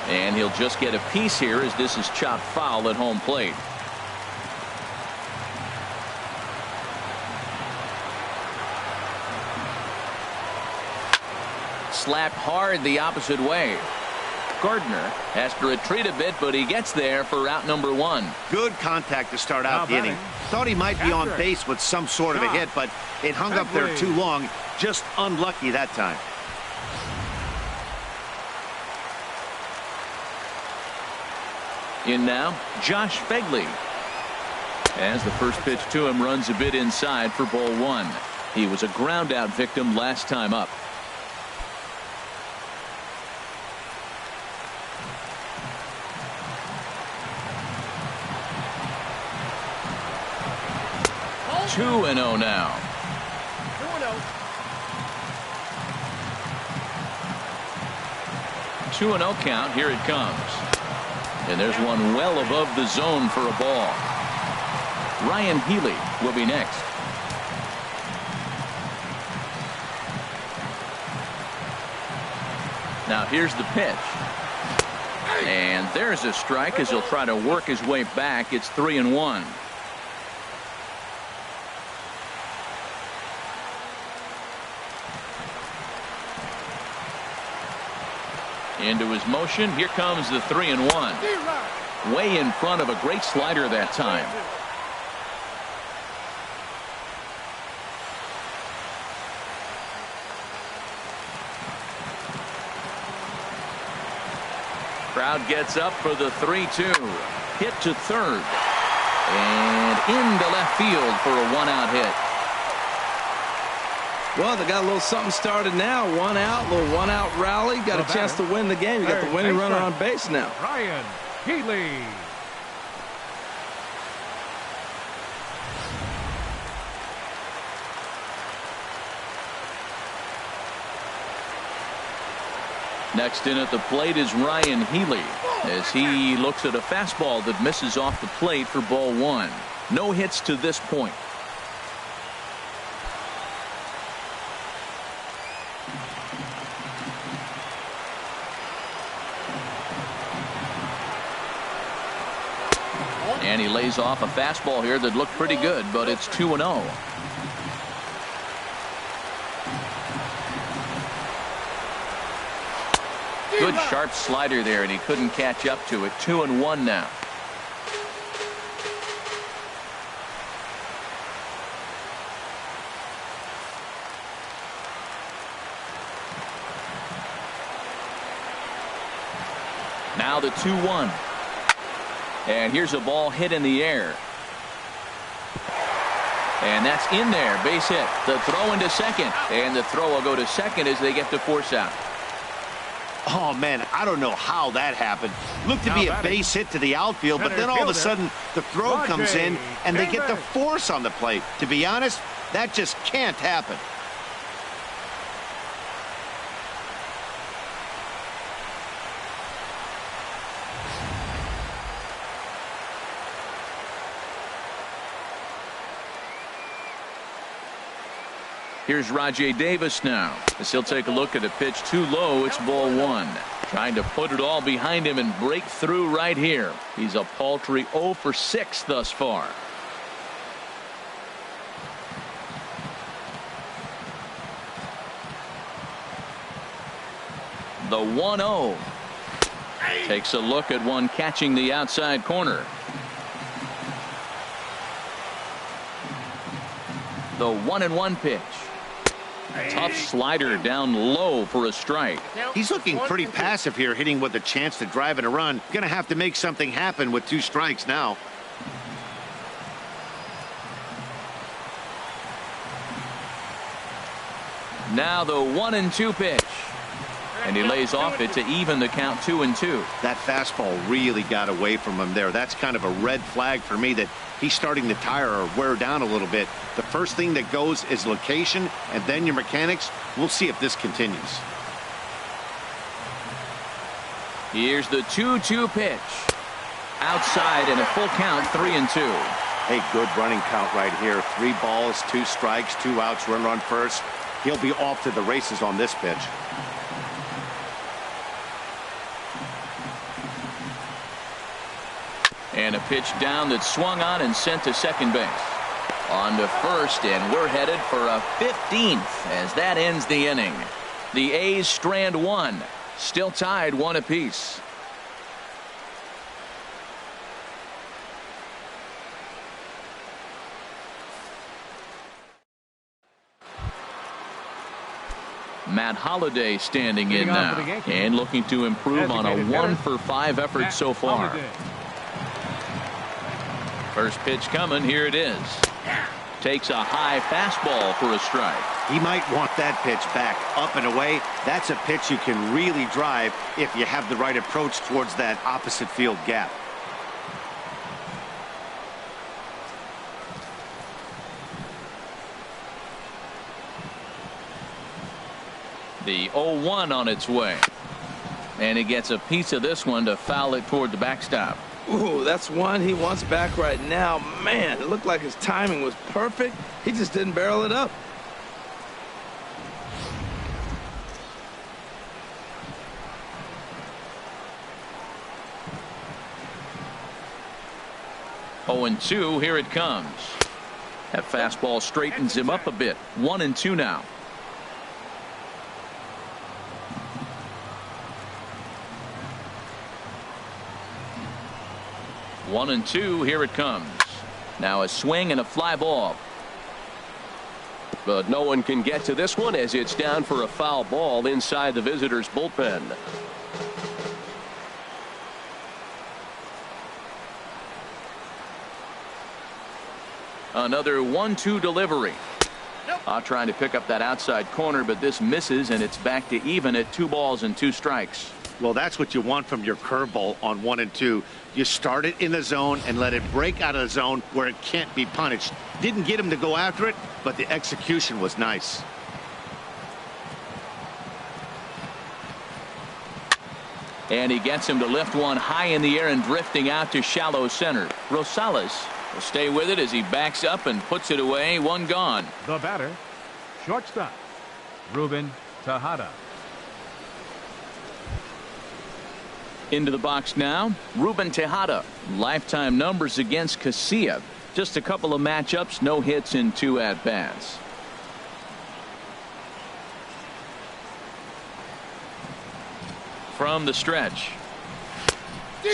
And he'll just get a piece here as this is chopped foul at home plate. Slapped hard the opposite way. Gardner has to retreat a bit, but he gets there for out number 1. Good contact to start out the inning. Thought he might be on base with some sort of a hit, but it hung up there too long. Just unlucky that time. In now, Josh Fegley. As the first pitch to him runs a bit inside for ball 1. He was a ground out victim last time up. Two and 0 now. 2-0 count. Here it comes. And there's one well above the zone for a ball. Ryan Healy will be next. Now here's the pitch. And there's a strike as he'll try to work his way back. It's 3-1. Into his motion. Here comes the 3-1. Way in front of a great slider that time. Crowd gets up for the 3-2. Hit to third. And into left field for a 1-out hit. Well, they got a little something started now. 1 out, little 1-out rally. Got a chance to win the game. You got the winning runner on base now. Ryan Healy. Next in at the plate is Ryan Healy as he looks at a fastball that misses off the plate for ball 1. No hits to this point. And he lays off a fastball here that looked pretty good, but it's 2-0. Good sharp slider there, and he couldn't catch up to it. 2-1 now. Now the 2-1. And here's a ball hit in the air. And that's in there. Base hit. The throw into second. And the throw will go to second as they get the force out. Oh, man, I don't know how that happened. Looked to be a base hit to the outfield, but then all of a sudden the throw comes in and they get the force on the plate. To be honest, that just can't happen. Here's Rajai Davis now as he'll take a look at a pitch too low. It's ball 1. Trying to put it all behind him and break through right here. He's a paltry 0 for 6 thus far. The 1-0. Takes a look at one catching the outside corner. The 1-1 pitch. Tough slider down low for a strike. He's looking pretty passive here, hitting with a chance to drive in a run. Gonna have to make something happen with 2 strikes now. Now the 1-2 pitch. And he lays off it to even the count 2-2. That fastball really got away from him there. That's kind of a red flag for me that he's starting to tire or wear down a little bit. The first thing that goes is location and then your mechanics. We'll see if this continues. Here's the 2-2 pitch. Outside and a full count, 3-2. Hey, good running count right here. 3 balls, 2 strikes, 2 outs, run on first. He'll be off to the races on this pitch. And a pitch down that swung on and sent to second base. On to first, and we're headed for a 15th as that ends the inning. The A's strand 1, still tied 1 apiece. Matt Holliday standing in now and looking to improve on a 1-for-5 effort so far. First pitch coming. Here it is. Takes a high fastball for a strike. He might want that pitch back up and away. That's a pitch you can really drive if you have the right approach towards that opposite field gap. The 0-1 on its way. And he gets a piece of this one to foul it toward the backstop. Ooh, that's one he wants back right now. Man, it looked like his timing was perfect. He just didn't barrel it up. Oh, 0-2, here it comes. That fastball straightens him up a bit. 1-2 now. One and two, here it comes. Now a swing and a fly ball. But no one can get to this one as it's down for a foul ball inside the visitors' bullpen. Another 1-2 delivery. Trying to pick up that outside corner, but this misses, and it's back to even at 2 balls and 2 strikes. Well, that's what you want from your curveball on 1 and 2. You start it in the zone and let it break out of the zone where it can't be punished. Didn't get him to go after it, but the execution was nice. And he gets him to lift one high in the air and drifting out to shallow center. Rosales will stay with it as he backs up and puts it away. 1 gone. The batter, shortstop, Ruben Tejada. Into the box now, Ruben Tejada. Lifetime numbers against Casilla. Just a couple of matchups, no hits in 2 at-bats. From the stretch.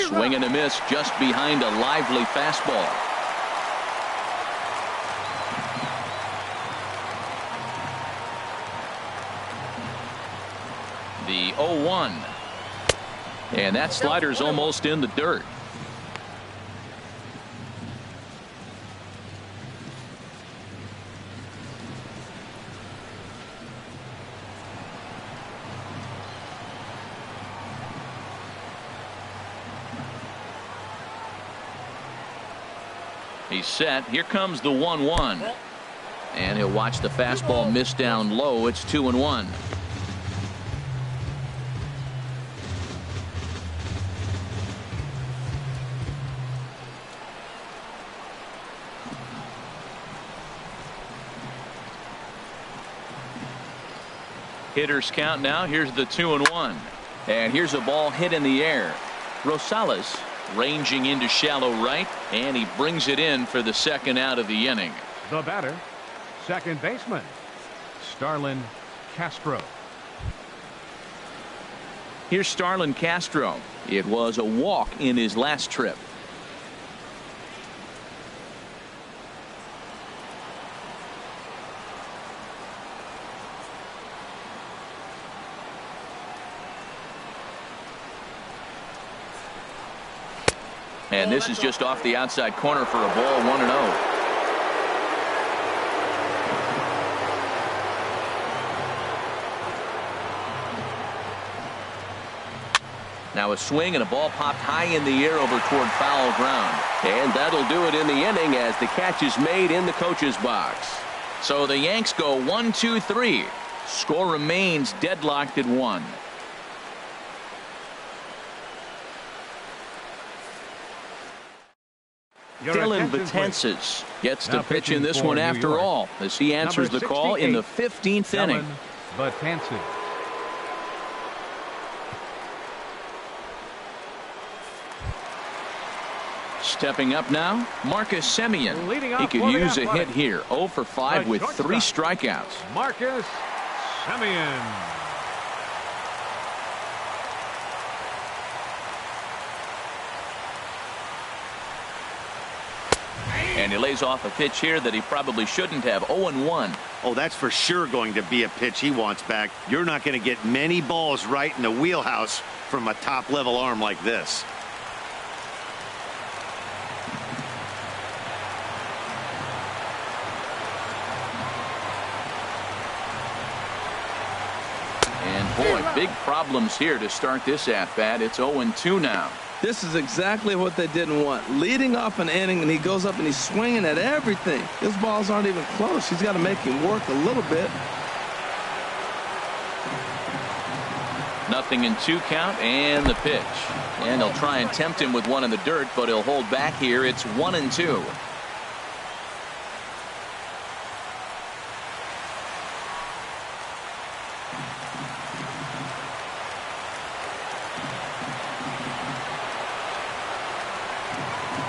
Swing and a miss just behind a lively fastball. The 0-1. And that slider's almost in the dirt. He's set. Here comes the 1-1. And he'll watch the fastball miss down low. It's 2-1. Hitters count now. Here's the 2-1. And here's a ball hit in the air. Rosales ranging into shallow right, and he brings it in for the second out of the inning. The batter, second baseman, Starlin Castro. Here's Starlin Castro. It was a walk in his last trip. And this is just off the outside corner for a ball. 1-0. Now a swing and a ball popped high in the air over toward foul ground. And that'll do it in the inning as the catch is made in the coach's box. So the Yanks go 1-2-3. Score remains deadlocked at 1. Dylan Betances gets to pitch in this one after all as he answers the call in the 15th inning. Betances. Stepping up now, Marcus Semien. He could use a hit here. 0 for 5 with 3 strikeouts. Marcus Semien. And he lays off a pitch here that he probably shouldn't have. 0-1. Oh, that's for sure going to be a pitch he wants back. You're not going to get many balls right in the wheelhouse from a top-level arm like this. And boy, big problems here to start this at-bat. It's 0-2 now. This is exactly what they didn't want. Leading off an inning, and he goes up and he's swinging at everything. His balls aren't even close. He's got to make him work a little bit. 0-2 count and the pitch. And they'll try and tempt him with one in the dirt, but he'll hold back here. It's 1-2.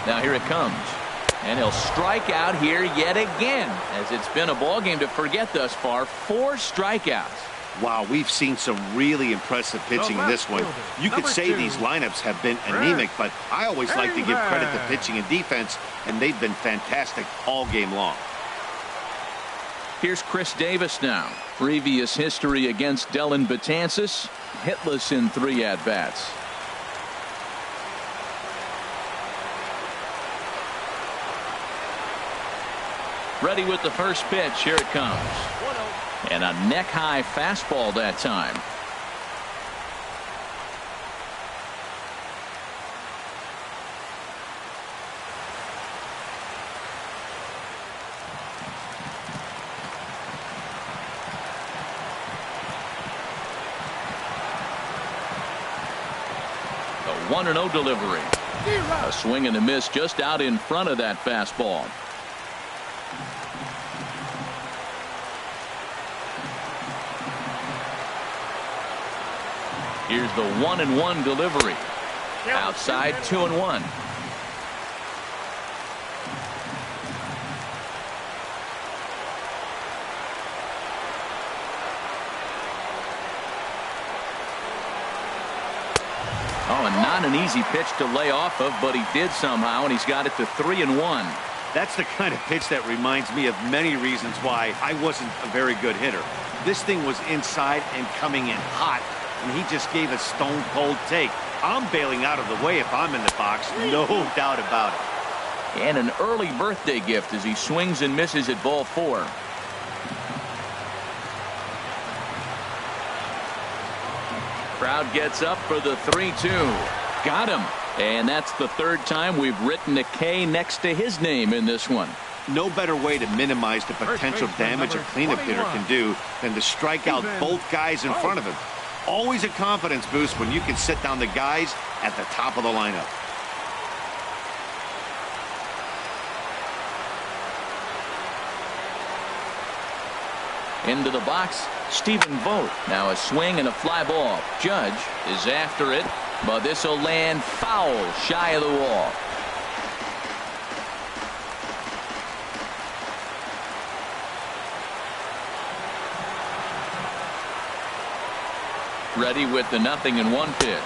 Now here it comes. And he'll strike out here yet again, as it's been a ball game to forget thus far. 4 strikeouts. Wow, we've seen some really impressive pitching in this one. You could say these lineups have been anemic, but I always like to give credit to pitching and defense, and they've been fantastic all game long. Here's Chris Davis now. Previous history against Dylan Betances. Hitless in 3 at-bats. Ready with the first pitch. Here it comes. And a neck-high fastball that time. A 1-0 delivery. A swing and a miss just out in front of that fastball. Here's the 1-1 delivery. Outside 2-1. Oh, and not an easy pitch to lay off of, but he did somehow, and he's got it to 3-1. That's the kind of pitch that reminds me of many reasons why I wasn't a very good hitter. This thing was inside and coming in hot, and he just gave a stone-cold take. I'm bailing out of the way if I'm in the box, no doubt about it. And an early birthday gift as he swings and misses at ball 4. Crowd gets up for the 3-2. Got him. And that's the 3rd time we've written a K next to his name in this one. No better way to minimize the potential damage a cleanup hitter can do than to strike out both guys in front of him. Always a confidence boost when you can sit down the guys at the top of the lineup. Into the box, Stephen Vogt. Now a swing and a fly ball. Judge is after it, but this will land foul shy of the wall. Ready with the 0-1 pitch.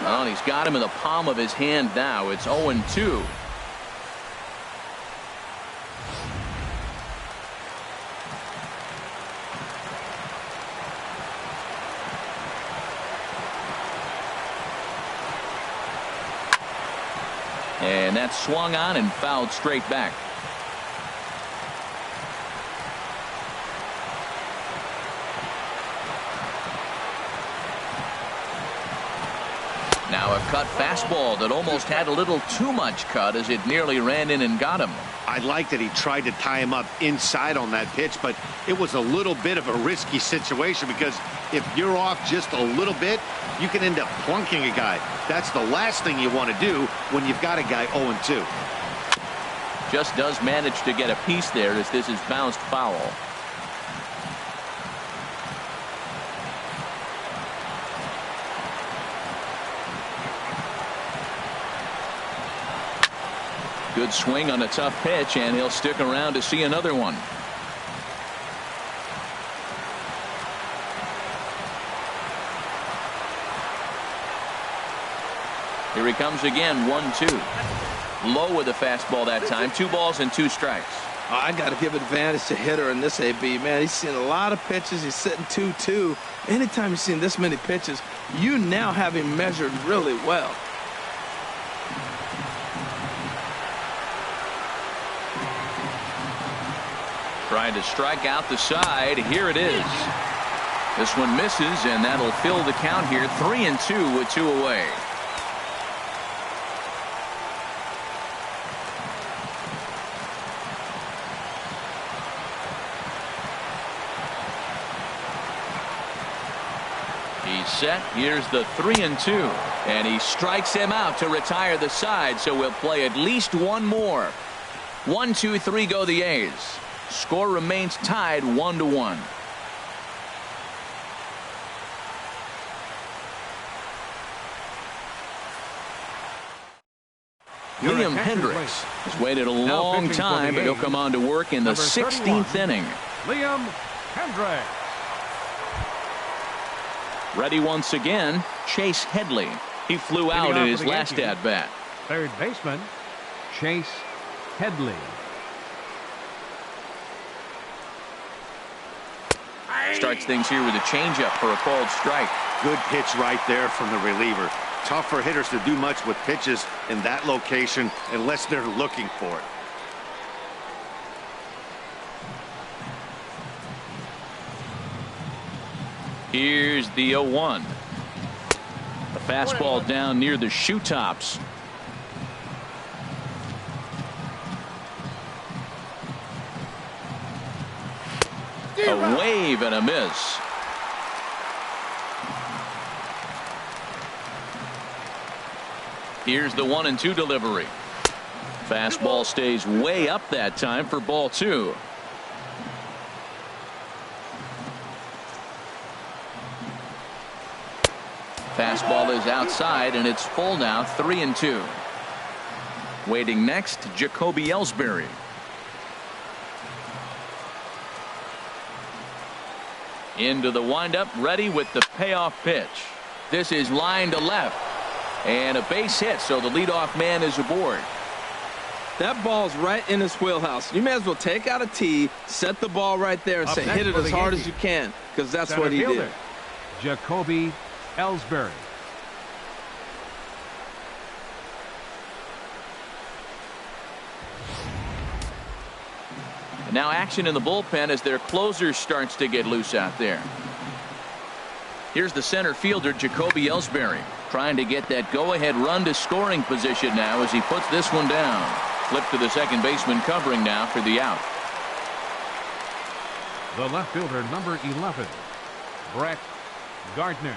Well, he's got him in the palm of his hand now. It's 0-2. And that's swung on and fouled straight back. Now a cut fastball that almost had a little too much cut as it nearly ran in and got him. I like that he tried to tie him up inside on that pitch, but it was a little bit of a risky situation because if you're off just a little bit, you can end up plunking a guy. That's the last thing you want to do when you've got a guy 0-2. Just does manage to get a piece there as this is bounced foul. Good swing on a tough pitch, and he'll stick around to see another one. Here he comes again, 1-2. Low with the fastball that time. 2 balls and 2 strikes. I got to give advantage to hitter in this AB, man. He's seen a lot of pitches. He's sitting 2-2. Anytime you've seen this many pitches, you now have him measured really well. Trying to strike out the side. Here it is. This one misses, and that'll fill the count here. 3-2 with 2 away. He's set. Here's the 3-2, and he strikes him out to retire the side, so we'll play at least one more. 1, 2, 3 go the A's. Score remains tied 1-1. Liam Hendricks has waited a long time, but he'll come on to work in the 16th inning. Liam Hendricks. Ready once again, Chase Headley. He flew out in his last at-bat. Third baseman, Chase Headley. Starts things here with a changeup for a called strike. Good pitch right there from the reliever. Tough for hitters to do much with pitches in that location unless they're looking for it. Here's the 0-1. The fastball down near the shoe tops. A wave and a miss. Here's the 1-2 delivery. Fastball stays way up that time for ball 2. Fastball is outside, and it's full now, 3-2. Waiting next, Jacoby Ellsbury. Into the windup, ready with the payoff pitch. This is line to left, and a base hit, so the leadoff man is aboard. That ball's right in his wheelhouse. You may as well take out a tee, set the ball right there, and say hit it as hard as you can, because that's what he did. Jacoby Ellsbury. Now action in the bullpen as their closer starts to get loose out there. Here's the center fielder, Jacoby Ellsbury, trying to get that go-ahead run to scoring position now as he puts this one down. Flip to the second baseman covering now for the out. The left fielder, number 11, Brett Gardner.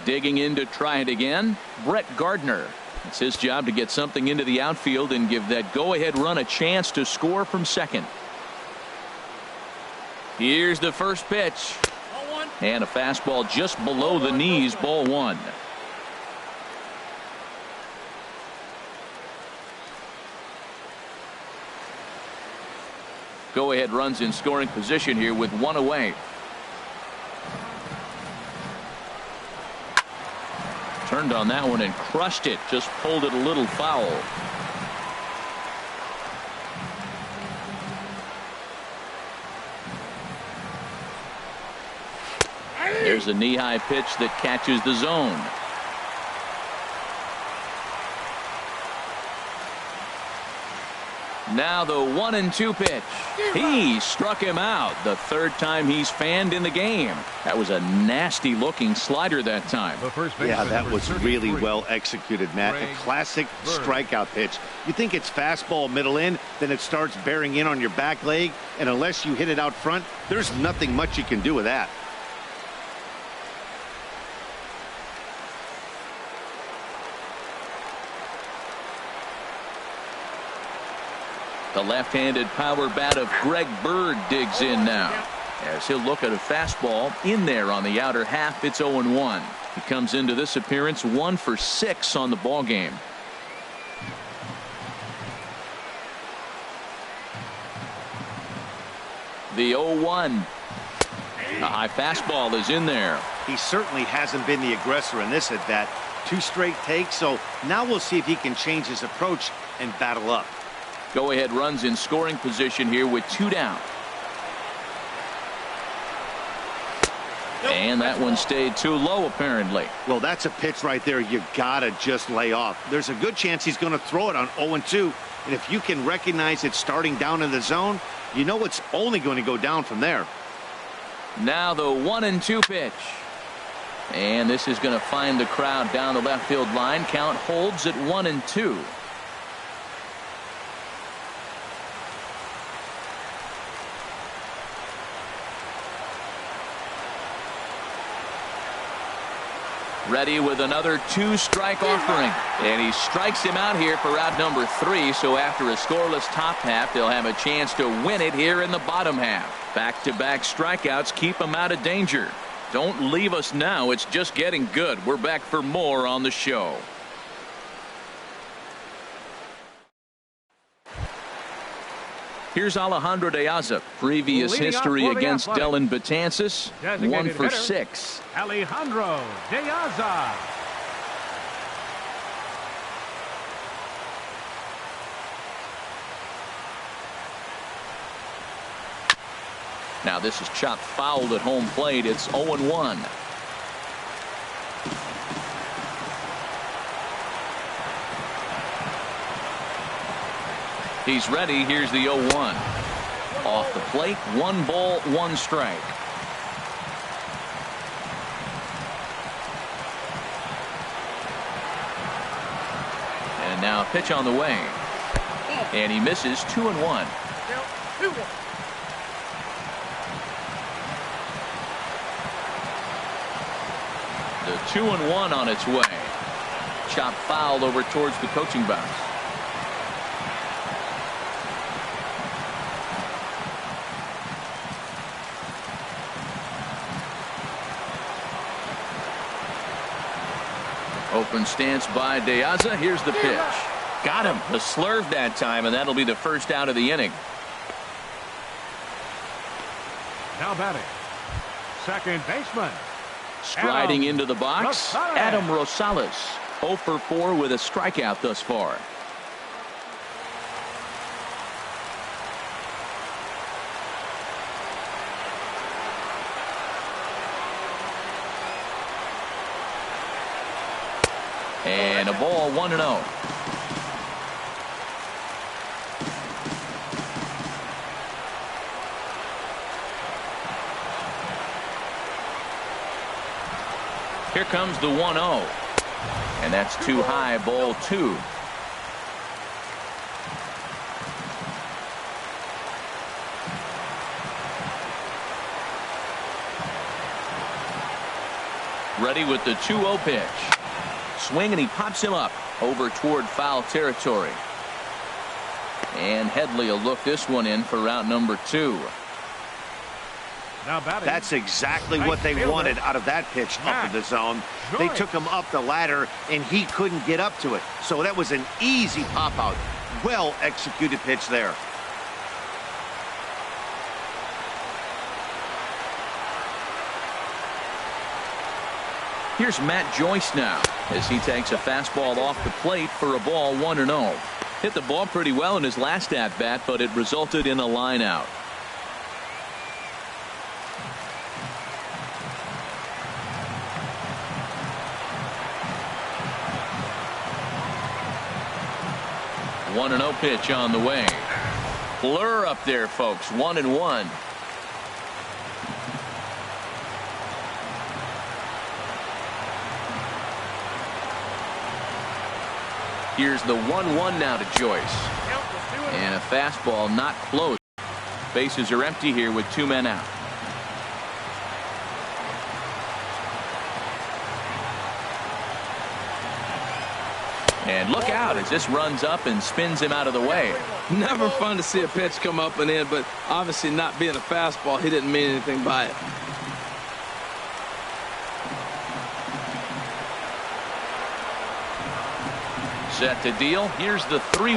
Digging in to try it again, Brett Gardner. It's his job to get something into the outfield and give that go-ahead run a chance to score from second. Here's the first pitch. And a fastball just below the knees, ball 1. Go-ahead runs in scoring position here with 1 away. Turned on that one and crushed it. Just pulled it a little foul. There's a knee-high pitch that catches the zone. Now the 1-2 pitch. He struck him out. The third time he's fanned in the game. That was a nasty looking slider that time. Yeah, that was really well executed, Matt. A classic strikeout pitch. You think it's fastball middle in, then it starts bearing in on your back leg, and unless you hit it out front, there's nothing much you can do with that. The left-handed power bat of Greg Bird digs in now, as he'll look at a fastball in there on the outer half. It's 0-1. He comes into this appearance 1 for 6 on the ball game. The 0-1. A high fastball is in there. He certainly hasn't been the aggressor in this at bat. 2 straight takes, so now we'll see if he can change his approach and battle up. Go-ahead runs in scoring position here with 2 down. And that one stayed too low, apparently. Well, that's a pitch right there you gotta just lay off. There's a good chance he's going to throw it on 0-2, and if you can recognize it starting down in the zone, you know it's only going to go down from there. Now the 1-2 pitch. And this is going to find the crowd down the left field line. Count holds at 1-2. Ready with another 2-strike offering, and he strikes him out here for out number 3. So after a scoreless top half, they'll have a chance to win it here in the bottom half. Back-to-back strikeouts keep him out of danger. Don't leave us now. It's just getting good. We're back for more on the show. Here's Alejandro De Aza. Previous history against Dellin Betances, 1 for 6. Alejandro De Aza. Now this is chopped fouled at home plate. It's 0-1. He's ready. Here's the 0-1. Off the plate, 1 ball, 1 strike. And now a pitch on the way. And he misses. 2-1. The 2-1 on its way. Chopped foul over towards the coaching box. Open stance by De Aza. Here's the pitch. Got him. The slurve that time, and that'll be the first out of the inning. Now batting, second baseman. Striding into the box, Adam Rosales. 0 for 4 with a strikeout thus far. And a ball, 1-0. Here comes the 1-0. And that's too high, ball 2. Ready with the 2-0 pitch. Swing, and he pops him up over toward foul territory. And Headley will look this one in for route number 2. That's exactly what they wanted out of that pitch up in the zone. They took him up the ladder, and he couldn't get up to it. So that was an easy pop out. Well executed pitch there. Here's Matt Joyce now as he takes a fastball off the plate for a ball, 1-0. Hit the ball pretty well in his last at bat, but it resulted in a line out. One 1-0 pitch on the way. Blur up there, folks. 1-1. Here's the 1-1 now to Joyce. And a fastball not close. Bases are empty here with 2 men out. And look out as this runs up and spins him out of the way. Never fun to see a pitch come up and in, but obviously not being a fastball, he didn't mean anything by it. Set to deal. Here's the 3-1.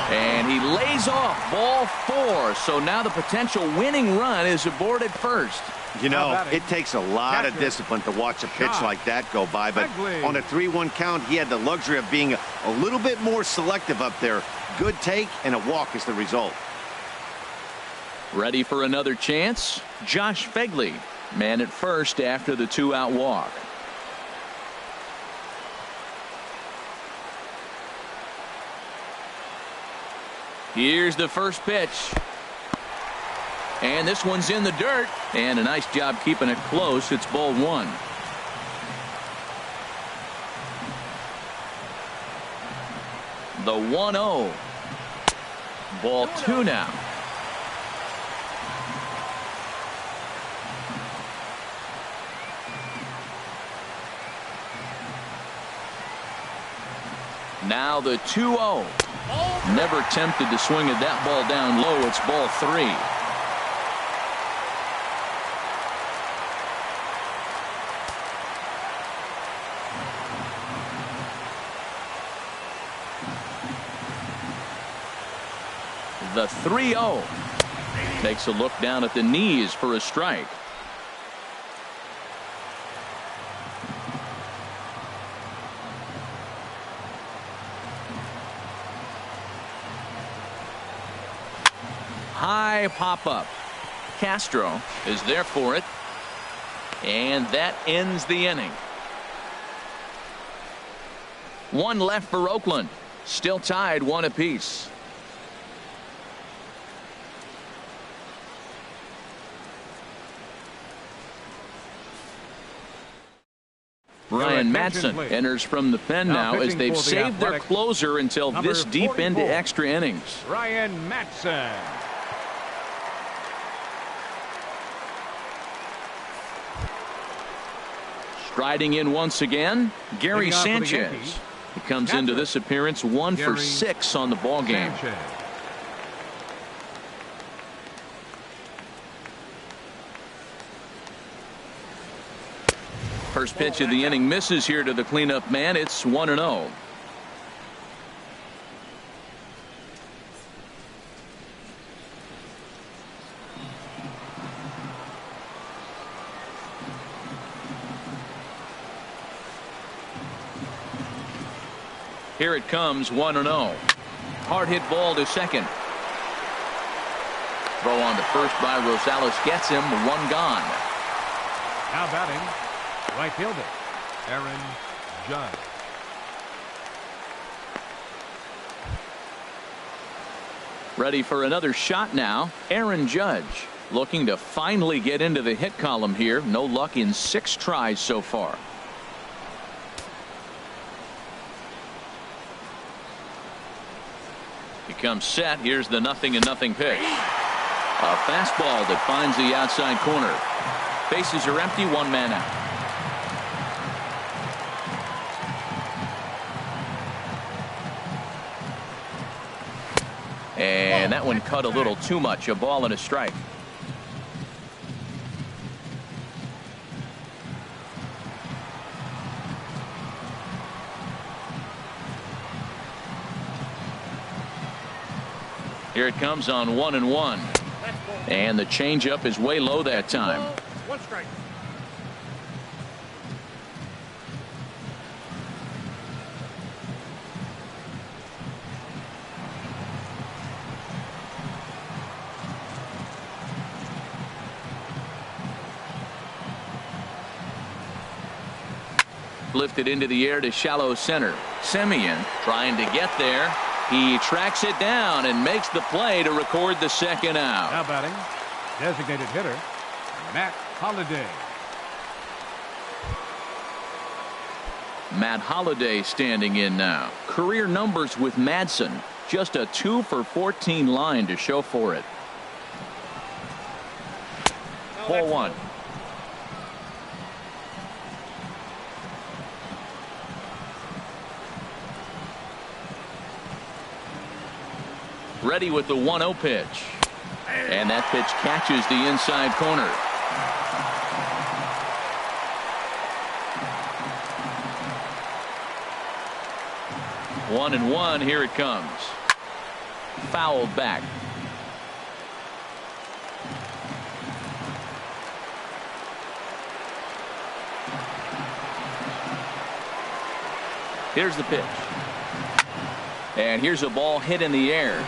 And he lays off ball 4. So now the potential winning run is aboard at first. You know, it takes a lot of discipline to watch a pitch like that go by, but on a 3-1 count, he had the luxury of being a little bit more selective up there. Good take, and a walk is the result. Ready for another chance? Josh Fegley, man at first after the 2-out walk. Here's the first pitch. And this one's in the dirt. And a nice job keeping it close. It's ball 1. The 1-0. Ball 2 now. Now the 2-0. Never tempted to swing at that ball down low. It's ball 3. The 3-0. Takes a look down at the knees for a strike. High pop up. Castro is there for it. And that ends the inning. 1 left for Oakland. Still tied 1 apiece. Ryan Madson enters from the pen now as they've saved their closer until this deep into extra innings. Ryan Madson. Striding in once again, Gary Sanchez. He comes into this appearance 1 for 6 on the ball game. First pitch of the inning misses here to the cleanup man. It's 1-0. Here it comes, 1-0. Hard hit ball to second. Throw on to first by Rosales gets him. 1 gone. Now batting, right fielder, Aaron Judge. Ready for another shot now. Aaron Judge looking to finally get into the hit column here. No luck in 6 tries so far. He comes set. Here's the 0-0 pitch. A fastball that finds the outside corner. Bases are empty. 1 man out. And that one cut a little too much. A ball and a strike. Here it comes on 1-1. And the changeup is way low that time. 1 strike. Lifted into the air to shallow center. Semien trying to get there. He tracks it down and makes the play to record the second out. Now batting, designated hitter, Matt Holliday. Matt Holliday standing in now. Career numbers with Madsen. Just a 2 for 14 line to show for it. Ball one. Ready with the 1-0 pitch. And that pitch catches the inside corner. One and one. Here it comes. Fouled back. Here's the pitch. And here's a ball hit in the air.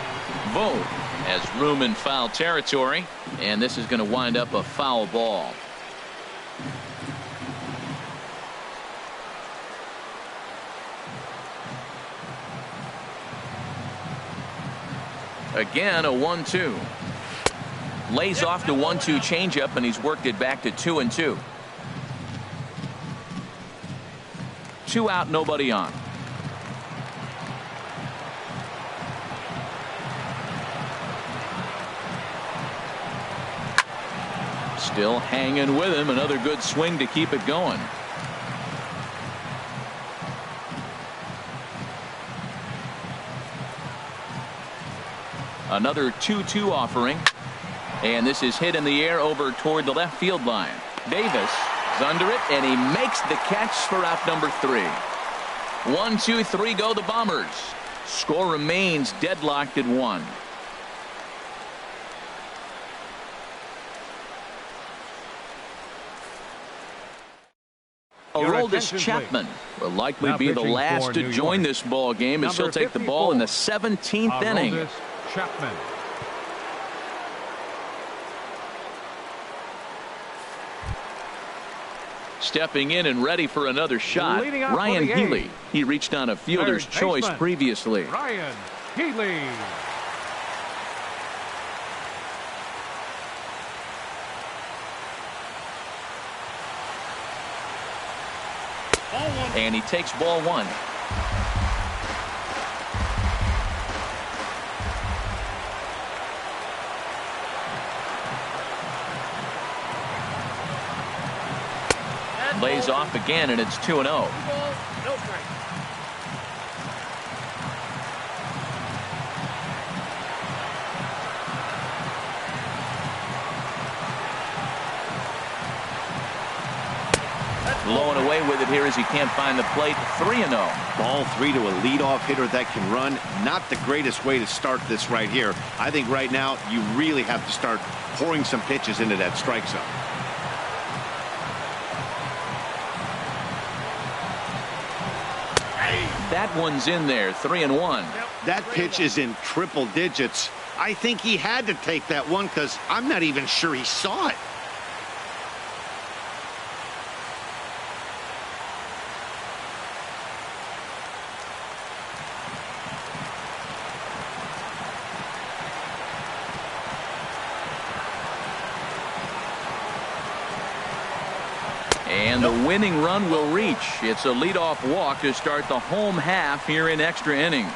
Vogt has room in foul territory, and this is going to wind up a foul ball. Again, a 1-2. Lays off the 1-2 changeup, and he's worked it back to 2-2. 2 out, nobody on. Still hanging with him. Another good swing to keep it going. Another 2-2 offering. And this is hit in the air over toward the left field line. Davis is under it, and he makes the catch for out number 3. 1, 2, 3 go the Bombers. Score remains deadlocked at 1. Aroldis Chapman will likely be the last to join this ball game as he'll take the ball in the 17th inning. Chapman. Stepping in and ready for another shot, Ryan Healy. He reached on a fielder's choice previously. Ryan Healy. And he takes ball 1. Lays off again, and it's 2-0. Blowing away with it here as he can't find the plate. 3-0. Ball 3 to a leadoff hitter that can run. Not the greatest way to start this right here. I think right now you really have to start pouring some pitches into that strike zone. That one's in there. 3-1. That pitch is in triple digits. I think he had to take that one because I'm not even sure he saw it. And the winning run will reach. It's a leadoff walk to start the home half here in extra innings.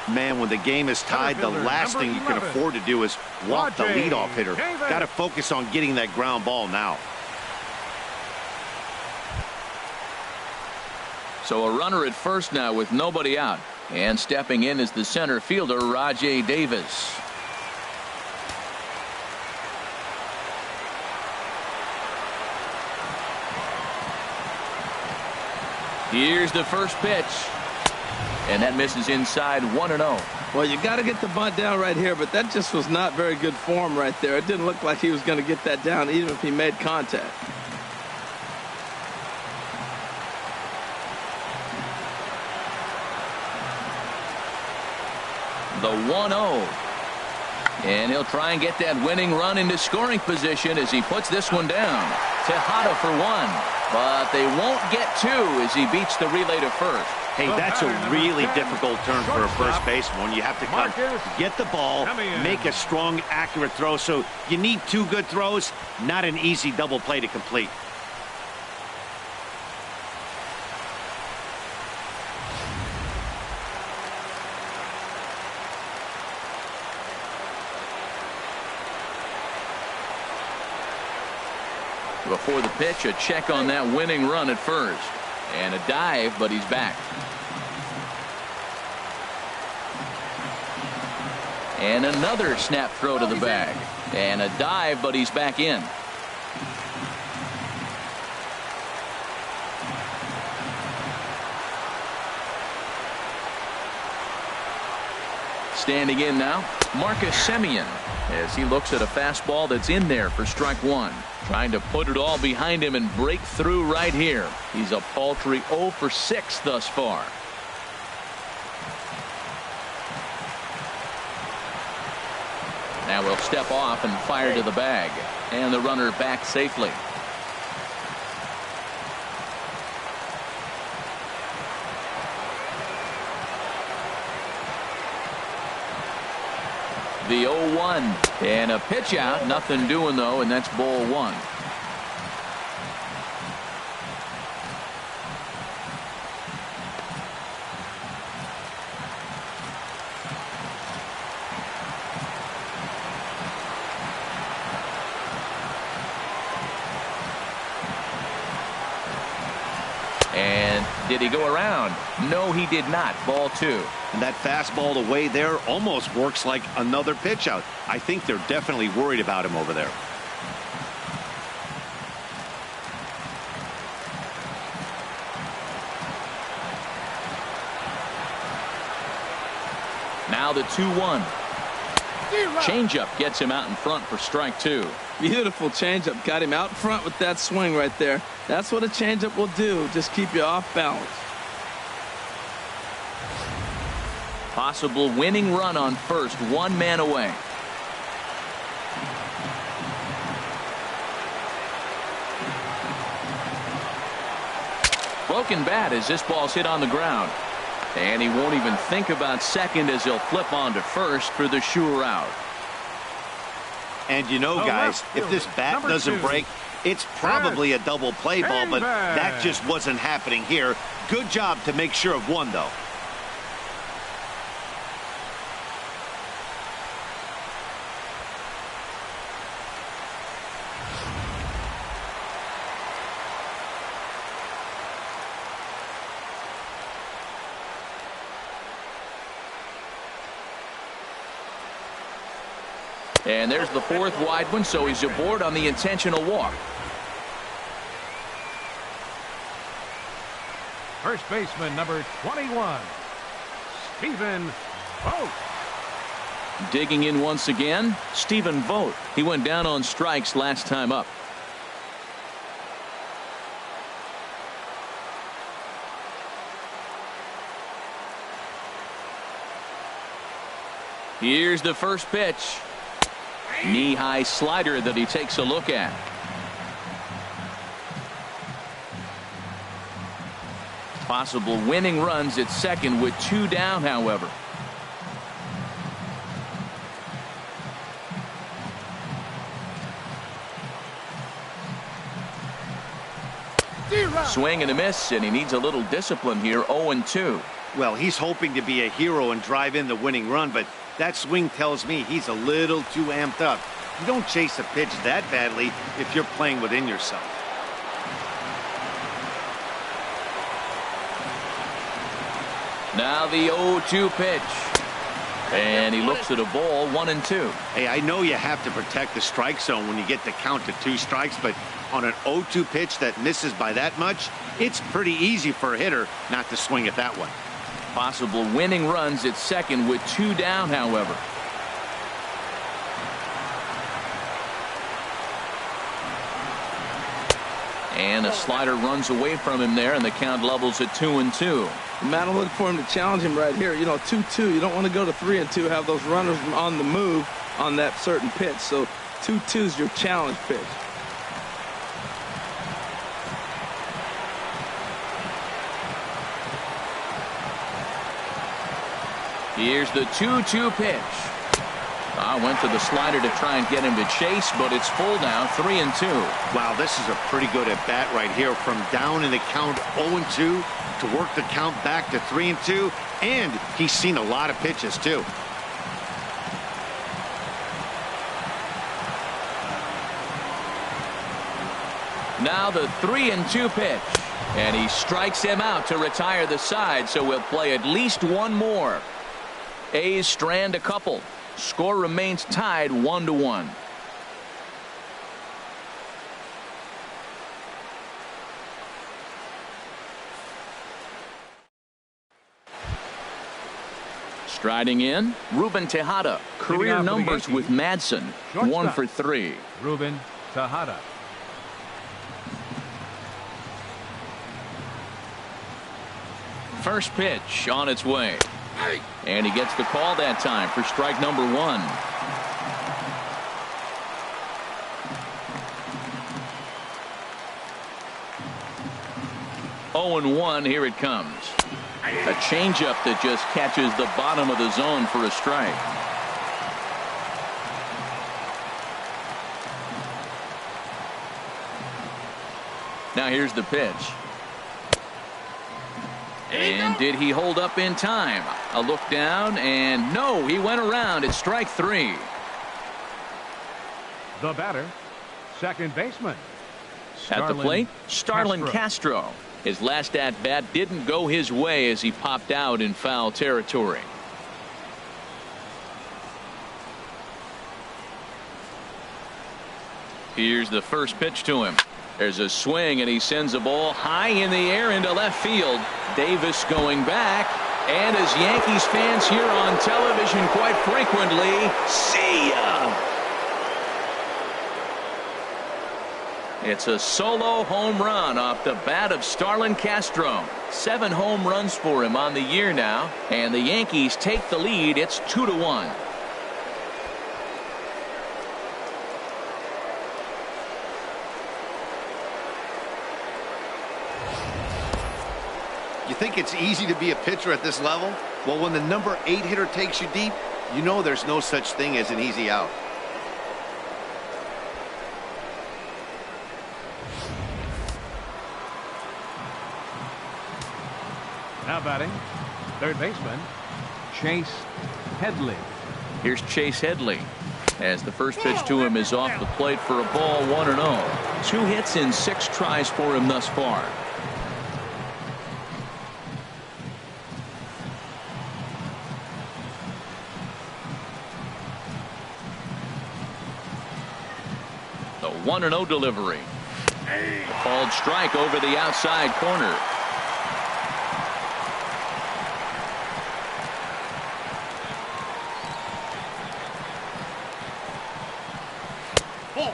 Man, when the game is tied, the last thing you can afford to do is walk the leadoff hitter. Got to focus on getting that ground ball now. So a runner at first now with nobody out. And stepping in is the center fielder, Rajai Davis. Here's the first pitch. And that misses inside. 1-0. Well, you got to get the bunt down right here, but that just was not very good form right there. It didn't look like he was going to get that down even if he made contact. The 1-0. And he'll try and get that winning run into scoring position as he puts this one down. Tejada for one, but they won't get two as he beats the relay to first. Hey, that's a really difficult turn for a first baseman. You have to come, get the ball, make a strong, accurate throw. So you need two good throws, not an easy double play to complete. Before the pitch, a check on that winning run at first. And a dive, but he's back. And another snap throw to the bag. And a dive, but he's back in. Standing in now, Marcus Semien, as he looks at a fastball that's in there for strike one. Trying to put it all behind him and break through right here. He's a paltry 0 for 6 thus far. Now we'll step off and fire to the bag. And the runner back safely. The 0-1 and a pitch out. Nothing doing though, and that's ball one. And did he go around? No, he did not. Ball two. And that fastball away there almost works like another pitch out. I think they're definitely worried about him over there. Now the 2-1. Changeup gets him out in front for strike two. Beautiful changeup. Got him out in front with that swing right there. That's what a changeup will do. Just keep you off balance. Possible winning run on first, one man away. Broken bat as this ball's hit on the ground. And he won't even think about second as he'll flip on to first for the sure out. And you know, guys, if this bat doesn't break, it's probably a double play ball, but that just wasn't happening here. Good job to make sure of one, though. And there's the fourth wide one, so he's aboard on the intentional walk. First baseman number 21, Stephen Vogt. Digging in once again, Stephen Vogt. He went down on strikes last time up. Here's the first pitch. Knee-high slider that he takes a look at. Possible winning runs at second with two down, however. Swing and a miss, and he needs a little discipline here. 0-2. Well, he's hoping to be a hero and drive in the winning run, but that swing tells me he's a little too amped up. You don't chase a pitch that badly if you're playing within yourself. Now the 0-2 pitch. And he looks at a ball, 1-2. Hey, I know you have to protect the strike zone when you get the count to 2 strikes, but on an 0-2 pitch that misses by that much, it's pretty easy for a hitter not to swing at that one. Possible winning runs at second with two down, however. And a slider runs away from him there, and the count levels at 2-2. Matt, I'm looking for him to challenge him right here. You know, 2-2. You don't want to go to 3-2, have those runners on the move on that certain pitch. So 2-2 is your challenge pitch. Here's the 2-2 pitch. Went to the slider to try and get him to chase, but it's full now, 3-2. Wow, this is a pretty good at bat right here. From down in the count 0-2 to work the count back to 3-2, and he's seen a lot of pitches too. Now the 3-2 pitch, and he strikes him out to retire the side, so we'll play at least one more. A's strand a couple. Score remains tied 1-1. Striding in, Ruben Tejada. Career numbers with Madsen, 1 for 3. Ruben Tejada. First pitch on its way. And he gets the call that time for strike number 1. Oh and 1, here it comes. A changeup that just catches the bottom of the zone for a strike. Now here's the pitch. And did he hold up in time? A look down, and no, he went around. It's strike 3. The batter, second baseman. At the plate, Starlin Castro. His last at-bat didn't go his way as he popped out in foul territory. Here's the first pitch to him. There's a swing, and he sends a ball high in the air into left field. Davis going back, and as Yankees fans hear on television quite frequently, see ya! It's a solo home run off the bat of Starlin Castro. 7 home runs for him on the year now, and the Yankees take the lead. It's 2-1. You think it's easy to be a pitcher at this level? Well, when the number 8 hitter takes you deep, you know there's no such thing as an easy out. Now batting, third baseman, Chase Headley. Here's Chase Headley as the first pitch to him is off the plate for a ball, 1-0. 2 hits in 6 tries for him thus far. The 1-0 delivery. Called strike over the outside corner.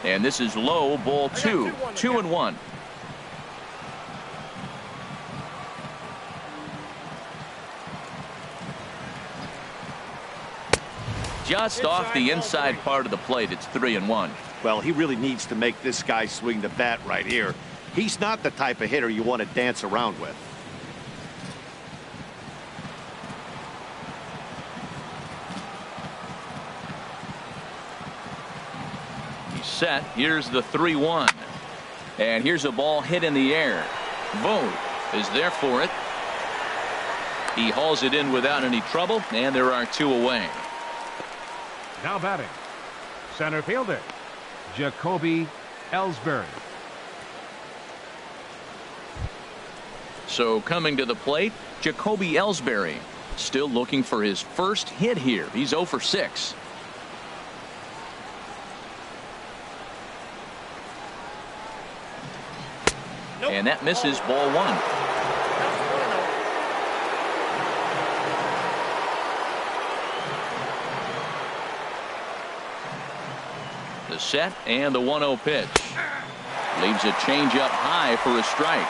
And this is low, ball 2. 2-1. Just off the inside part of the plate. It's 3-1. Well, he really needs to make this guy swing the bat right here. He's not the type of hitter you want to dance around with. Set. Here's the 3-1, and here's a ball hit in the air. Vogt is there for it. He hauls it in without any trouble, and there are 2 away. Now batting, center fielder Jacoby Ellsbury. So coming to the plate, Jacoby Ellsbury, still looking for his first hit here. He's 0 for 6. And that misses, ball 1. The set and the 1-0 pitch. Leaves a changeup high for a strike.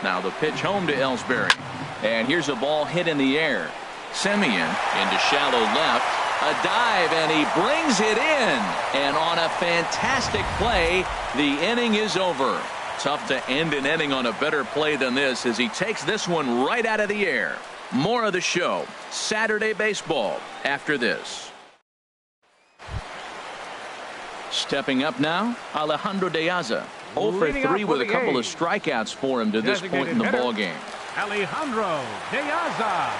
Now the pitch home to Ellsbury. And here's a ball hit in the air. Semien into shallow left. A dive, and he brings it in. And on a fantastic play, the inning is over. Tough to end an inning on a better play than this as he takes this one right out of the air. More of the show, Saturday Baseball, after this. Stepping up now, Alejandro De Aza. 0 for 3 with a couple of strikeouts for him to this point in the ball game. Alejandro De Aza.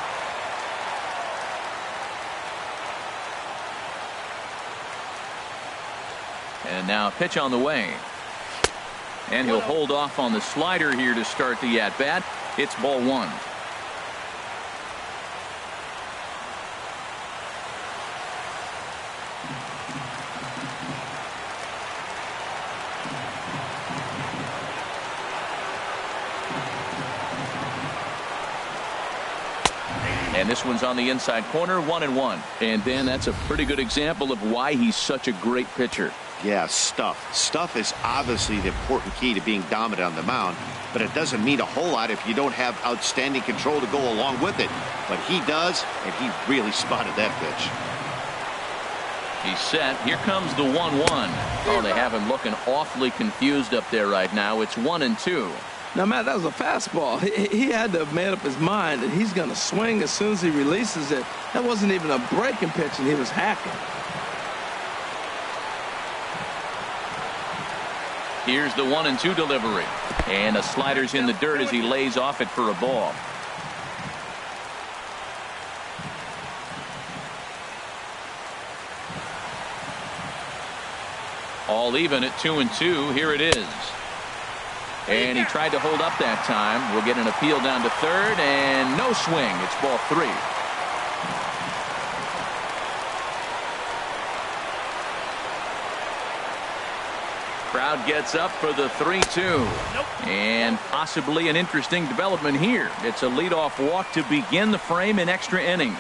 And now a pitch on the way. And he'll hold off on the slider here to start the at-bat. It's ball 1. And this one's on the inside corner, 1-1. And then that's a pretty good example of why he's such a great pitcher. Yeah, stuff. Stuff is obviously the important key to being dominant on the mound, but it doesn't mean a whole lot if you don't have outstanding control to go along with it. But he does, and he really spotted that pitch. He's set. Here comes the 1-1. Oh, they have him looking awfully confused up there right now. It's 1-2. Now, Matt, that was a fastball. He had to have made up his mind that he's going to swing as soon as he releases it. That wasn't even a breaking pitch, and he was hacking. Here's the 1-2 delivery. And the slider's in the dirt as he lays off it for a ball. All even at 2-2. Here it is. And he tried to hold up that time. We'll get an appeal down to third, and no swing. It's ball 3. Crowd gets up for the 3-2. And possibly an interesting development here. It's a leadoff walk to begin the frame in extra innings.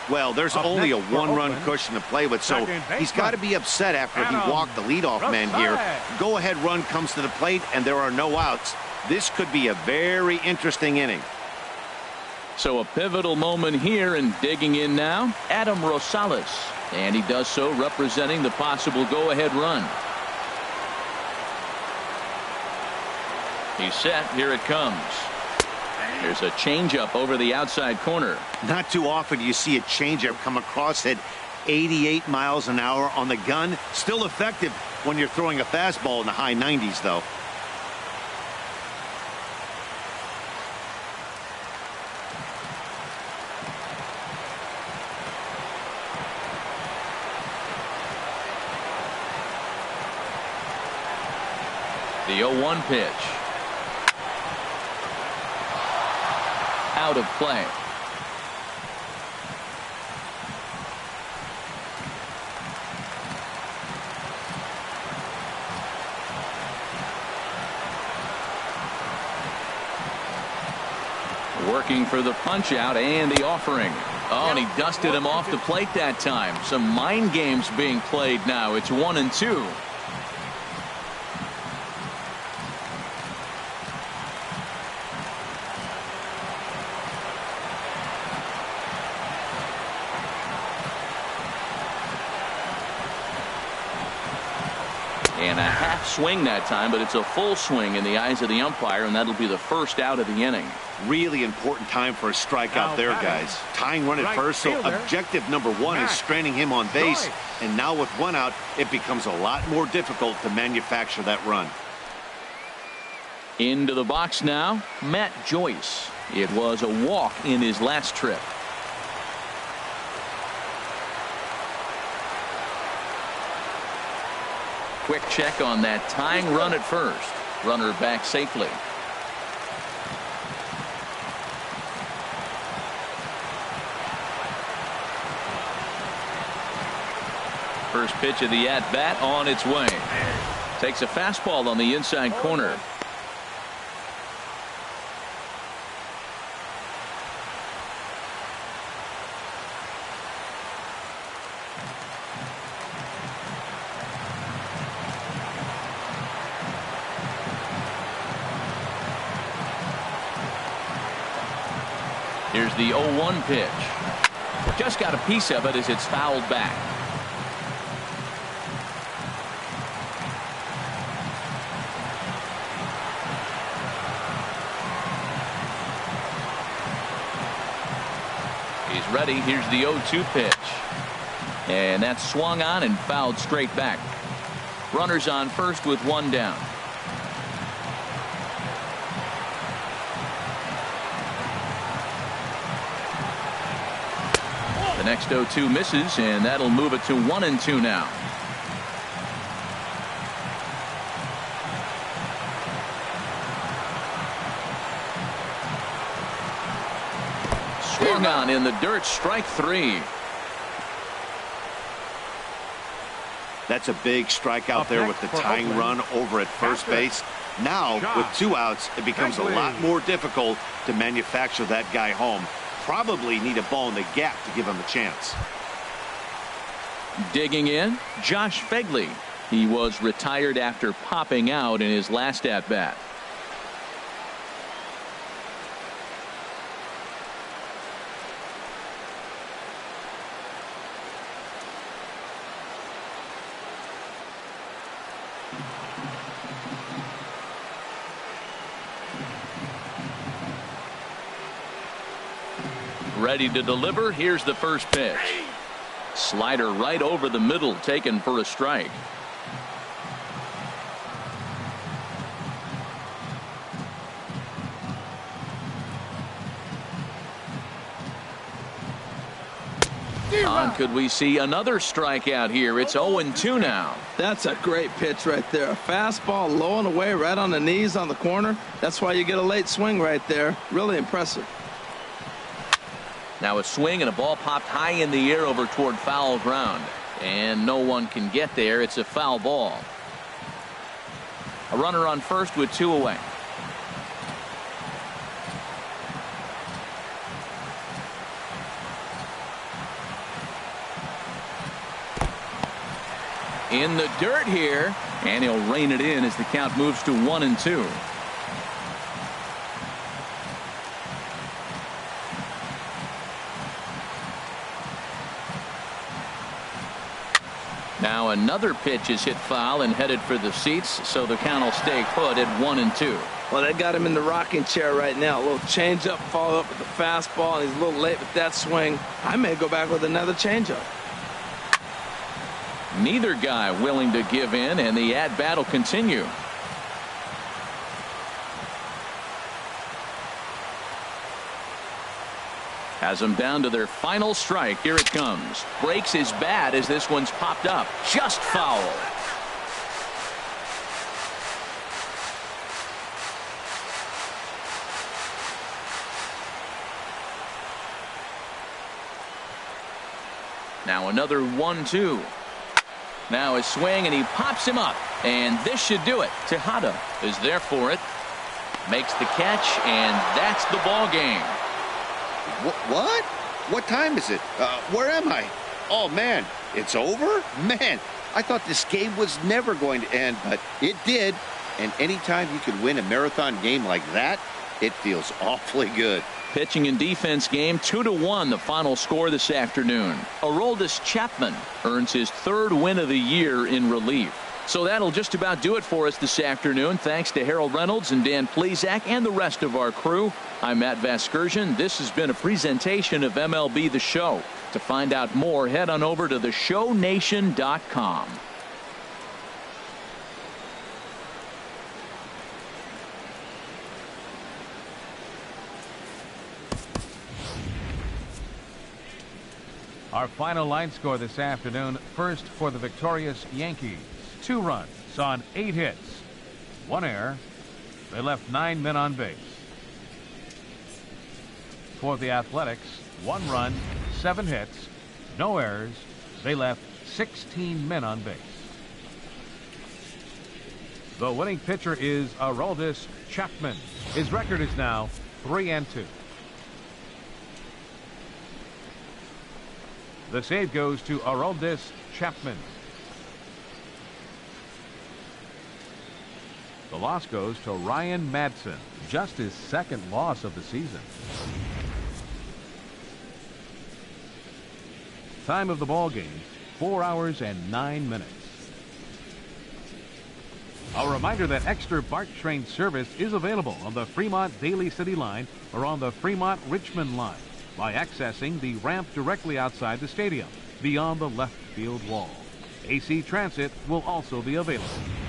Well, there's only a one-run cushion to play with, so he's got to be upset after he walked the leadoff man here. Go-ahead run comes to the plate, and there are no outs. This could be a very interesting inning. So a pivotal moment here, and digging in now, Adam Rosales. And he does so representing the possible go-ahead run. He's set. Here it comes. There's a changeup over the outside corner. Not too often do you see a changeup come across at 88 miles an hour on the gun. Still effective when you're throwing a fastball in the high 90s, though. The 0-1 pitch. Out of play. Working for the punch out and the offering. Oh, and he dusted him off the plate that time. Some mind games being played now. It's 1-2. And a half swing that time, but it's a full swing in the eyes of the umpire, and that'll be the first out of the inning. Really important time for a strikeout there, guys. Tying run at first, so objective number 1 is stranding him on base. And now with 1 out, it becomes a lot more difficult to manufacture that run. Into the box now, Matt Joyce. It was a walk in his last trip. Quick check on that tying run at first. Runner back safely. First pitch of the at-bat on its way. Takes a fastball on the inside corner. Here's the 0-1 pitch. Just got a piece of it as it's fouled back. He's ready. Here's the 0-2 pitch. And that's swung on and fouled straight back. Runners on first with one down. The next 0-2 misses, and that'll move it to 1-2 now. Swung on in the dirt, strike 3. That's a big strikeout there with the tying run over at first base. Now, with 2 outs, it becomes a lot more difficult to manufacture that guy home. Probably need a ball in the gap to give him a chance. Digging in, Josh Fegley. He was retired after popping out in his last at-bat. Ready to deliver. Here's the first pitch. Slider right over the middle, taken for a strike. Could we see another strikeout here? It's 0-2 now. That's a great pitch right there. A fastball low and away right on the knees on the corner. That's why you get a late swing right there. Really impressive. Now a swing and a ball popped high in the air over toward foul ground. And no one can get there. It's a foul ball. A runner on first with 2 away. In the dirt here, and he'll rein it in as the count moves to 1-2. Now another pitch is hit foul and headed for the seats, so the count will stay put at 1-2. Well, they got him in the rocking chair right now. A little changeup, follow up with the fastball, and he's a little late with that swing. I may go back with another changeup. Neither guy willing to give in, and the at-bat will continue. Has them down to their final strike. Here it comes. Breaks his bat as this one's popped up. Just foul. Now another 1-2. Now a swing, and he pops him up, and this should do it. Tejada is there for it, makes the catch, and that's the ball game. What? What time is it? Where am I? Oh man, it's over? Man, I thought this game was never going to end, but it did. And anytime you can win a marathon game like that, it feels awfully good. Pitching and defense game, 2-1 the final score this afternoon. Aroldis Chapman earns his 3rd win of the year in relief. So that'll just about do it for us this afternoon. Thanks to Harold Reynolds and Dan Plesac and the rest of our crew. I'm Matt Vasgersian. This has been a presentation of MLB The Show. To find out more, head on over to theshownation.com. Our final line score this afternoon. First for the victorious Yankees. 2 runs on 8 hits. 1 error. They left 9 men on base. For the Athletics, 1 run, 7 hits, no errors. They left 16 men on base. The winning pitcher is Aroldis Chapman. His record is now 3-2. The save goes to Aroldis Chapman. The loss goes to Ryan Madson, just his 2nd loss of the season. Time of the ball game, 4 hours and 9 minutes. A reminder that extra BART train service is available on the Fremont Daly City line or on the Fremont Richmond line. by accessing the ramp directly outside the stadium, beyond the left field wall. AC transit will also be available.